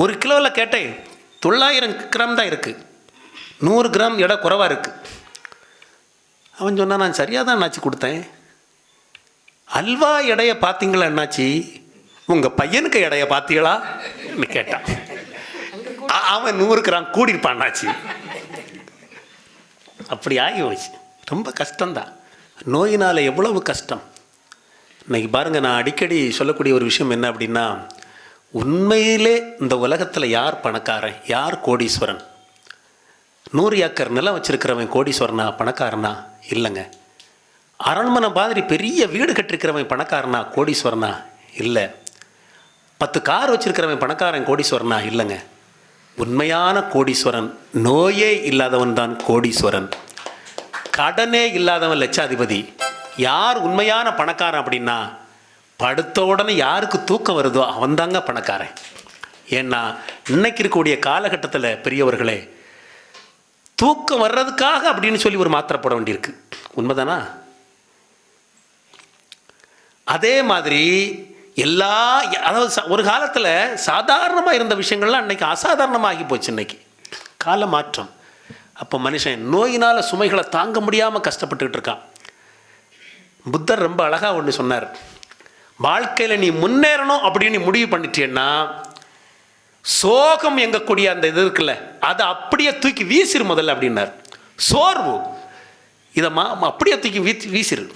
1 கிலோவில் கேட்டேன், 900 கிராம் தான் இருக்குது, 100 கிராம் எடை குறைவாக இருக்குது. அவன் சொன்னான், நான் சரியாக தான் என்னாச்சு கொடுத்தேன். அல்வா எடையை பார்த்தீங்களா என்னாச்சு? உங்கள் பையனுக்கு எடையை பார்த்தீங்களா கேட்டான். அவன் 100 கிராம் கூடியிருப்பான்னாச்சு. அப்படி ஆகி போச்சு. ரொம்ப கஷ்டம்தான். நோயினால் எவ்வளவு கஷ்டம். இன்னைக்கு பாருங்கள், நான் அடிக்கடி சொல்லக்கூடிய ஒரு விஷயம் என்ன அப்படின்னா, உண்மையிலே இந்த உலகத்தில் யார் பணக்காரன், யார் கோடீஸ்வரன்? 100 ஏக்கர் நிலம் வச்சுருக்கிறவன் கோடீஸ்வரனா, பணக்காரனா? இல்லைங்க. அரண்மனை மாதிரி பெரிய வீடு கட்டிருக்கிறவன் பணக்காரனா, கோடீஸ்வரனா? இல்லை. 10 கார் வச்சுருக்கிறவன் பணக்காரன் கோடீஸ்வரனா? இல்லைங்க. உண்மையான கோடீஸ்வரன் நோயே இல்லாதவன் தான் கோடீஸ்வரன். கடனே இல்லாதவன் லட்சாதிபதி. யார் உண்மையான பணக்காரன் அப்படின்னா, படுத்த உடனே யாருக்கு தூக்கம் வருதோ அவன் தாங்க பணக்காரன். ஏன்னா இன்னைக்கு இருக்கக்கூடிய காலகட்டத்தில் பெரியவர்களே, தூக்கம் வர்றதுக்காக அப்படின்னு சொல்லி ஒரு மாத்திரை போட வேண்டியிருக்கு. உண்மைதானா? அதே மாதிரி அதாவது ஒரு காலத்தில் சாதாரணமாக இருந்த விஷயங்கள்லாம் அன்னைக்கு அசாதாரணமாகி போச்சு. இன்னைக்கு கால மாற்றம். அப்போ மனுஷன் நோயினால் சுமைகளை தாங்க முடியாமல் கஷ்டப்பட்டுக்கிட்டு இருக்கான். புத்தர் ரொம்ப அழகாக ஒன்று சொன்னார். வாழ்க்கையில் நீ முன்னேறணும் அப்படின்னு முடிவு பண்ணிட்டேன்னா சோகம் எங்கக்கூடிய அந்த இது இருக்குல்ல, அதை அப்படியே தூக்கி வீசிரு முதல்ல அப்படின்னார். சோர்வு இதை அப்படியே தூக்கி வீசிரு.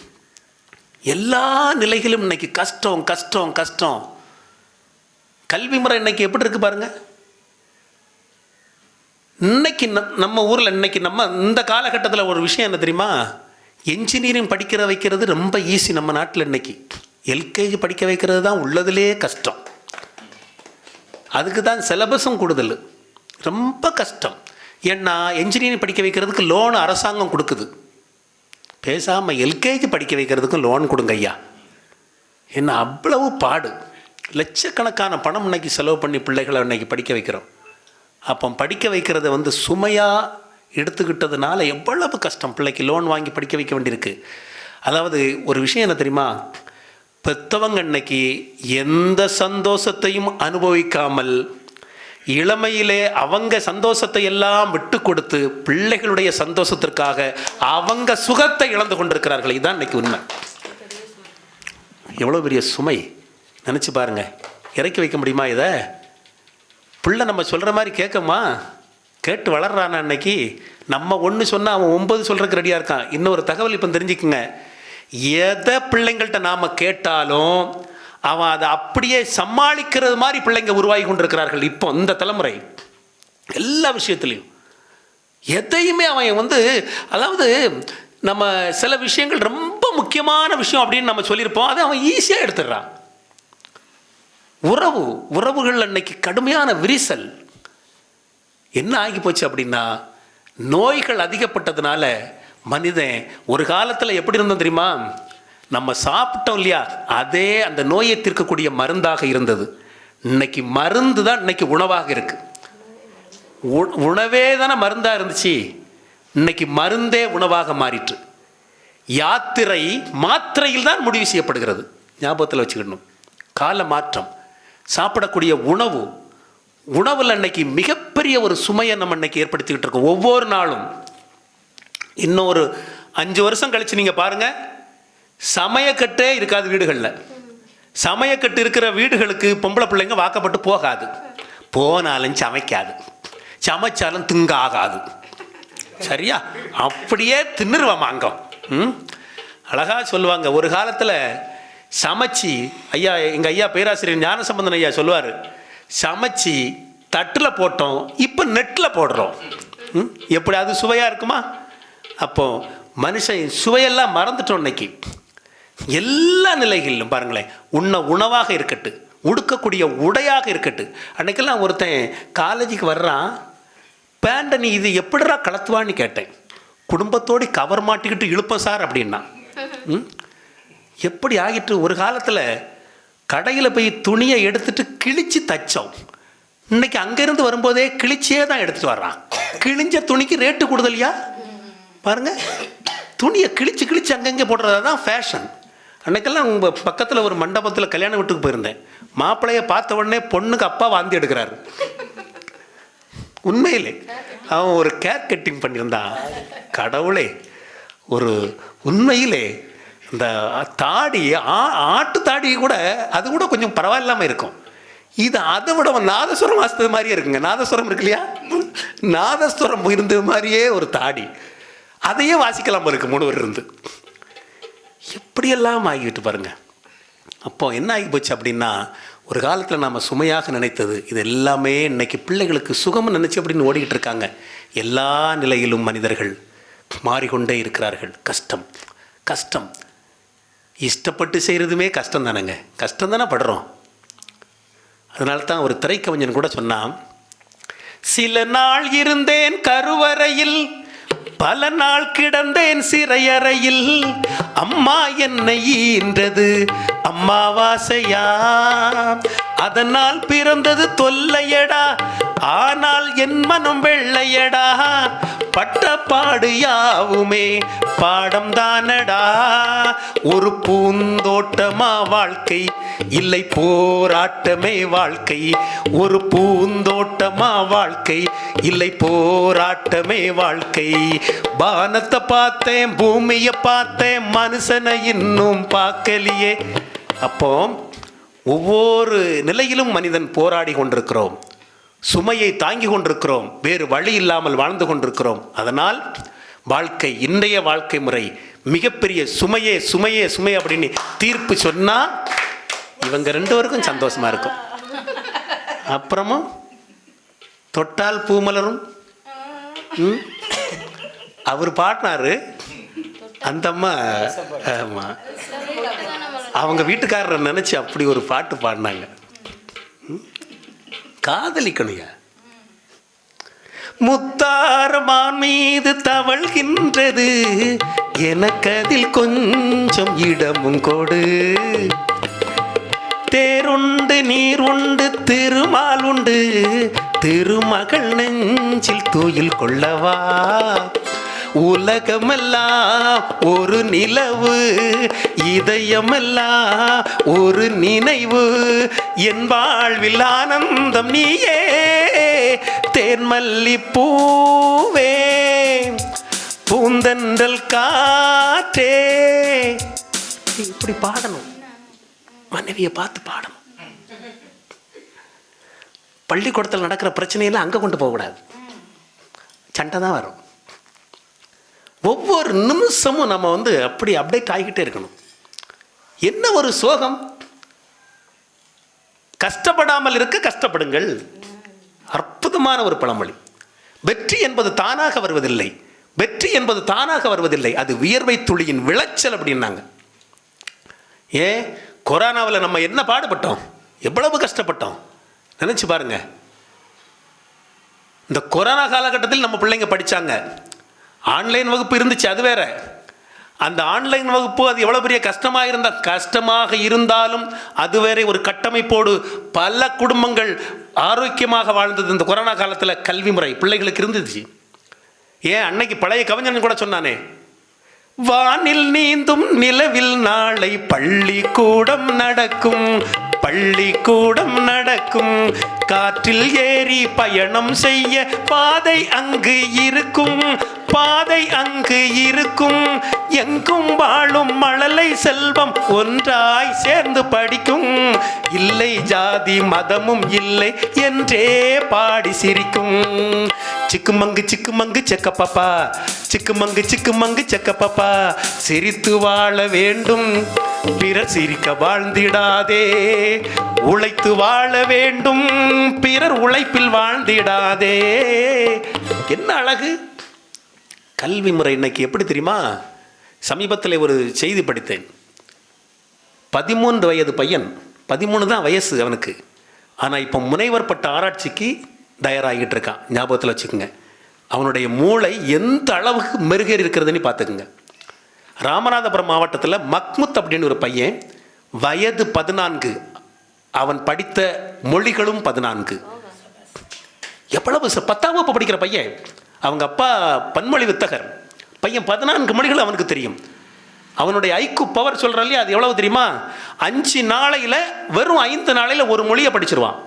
எல்லா நிலைகளும் இன்னைக்கு கஷ்டம் கஷ்டம் கஷ்டம். கல்வி முறை இன்னைக்கு எப்படி இருக்கு பாருங்க. இன்னைக்கு நம்ம ஊரில் இன்னைக்கு நம்ம இந்த காலகட்டத்தில் ஒரு விஷயம் என்ன தெரியுமா, என்ஜினியரிங் படிக்கிற வைக்கிறது ரொம்ப ஈஸி நம்ம நாட்டில். இன்னைக்கு எல்கேஜி படிக்க வைக்கிறது தான் உள்ளதுலே கஷ்டம். அதுக்கு தான் சிலபஸும் கூடுதல், ரொம்ப கஷ்டம். ஏன்னா என்ஜினியரிங் படிக்க வைக்கிறதுக்கு லோன் அரசாங்கம் கொடுக்குது. பேசாமல் எல்கேஜி படிக்க வைக்கிறதுக்கும் லோன் கொடுங்க ஐயா. என்ன அவ்வளவு பாடு, லட்சக்கணக்கான பணம் இன்னைக்கு செலவு பண்ணி பிள்ளைகளை இன்னைக்கு படிக்க வைக்கிறோம். அப்போ படிக்க வைக்கிறத சுமையாக எடுத்துக்கிட்டதுனால எவ்வளவு கஷ்டம். பிள்ளைக்கு லோன் வாங்கி படிக்க வைக்க வேண்டியிருக்கு. அதாவது ஒரு விஷயம் என்ன தெரியுமா, பெற்றவங்க இன்னைக்கு எந்த சந்தோஷத்தையும் அனுபவிக்காமல் இளமையிலே அவங்க சந்தோஷத்தை எல்லாம் விட்டு கொடுத்து பிள்ளைகளுடைய சந்தோஷத்திற்காக அவங்க சுகத்தை இழந்து கொண்டிருக்கிறார்கள். இதுதான் இன்னைக்கு உண்மை. எவ்வளோ பெரிய சுமை நினச்சி பாருங்க. இறக்கி வைக்க முடியுமா இதை? பிள்ளை நம்ம சொல்கிற மாதிரி கேட்குமா? கேட்டு வளர்றானா? இன்னைக்கு நம்ம ஒன்று சொன்னால் அவன் 9 சொல்கிறதுக்கு ரெடியாக இருக்கான். இன்னொரு தகவல் இப்போ தெரிஞ்சுக்குங்க, எதை பிள்ளைங்கள்ட்ட நாம் கேட்டாலும் அவன் அதை அப்படியே சமாளிக்கிறது மாதிரி பிள்ளைங்க உருவாகி கொண்டிருக்கிறார்கள். இப்போ இந்த தலைமுறை எல்லா விஷயத்துலையும் எதையுமே அவன் அதாவது நம்ம சில விஷயங்கள் ரொம்ப முக்கியமான விஷயம் அப்படின்னு நம்ம சொல்லியிருப்போம், அதை அவன் ஈஸியாக எடுத்துடுறான். உறவுகள் அன்னைக்கு கடுமையான விரிசல். என்ன ஆகி போச்சு அப்படின்னா, நோய்கள் அதிகப்பட்டதுனால மனிதன் ஒரு காலத்தில் எப்படி இருந்தோம் தெரியுமா, நம்ம சாப்பிட்டோம் இல்லையா, அதே அந்த நோயை தீர்க்கக்கூடிய மருந்தாக இருந்தது. இன்னைக்கு மருந்து தான் இன்னைக்கு உணவாக இருக்கு. உணவே தானே மருந்தாக இருந்துச்சு, இன்னைக்கு மருந்தே உணவாக மாறிற்று. யாத்திரை மாத்திரையில் தான் முடிவு செய்யப்படுகிறது. ஞாபகத்தில் வச்சுக்கணும். கால மாற்றம். சாப்பிடக்கூடிய உணவில் இன்னைக்கு மிகப்பெரிய ஒரு சுமையை நம்ம இன்னைக்கு ஏற்படுத்திக்கிட்டு இருக்கோம் ஒவ்வொரு நாளும். இன்னும் ஒரு 5 வருஷம் கழிச்சு நீங்கள் பாருங்க, சமயக்கட்டே இருக்காது வீடுகளில். சமயக்கட்டு இருக்கிற வீடுகளுக்கு பொம்பளை பிள்ளைங்க வாக்கப்பட்டு போகாது. போனாலும் சமைக்காது, சமைச்சாலும் திங்க ஆகாது. சரியா? அப்படியே தின்னுருவாங்க. அழகா சொல்லுவாங்க. ஒரு காலத்தில் சமைச்சி ஐயா, எங்கள் ஐயா பேராசிரியர் ஞானசம்பந்தன் ஐயா சொல்லுவார், சமைச்சி தட்டில் போட்டோம், இப்போ நெட்டில் போடுறோம். எப்படி அது சுவையாக இருக்குமா? அப்போ மனுஷன் சுவையெல்லாம் மறந்துட்டோம் இன்னைக்கு. எல்லா நிலைகளிலும் பாருங்களேன், உணவாக இருக்கட்டு, உடுக்கக்கூடிய உடையாக இருக்கட்டு. அன்னைக்கெல்லாம் ஒருத்தன் காலேஜுக்கு வர்றான், பேண்டை நீ இது எப்படிடா கலத்துவான்னு கேட்டேன். குடும்பத்தோடு கவர் மாட்டிக்கிட்டு இழுப்பேன் சார் அப்படின்னா. எப்படி ஆகிட்டு. ஒரு காலத்தில் கடையில் போய் துணியை எடுத்துட்டு கிழிச்சு தைச்சோம். இன்னைக்கு அங்கேருந்து வரும்போதே கிழிச்சியே தான் எடுத்துகிட்டு வர்றான். கிழிஞ்ச துணிக்கு ரேட்டு கூடுதலையா பாருங்க. துணியை கிழிச்சு அங்கங்கே போடுறதா தான் ஃபேஷன். அன்னைக்கெல்லாம் உங்கள் பக்கத்தில் ஒரு மண்டபத்தில் கல்யாண வீட்டுக்கு போயிருந்தேன். மாப்பிள்ளையை பார்த்த உடனே பொண்ணுக்கு அப்பா வாந்தி எடுக்கிறாரு. உண்மையிலே அவன் ஒரு கேர் கட்டிங் பண்ணியிருந்தான். கடவுளே, ஒரு உண்மையிலே இந்த தாடி, ஆட்டு தாடி கூட அது கூட கொஞ்சம் பரவாயில்லாமல் இருக்கும். இது அதை விட நாதஸ்வரம் வாசித்தது மாதிரியே இருக்குங்க. நாதஸ்வரம் இருக்கு இல்லையா, நாதஸ்வரம் இருந்தது மாதிரியே ஒரு தாடி. அதையே வாசிக்கலாம் இருக்கு 3 பேர் இருந்து. எப்படியெல்லாம் ஆகிவிட்டு பாருங்க. அப்போ என்ன ஆகி போச்சு அப்படின்னா, ஒரு காலத்தில் நாம் சுமையாக நினைத்தது இது எல்லாமே இன்னைக்கு பிள்ளைகளுக்கு சுகம்னு நினச்சி அப்படின்னு ஓடிக்கிட்டு இருக்காங்க. எல்லா நிலையிலும் மனிதர்கள் மாறிக்கொண்டே இருக்கிறார்கள். கஷ்டம். இஷ்டப்பட்டு செய்கிறதுமே கஷ்டம் தானேங்க. கஷ்டம் தானே படுறோம். அதனால தான் ஒரு திரைக்கவிஞன் கூட சொன்னான், சில நாள் இருந்தேன் கருவறையில், பல நாள் கிடந்தேன் சிறையறையில், அம்மா என்னை ஈன்றது அம்மாவாசையா, அதனால் பிறந்தது தொல்லையடா, ஆனால் என் மனம் வெள்ளையடா, பட்ட பாடு யாவுமே பாடம் தானடா, ஒரு பூந்தோட்டமா வாழ்க்கை இல்லை போராட்டமே வாழ்க்கை, ஒரு பூந்தோட்டமா வாழ்க்கை, இல்லை போராட்டமே வாழ்க்கை. வானத்தை பார்த்தேன், பூமியை பார்த்தேன், மனுஷனை இன்னும் பார்க்கலையே. அப்போ ஒவ்வொரு நிலையிலும் மனிதன் போராடி கொண்டிருக்கிறோம், சுமையை தாங்கி கொண்டிருக்கிறோம், வேறு வழி இல்லாமல் வாழ்ந்து கொண்டிருக்கிறோம். அதனால் வாழ்க்கை, இன்றைய வாழ்க்கை முறை மிகப்பெரிய சுமையே சுமையே சுமை அப்படின்னு தீர்ப்பு சொன்னா இவங்க 2 பேருக்கும் சந்தோஷமா இருக்கும். அப்புறமும் தொட்டால் பூமலரும் அவர் பாடினாரு, அந்த அம்மா ஆமா அவங்க வீட்டுக்காரரை நினைச்சு அப்படி ஒரு பாட்டு பாடினாங்க. காதலிக்கணுயா. முத்தாரமான் மீது தவழ்கின்றது, எனக்கு அதில் கொஞ்சம் இடமும் கொடு. தேருண்டு நீர் உண்டு திருமால் உண்டு, திருமகள் நெஞ்சில் தூயில் கொள்ளவா. உலகமெல்லாம் ஒரு நிலவு, இதயமெல்லாம் ஒரு நினைவு, என் வாழ்வில் ஆனந்தம் நீயே தேன்மல்லி பூவே பூந்தென்றல் காற்றே. இப்படி பாடணும், மனைவியை பார்த்து பாடணும். பள்ளிக்கூடத்தில் நடக்கிற பிரச்சனையெல்லாம் அங்கே கொண்டு போகக்கூடாது, சண்டை தான் வரும். ஒவ்வொரு நிமிஷமும் நம்ம அப்படி அப்டேட் ஆகிக்கிட்டே இருக்கணும். என்ன ஒரு சோகம்! கஷ்டப்படாமல் இருக்க கஷ்டப்படுங்கள். அற்புதமான ஒரு பழமொழி. வெற்றி என்பது தானாக வருவதில்லை, வெற்றி என்பது தானாக வருவதில்லை, அது வியர்வை துளியின் விளைச்சல் அப்படின்னாங்க. ஏன் கொரோனாவில் நம்ம என்ன பாடுபட்டோம், எவ்வளவு கஷ்டப்பட்டோம் நினைச்சு பாருங்க. இந்த கொரோனா காலகட்டத்தில் நம்ம பிள்ளைங்க படித்தாங்க, ஆன்லைன் வகுப்பு இருந்துச்சு, அது வேற. அந்த ஆன்லைன் வகுப்பு அது எவ்வளோ பெரிய கஷ்டமாக இருந்தாலும் அது வேற ஒரு கட்டமைப்போடு பல குடும்பங்கள் ஆரோக்கியமாக வாழ்ந்தது இந்த கொரோனா காலத்தில். கல்வி முறை பிள்ளைகளுக்கு இருந்துச்சு. ஏன் அன்னைக்கு பழைய கவிஞன் கூட சொன்னானே, வானில் நீந்தும் நிலவில் நாளை பள்ளிக்கூடம் நடக்கும், பள்ளிக்கூடம் நடக்கும், காற்றில் ஏறி பயணம் செய்ய பாதை அங்கு இருக்கும், பாதை அங்கு இருக்கும், எங்கும் வாழும் மழலை செல்வம் ஒன்றாய் சேர்ந்து படிக்கும், இல்லை ஜாதி மதமும் இல்லை என்றே பாடி சிரிக்கும். சிக்குமங்கு சிக்குமங்கு செக்க பாப்பா, சிக்குமங்கு சிக்குமங்கு செக்க பாப்பா, சிரித்து வாழ வேண்டும் பிறர் சிரிக்க வாழ்ந்திடாதே, உழைத்து வாழ வேண்டும் பிறர் உழைப்பில் வாழ்ந்திடாதே. என்ன அழகு கல்வி முறை இன்னைக்கு! எப்படி தெரியுமா, சமீபத்தில் ஒரு செய்தி படித்தேன். 13 வயது பையன், 13 தான் வயசு அவனுக்கு, ஆனால் இப்போ முனைவர் பட்ட ஆராய்ச்சிக்கு தயாராகிட்டு இருக்கான். ஞாபகத்தில் வச்சுக்கோங்க, அவனுடைய மூளை எந்த அளவுக்கு மெருகேறி இருக்கிறதுன்னு பார்த்துக்குங்க. ராமநாதபுரம் மாவட்டத்தில் மக்முத் அப்படின்னு ஒரு பையன், வயது 14, அவன் படித்த மொழிகளும் 14. எவ்வளவு 10ஆம் வகுப்பு படிக்கிற பையன், அவங்க அப்பா பன்மொழி வித்தகர், பையன் 14 மொழிகள் அவனுக்கு தெரியும். அவனுடைய ஐக்கு பவர் சொல்கிற இல்லையா, அது எவ்வளவு தெரியுமா, 5 நாளையில் வெறும் 5 நாளையில் ஒரு மொழியை படிச்சிருவான்.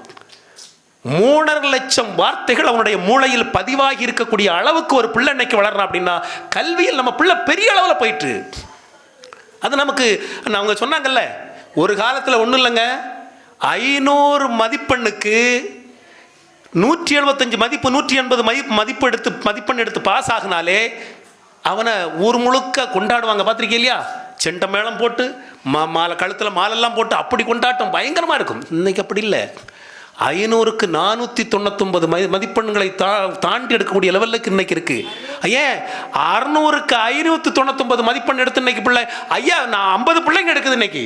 3.5 லட்சம் வார்த்தைகள் அவனுடைய மூளையில் பதிவாகி இருக்கக்கூடிய அளவுக்கு ஒரு பிள்ளை இன்னைக்கு வளர்றான். அப்படின்னா கல்வியில் நம்ம பிள்ளை பெரிய அளவில் போயிட்டு. அது நமக்கு அவங்க சொன்னாங்கல்ல, ஒரு காலத்தில் ஒன்றும் இல்லைங்க, 500 மதிப்பெண்ணுக்கு 175 மதிப்பு 180 மதிப்பெண் எடுத்து பாஸ் ஆகினாலே அவனை ஊர் முழுக்க கொண்டாடுவாங்க. பார்த்துருக்கீங்க இல்லையா, செண்டை மேளம் போட்டு மாலை கழுத்தில் மாலெல்லாம் போட்டு அப்படி கொண்டாட்டம் பயங்கரமாக இருக்கும். இன்னைக்கு அப்படி இல்லை. 500க்கு 499 மதிப்பெண்களை தாண்டி எடுக்கக்கூடிய லெவலுக்கு இன்னைக்கு இருக்கு. ஏன் 600க்கு 599 மதிப்பெண் எடுத்து இன்னைக்கு பிள்ளை, ஐயா நான் 50 பிள்ளைங்க எடுக்குது இன்னைக்கு,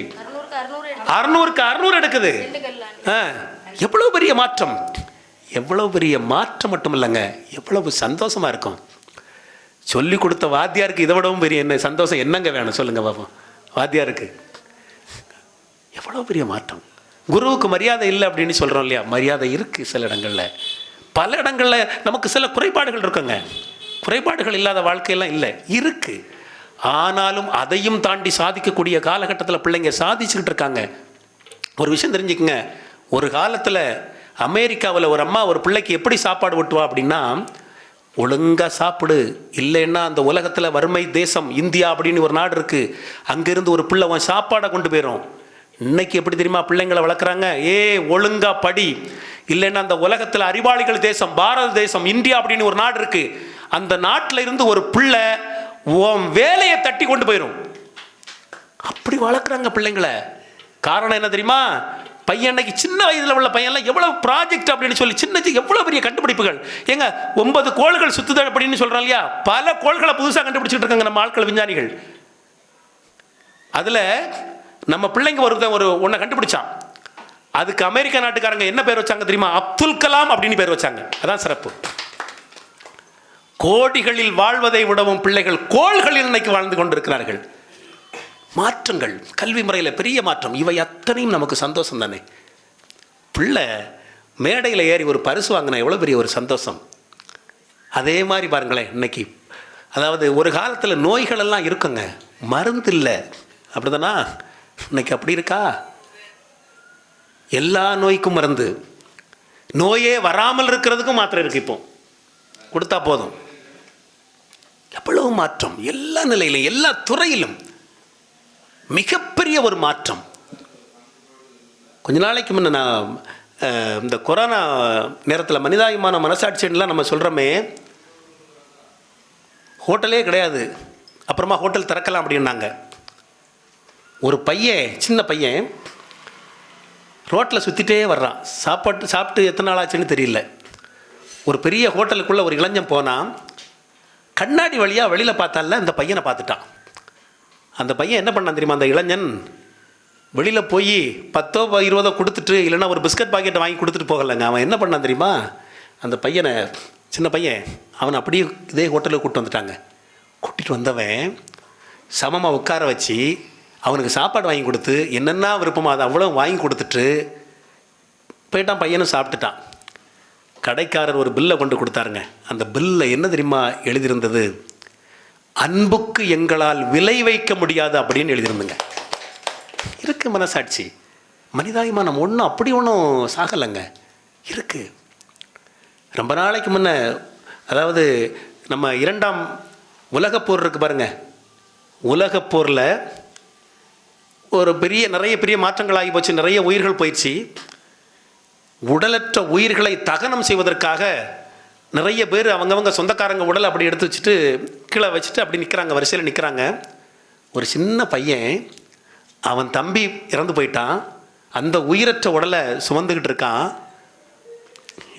600க்கு 600 எடுக்குது. எவ்வளவு பெரிய மாற்றம், எவ்வளவு பெரிய மாற்றம் மட்டும் இல்லைங்க, எவ்வளவு சந்தோஷமா இருக்கும். சொல்லி கொடுத்த வாத்தியாருக்கு இதை விடவும் பெரிய என்ன சந்தோஷம் என்னங்க வேணும் சொல்லுங்க பாப்போம். வாத்தியாருக்கு எவ்வளவு பெரிய மாற்றம். குருவுக்கு மரியாதை இல்லை அப்படின்னு சொல்கிறோம் இல்லையா, மரியாதை இருக்குது சில இடங்களில். பல இடங்களில் நமக்கு சில குறைபாடுகள் இருக்குங்க, குறைபாடுகள் இல்லாத வாழ்க்கையெல்லாம் இல்லை, இருக்குது. ஆனாலும் அதையும் தாண்டி சாதிக்கக்கூடிய காலகட்டத்தில் பிள்ளைங்க சாதிச்சுக்கிட்டு இருக்காங்க. ஒரு விஷயம் தெரிஞ்சுக்கங்க, ஒரு காலத்தில் அமெரிக்காவில் ஒரு அம்மா ஒரு பிள்ளைக்கு எப்படி சாப்பாடு ஊட்டுவா அப்படின்னா, ஒழுங்காக சாப்பிடு, இல்லைன்னா அந்த உலகத்தில் வறுமை தேசம் இந்தியா அப்படின்னு ஒரு நாடு இருக்குது, அங்கேருந்து ஒரு பிள்ளை உன் சாப்பாடை கொண்டு போயிடும். இன்னைக்கு எப்படி தெரியுமா பிள்ளைங்களை வளர்க்குறாங்க? ஒழுங்கா படி, இல்லைன்னா அந்த உலகத்தில் அறிவாளிகள் தேசம் பாரத தேசம் இந்தியா அப்படின்னு ஒரு நாடு இருக்குது, அந்த நாட்டில் இருந்து ஒரு பிள்ளை உன் வேலையை தட்டி கொண்டு போயிடும். அப்படி வளர்க்குறாங்க பிள்ளைங்களை. காரணம் என்ன தெரியுமா? பையன் அன்னைக்கு சின்ன வயதில் உள்ள பையன்லாம் எவ்வளவு ப்ராஜெக்ட் அப்படின்னு சொல்லி சின்ன எவ்வளோ பெரிய கண்டுபிடிப்புகள். 9 கோள்கள் சுத்துதல் அப்படின்னு சொல்கிறோம் இல்லையா, பல கோள்களை புதுசாக கண்டுபிடிச்சிட்டு இருக்காங்க நம்ம ஆட்கள் விஞ்ஞானிகள். அதில் நம்ம பிள்ளைங்க ஒன்றை கண்டுபிடிச்சான். அதுக்கு அமெரிக்கா நாட்டுக்காரங்க என்ன பேர் வச்சாங்க தெரியுமா? அப்துல் கலாம் அப்படின்னு பேர் வச்சாங்க. அதான் சிறப்பு. கோடிகளில் வாழ்வதை விடவும் பிள்ளைகள் கோள்களில் இன்னைக்கு வாழ்ந்து கொண்டிருக்கிறார்கள். மாற்றங்கள், கல்வி முறையில் பெரிய மாற்றம், இவை அத்தனையும் நமக்கு சந்தோஷம் தானே. பிள்ளை மேடையில் ஏறி ஒரு பரிசு வாங்கினா எவ்வளோ பெரிய ஒரு சந்தோஷம். அதே மாதிரி பாருங்களேன், இன்னைக்கு அதாவது ஒரு காலத்தில் நோய்கள் எல்லாம் இருக்குங்க, மருந்து இல்லை, அப்படிதானா? இன்னைக்கு அப்படி இருக்கா? எல்லா நோய்க்கும் மருந்து, நோயே வராமல் இருக்கிறதுக்கும் மாத்திரை இருக்கு. இப்போ கொடுத்தா போதும். எவ்வளவு மாற்றம், எல்லா நிலையிலும் எல்லா துறையிலும் மிகப்பெரிய ஒரு மாற்றம். கொஞ்ச நாளைக்கு முன்ன நான் இந்த கொரோனா நேரத்தில் மனிதாபிமான மனசாட்சியெல்லாம் நம்ம சொல்கிறோமே, ஹோட்டலே கிடையாது, அப்புறமா ஹோட்டல் திறக்கலாம் அப்படின்னாங்க. ஒரு பையன், சின்ன பையன் ரோட்டில் சுற்றிட்டே வர்றான். சாப்பிட்டு எத்தனை நாள் ஆச்சுன்னு தெரியல. ஒரு பெரிய ஹோட்டலுக்குள்ளே ஒரு இளைஞன் போனான். கண்ணாடி வழியாக வெளியில் பார்த்தால இந்த பையனை பார்த்துட்டான். அந்த பையன் என்ன பண்ணான் தெரியுமா? அந்த இளைஞன் வெளியில் போய் 10 20 கொடுத்துட்டு, இல்லைன்னா ஒரு பிஸ்கட் பாக்கெட்டை வாங்கி கொடுத்துட்டு போகலைங்க. அவன் என்ன பண்ணான் தெரியுமா? அந்த பையனை, சின்ன பையன், அவனை அப்படியே இதே ஹோட்டலுக்கு கூப்பிட்டு வந்துட்டாங்க. கூட்டிகிட்டு வந்தவன் சமமாக உட்கார வச்சு அவனுக்கு சாப்பாடு வாங்கி கொடுத்து, என்னென்ன விருப்பமோ அதை அவ்வளோ வாங்கி கொடுத்துட்டு போயிட்டான். பையனும் சாப்பிட்டுட்டான். கடைக்காரர் ஒரு பில்லை கொண்டு கொடுத்தாருங்க. அந்த பில்லில் என்ன தெரியுமா எழுதியிருந்தது? அன்புக்கு எங்களால் விலை வைக்க முடியாது அப்படின்னு எழுதியிருந்துங்க. இருக்கு மனசாட்சி, மனிதாபிமானம் ஒன்றும் அப்படி ஒன்றும் சாகலைங்க, இருக்கு. ரொம்ப நாளைக்கு முன்ன, அதாவது நம்ம 2ஆம் உலகப்போர் இருக்கு பாருங்க, உலகப்போரில் ஒரு நிறைய பெரிய மாற்றங்கள் ஆகி போச்சு, நிறைய உயிர்கள் போயிடுச்சு. உடலற்ற உயிர்களை தகனம் செய்வதற்காக நிறைய பேர் அவங்கவங்க சொந்தக்காரங்க உடலை அப்படி எடுத்து வச்சுட்டு கீழே வச்சுட்டு அப்படி நிற்கிறாங்க, வரிசையில் நிற்கிறாங்க. ஒரு சின்ன பையன், அவன் தம்பி இறந்து போயிட்டான், அந்த உயிரற்ற உடலை சுமந்துக்கிட்டு இருக்கான்.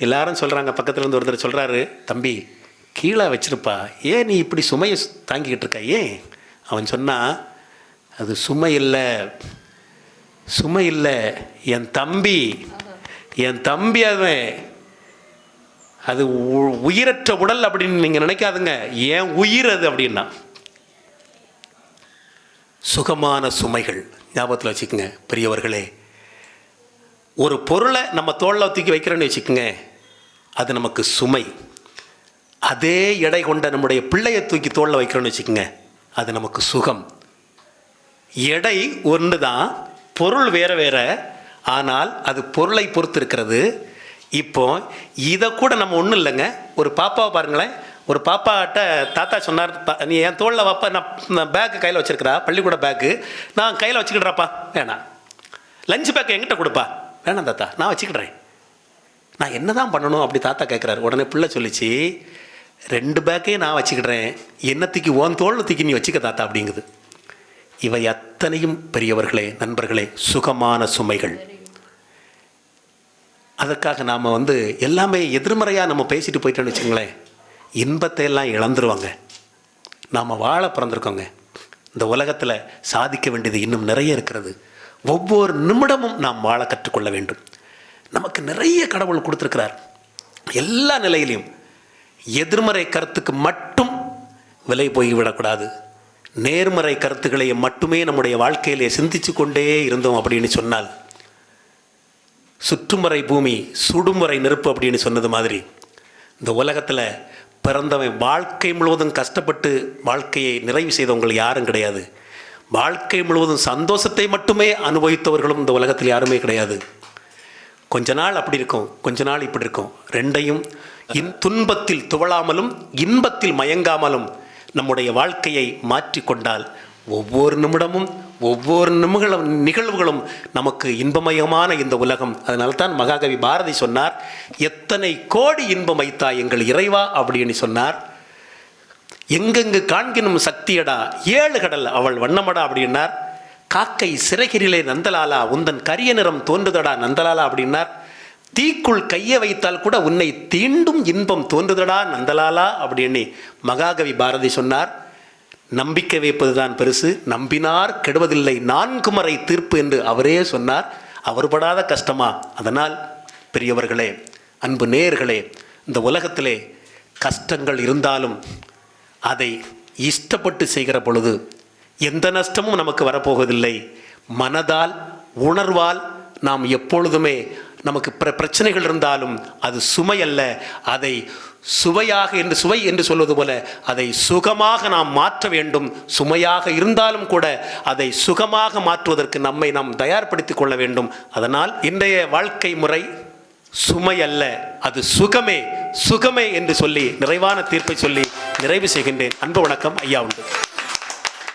எல்லாரும் சொல்கிறாங்க, பக்கத்தில் இருந்து ஒருத்தர் சொல்கிறாரு, தம்பி கீழே வச்சிருப்பா, ஏன் நீ இப்படி சுமையை தாங்கிக்கிட்டு இருக்க? ஏன்? அவன் சொன்னான், அது சுமை இல்லை, என் தம்பி அவன், அது உயிரற்ற உடல் அப்படின்னு நீங்கள் நினைக்காதுங்க, ஏன் உயிர் அது அப்படின்னா. சுகமான சுமைகள் ஞாபகத்தில் வச்சுக்கோங்க பெரியவர்களே. ஒரு பொருளை நம்ம தோளில் தூக்கி வைக்கிறோன்னு வச்சுக்கோங்க, அது நமக்கு சுமை. அதே எடை கொண்ட நம்முடைய பிள்ளையை தூக்கி தோளில் வைக்கிறோன்னு வச்சுக்கோங்க, அது நமக்கு சுகம். எடை ஒன்று தான், பொருள் வேறு வேறு, ஆனால் அது பொருளை பொறுத்து இருக்கிறது. இப்போ இதை கூட நம்ம ஒன்றும் இல்லைங்க. ஒரு பாப்பாவை பாருங்களேன், ஒரு பாப்பாட்ட தாத்தா சொன்னார், நீ என் தோளில் வாப்பா, நான் பேக்கு கையில் வச்சுருக்கிறா, பள்ளிக்கூட பேக்கு, நான் கையில் வச்சுக்கிட்றாப்பா. வேணாம். லஞ்ச் பேக்கை என்கிட்ட கொடுப்பா. வேணாம் தாத்தா, நான் வச்சுக்கிட்றேன். நான் என்ன தான் பண்ணணும் அப்படி தாத்தா கேட்குறாரு. உடனே பிள்ளை சொல்லிச்சு, 2 பேக்கையும் நான் வச்சுக்கிட்றேன், என்னத்துக்கு உன் தோளில் தூக்கி நீ வச்சுக்க தாத்தா அப்படிங்குது. இவை அத்தனையும் பெரியவர்களே, நண்பர்களே, சுகமான சுமைகள். அதற்காக நாம் எல்லாமே எதிர்மறையாக நம்ம பேசிட்டு போயிட்டோன்னு வச்சுங்களேன், இன்பத்தை எல்லாம் இழந்துருவாங்க. நாம் வாழ பிறந்திருக்கோங்க. இந்த உலகத்தில் சாதிக்க வேண்டியது இன்னும் நிறைய இருக்கிறது. ஒவ்வொரு நிமிடமும் நாம் வாழ கற்றுக்கொள்ள வேண்டும். நமக்கு நிறைய கடவுள் கொடுத்துருக்கிறார். எல்லா நிலையிலையும் எதிர்மறை கருத்துக்கு மட்டும் விலை போய்விடக்கூடாது. நேர்மறை கருத்துக்களை மட்டுமே நம்முடைய வாழ்க்கையிலே சிந்திச்சு கொண்டே இருந்தோம் அப்படின்னு சொன்னால், சுற்றுமுறை பூமி சுடுமுறை நெருப்பு அப்படின்னு சொன்னது மாதிரி, இந்த உலகத்தில் பிறந்தவன் வாழ்க்கை முழுவதும் கஷ்டப்பட்டு வாழ்க்கையை நிறைவு செய்தவங்க யாரும் கிடையாது. வாழ்க்கை முழுவதும் சந்தோஷத்தை மட்டுமே அனுபவித்தவர்களும் இந்த உலகத்தில் யாருமே கிடையாது. கொஞ்ச நாள் அப்படி இருக்கும், கொஞ்ச நாள் இப்படி இருக்கும். ரெண்டையும் துன்பத்தில் துவளாமலும் இன்பத்தில் மயங்காமலும் நம்முடைய வாழ்க்கையை மாற்றிக்கொண்டால் ஒவ்வொரு நிமிடமும் ஒவ்வொரு நிகழ்வுகளும் நமக்கு இன்பமயமான இந்த உலகம். அதனால தான் மகாகவி பாரதி சொன்னார், எத்தனை கோடி இன்பம் வைத்தா எங்கள் இறைவா அப்படின்னு சொன்னார். எங்கெங்கு காண்கினும் சக்தியடா 7 கடல் அவள் வண்ணமடா அப்படின்னார். காக்கை சிறகிரிலே நந்தலாலா உந்தன் கரிய நிறம் தோன்றுதடா நந்தலாலா அப்படின்னார். தீக்குள் கையை வைத்தால் கூட உன்னை தீண்டும் இன்பம் தோன்றுதடா நந்தலாலா அப்படின்னு மகாகவி பாரதி சொன்னார். நம்பிக்கை வைப்பதுதான் பெருசு, நம்பினார் கெடுவதில்லை 4 முறை தீர்ப்பு என்று அவரே சொன்னார். அவர் படாத கஷ்டமா? அதனால் பெரியவர்களே, அன்பு நேயர்களே, இந்த உலகத்திலே கஷ்டங்கள் இருந்தாலும் அதை இஷ்டப்பட்டு செய்கிற பொழுது எந்த நஷ்டமும் நமக்கு வரப்போவதில்லை. மனதால் உணர்வால் நாம் எப்பொழுதுமே நமக்கு பிரச்சனைகள் இருந்தாலும் அது சுமை அல்ல, அதை சுவையாக சுவை என்று சொல்வது போல அதை சுகமாக நாம் மாற்ற வேண்டும். சுமையாக இருந்தாலும் கூட அதை சுகமாக மாற்றுவதற்கு நம்மை நாம் தயார்படுத்திக் கொள்ள வேண்டும். அதனால் இன்றைய வாழ்க்கை முறை சுமை அல்ல, அது சுகமே சுகமே என்று சொல்லி நிறைவான தீர்ப்பை சொல்லி நிறைவு செய்கின்றேன். அன்பு வணக்கம். ஐயா உண்டு.